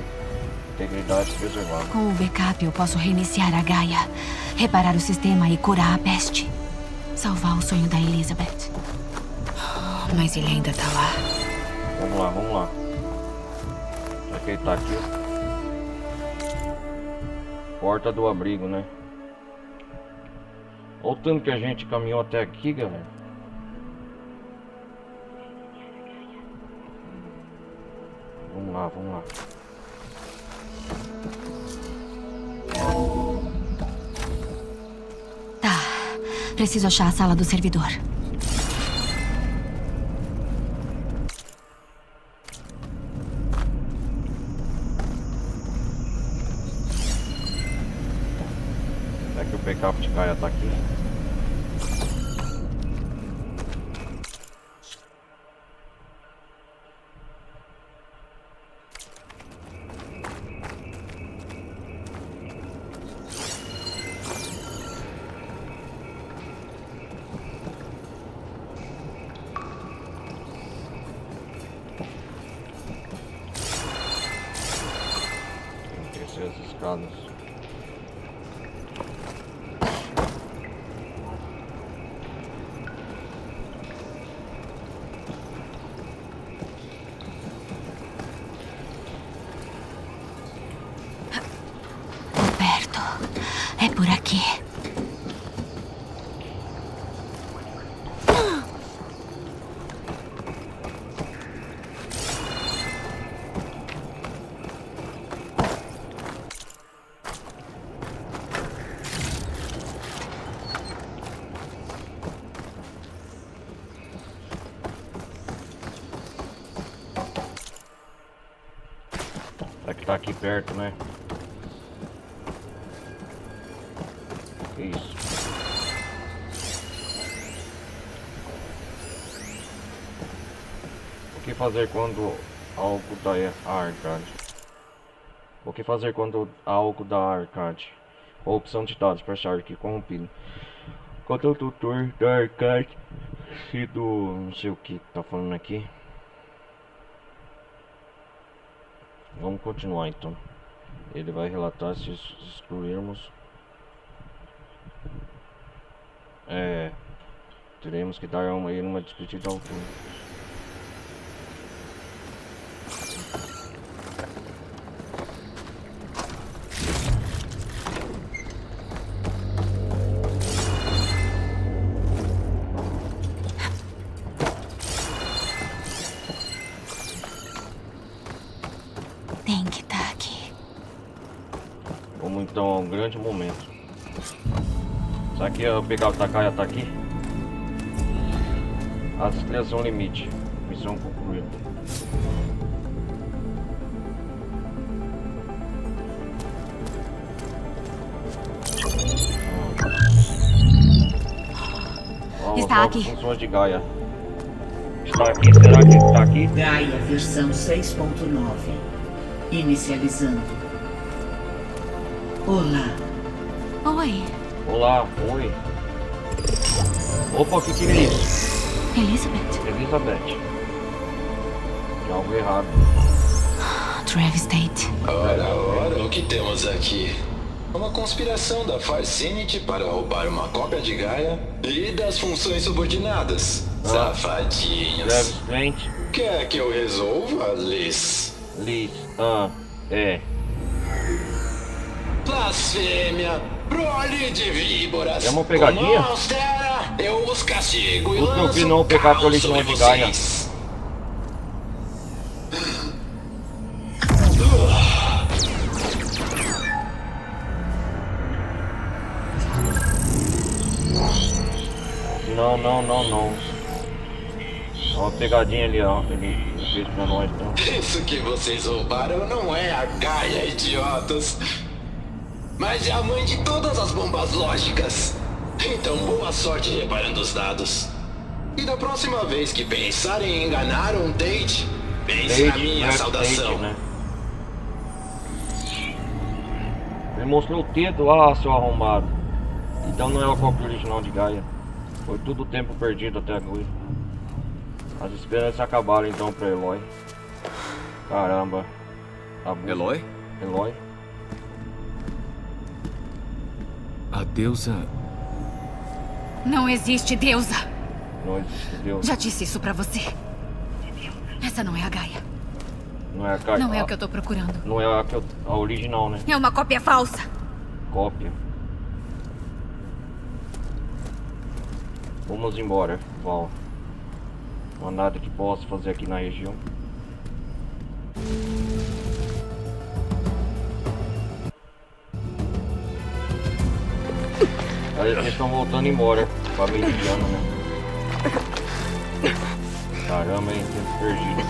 integridade preservada. Com o backup eu posso reiniciar a Gaia, reparar o sistema e curar a peste. Salvar o sonho da Elizabeth. Mas ele ainda tá lá. Vamos lá, vamos lá. Já que ele tá aqui. Porta do abrigo, né? Olha o tanto que a gente caminhou até aqui, galera. Vamos lá, vamos lá. Tá. Preciso achar a sala do servidor. Será que o backup de Gaia tá aqui? As escadas. É por aqui. Será que tá aqui perto, né? Que isso? O que fazer quando algo da arcade? O que fazer quando algo da arcade? A opção de dados para achar que corrompido. Qual é o tutor da arcade? E do não sei o que tá falando aqui. Vamos continuar então. Ele vai relatar se excluirmos. Teremos que dar a ele uma despedida altura. Tem que estar aqui. Vamos então a um grande momento. Será que eu pegar o Takaya tá aqui? As estrelas são o limite. Missão concluída. Está aqui. Funções de Gaia. Está aqui, será que está aqui? Gaia versão 6.9. Inicializando. Olá. Oi, Olá, oi. Opa, o que é isso? Elizabeth. Elizabeth. Tem algo errado. Travis Tate. Ora, o que temos aqui? Uma conspiração da Farsinity para roubar uma cópia de Gaia e das funções subordinadas. Safadinhos. Travis Tate. Quer que eu resolva, Liz? Liz. Blasfêmia! Prole de víboras! É uma pegadinha? Como austera, eu os castigo e Tudo que eu vi lanço não pecar caos prolição sobre de Gaia. vocês. Não. Ó, uma pegadinha ali, ó. Ele fez pra nós, então. Isso que vocês roubaram não é a Gaia, idiotas. Mas é a mãe de todas as bombas lógicas. Então boa sorte reparando os dados. E da próxima vez que pensarem em enganar um Tate, pense na minha saudação. Né? Ele mostrou o dedo lá, seu arrombado. Então não é a cópia original de Gaia. Foi tudo tempo perdido até agora. As esperanças acabaram então pra Eloy. Caramba. Eloy? Eloy? A deusa... Não existe deusa. Não existe Deus. Já disse isso pra você. Essa não é a Gaia. Não é a Gaia. Não é o que eu tô procurando. Não é a original, né? É uma cópia falsa. Cópia. Vamos embora, Val. Não há nada que possa fazer aqui na região. Eles estão voltando embora pra Meridiano, né? Caramba, hein? Tempo perdido.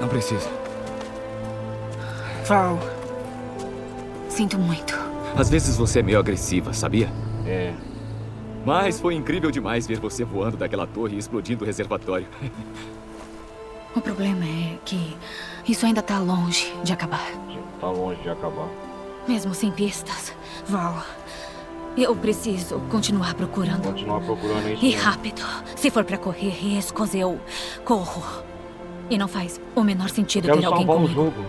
Não precisa. Val. Sinto muito. Às vezes você é meio agressiva, sabia? É. Mas foi incrível demais ver você voando daquela torre e explodindo o reservatório. O problema é que isso ainda tá longe de acabar. Tá longe de acabar. Mesmo sem pistas, Val, eu preciso continuar procurando. Continuar procurando isso. E mesmo. rápido. Se for pra correr riscos, eu corro. E não faz o menor sentido Quero ter alguém salvar o comigo. jogo.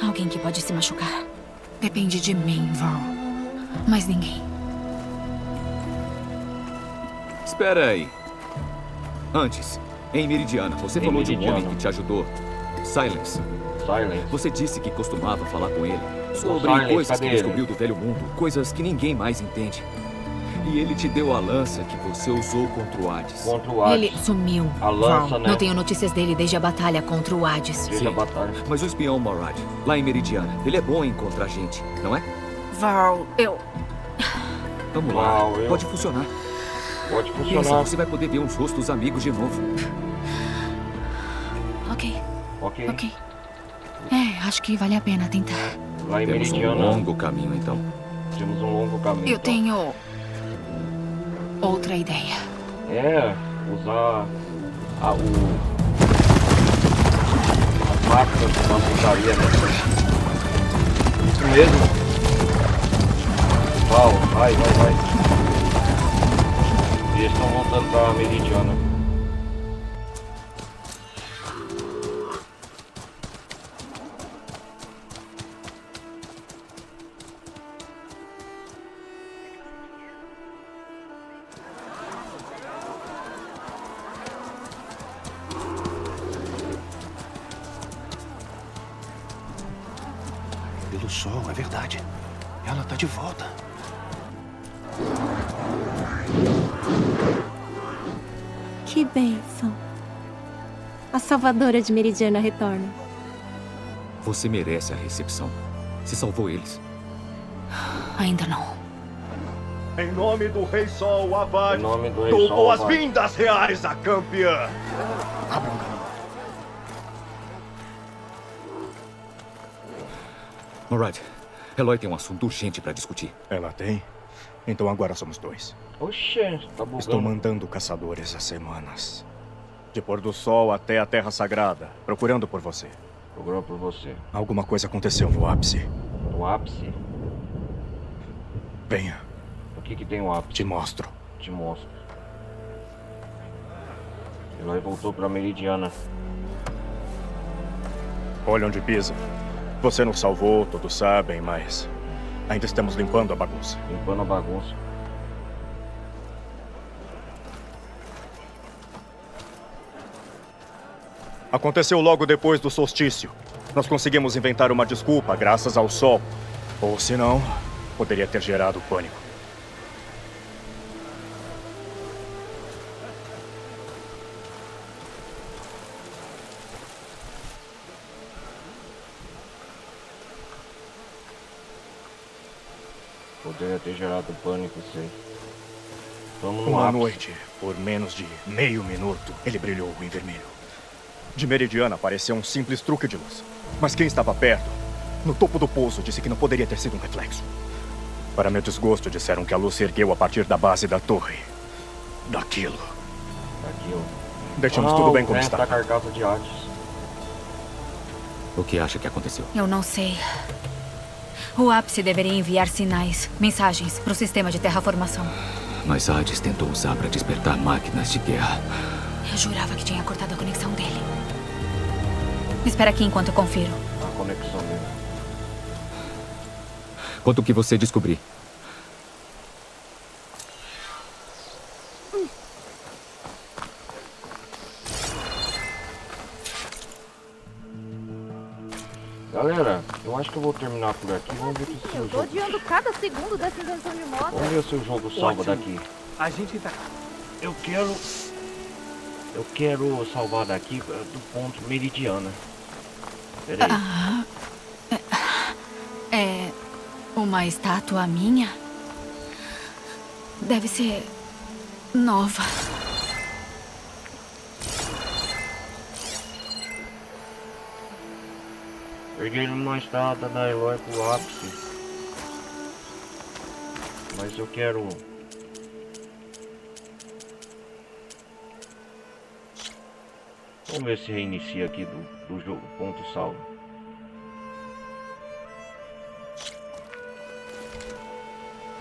Alguém que pode se machucar. Depende de mim, Val. Mais ninguém. Espera aí. Antes, Em Meridiana, você falou de um homem que te ajudou. Silence. Você disse que costumava falar com ele sobre coisas que descobriu do velho mundo, coisas que ninguém mais entende. E ele te deu a lança que você usou contra o Hades. Ele sumiu. A lança, né? Não tenho notícias dele desde a batalha contra o Hades. Sim, mas o espião Morad, lá em Meridiana, ele é bom em encontrar gente, não é? Val, Vamos lá, pode funcionar. Pode E funcionar. assim você vai poder ver uns rostos amigos de novo. Ok. Ok. Acho que vale a pena tentar. Lá em Temos um Meridiana. longo caminho, então. Temos um longo caminho. Eu então. tenho outra ideia. Usar as máquinas da putaria, né? Isso mesmo. Vai. E eles estão voltando pra Meridiana. Pelo sol, é verdade. Ela tá de volta. Que bênção. A salvadora de Meridiana retorna. Você merece a recepção. Você salvou eles. Ainda não. Em nome do Rei Sol, avante. Em nome do Rei Dou Sol, boas-vindas reais à campeã. Abra um caminho. Morad, Eloy tem um assunto urgente para discutir. Ela tem? Então agora somos dois. Oxê, tá bugando. Estou mandando caçadores há semanas. De pôr do sol até a Terra Sagrada, procurando por você. Procurando por você. Alguma coisa aconteceu no ápice. No ápice? Venha. O que tem o ápice? Te mostro. Te mostro. Eloy voltou pra Meridiana. Olha onde pisa. Você nos salvou, todos sabem, mas ainda estamos limpando a bagunça. Limpando a bagunça. Aconteceu logo depois do solstício. Nós conseguimos inventar uma desculpa graças ao sol. Ou se não, poderia ter gerado pânico. Poderia ter gerado pânico, sei. Vamos no Uma ápice. noite, por menos de meio minuto, ele brilhou em vermelho. De Meridiana pareceu um simples truque de luz. Mas quem estava perto, no topo do pouso, disse que não poderia ter sido um reflexo. Para meu desgosto, disseram que a luz se ergueu a partir da base da torre. Daquilo. Deixamos tudo bem como está. Da carcaça de Hades. O que acha que aconteceu? Eu não sei. O ápice deveria enviar sinais, mensagens para o sistema de terraformação. Mas Hades tentou usar para despertar máquinas de guerra. Eu jurava que tinha cortado a conexão dele. Espera aqui enquanto eu confiro. A conexão dele. Quanto que você descobrir. Galera, eu acho que eu vou terminar por aqui. Vamos ver se o Eu tô jogo... odiando cada segundo dessa invenção de moda. Vamos ver se o jogo salva daqui. A gente tá... Eu quero salvar daqui do ponto Meridiana. Peraí. É uma estátua minha? Deve ser nova. Peguei numa estrada da Eloy pro ápice. Mas eu quero... Vamos ver se reinicia aqui do jogo, ponto salvo.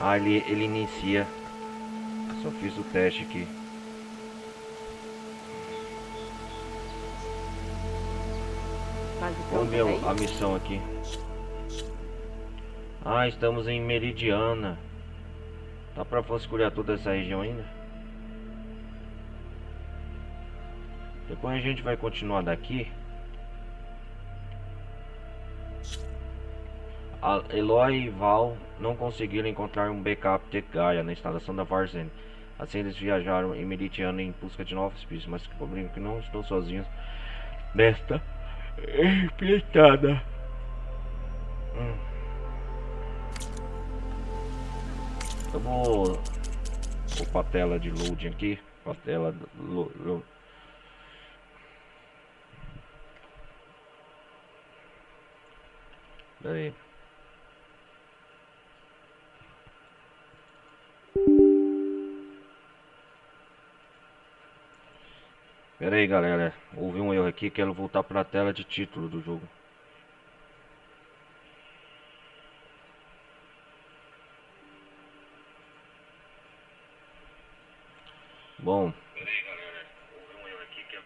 Ah, ele inicia. Só fiz o teste aqui. Vamos ver a missão aqui. Ah, estamos em Meridiana. Dá pra vasculhar toda essa região ainda? Depois a gente vai continuar daqui. A Eloy e Val não conseguiram encontrar um backup de Gaia na instalação da Varzane. Assim eles viajaram em Meridiana em busca de novos pistas, mas descobriram que não estão sozinhos nesta empreitada. Eu vou para a tela de loading aqui, para a tela Daí. Pera aí, galera, houve um erro aqui, quero voltar para a tela de título do jogo. Bom, pera aí, galera, houve um erro aqui que...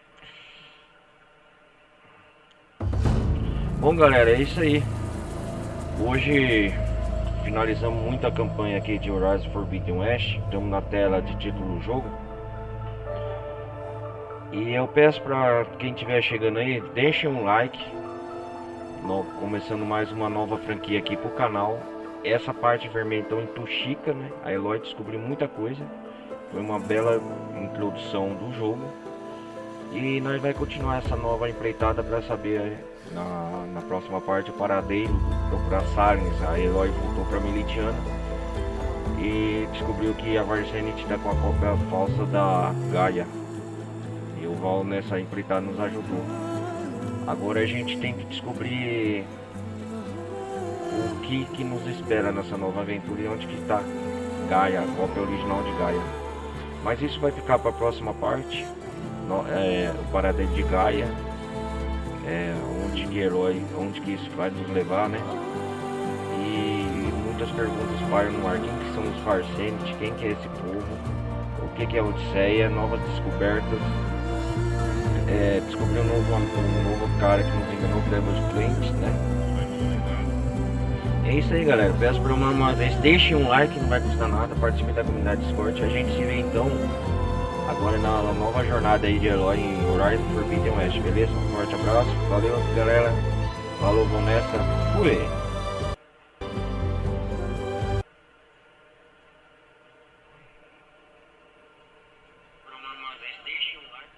Bom, galera, é isso aí. Hoje finalizamos muita campanha aqui de Horizon Forbidden West. Estamos na tela de título do jogo. E eu peço para quem estiver chegando aí, deixe um like. Começando mais uma nova franquia aqui pro canal. Essa parte vermelha então intoxica, né? A Eloy descobriu muita coisa. Foi uma bela introdução do jogo. E nós vai continuar essa nova empreitada para saber na próxima parte o paradeiro, procurar Salins. A Eloy voltou para Meridiana e descobriu que a Varzane está com a cópia falsa da Gaia. E o Val nessa empreitada nos ajudou. Agora a gente tem que descobrir o que nos espera nessa nova aventura e onde que está Gaia, a cópia original de Gaia. Mas isso vai ficar para a próxima parte. O paradeiro de Gaia, onde que herói, onde que isso vai nos levar, né? E muitas perguntas pairam no ar. Quem que são os Varzane? Quem que é esse povo? O que que é a Odisseia? Novas descobertas. Descobrir um novo cara que nos enganou, Clever Clint, né? É isso aí, galera. Peço para uma vez, deixem um like, não vai custar nada, participe da comunidade Discord. A gente se vê então agora na nova jornada aí de Eloy em Horizon Forbidden West, beleza? Um forte abraço, valeu galera, falou, vou nessa, fui! Deixem um like.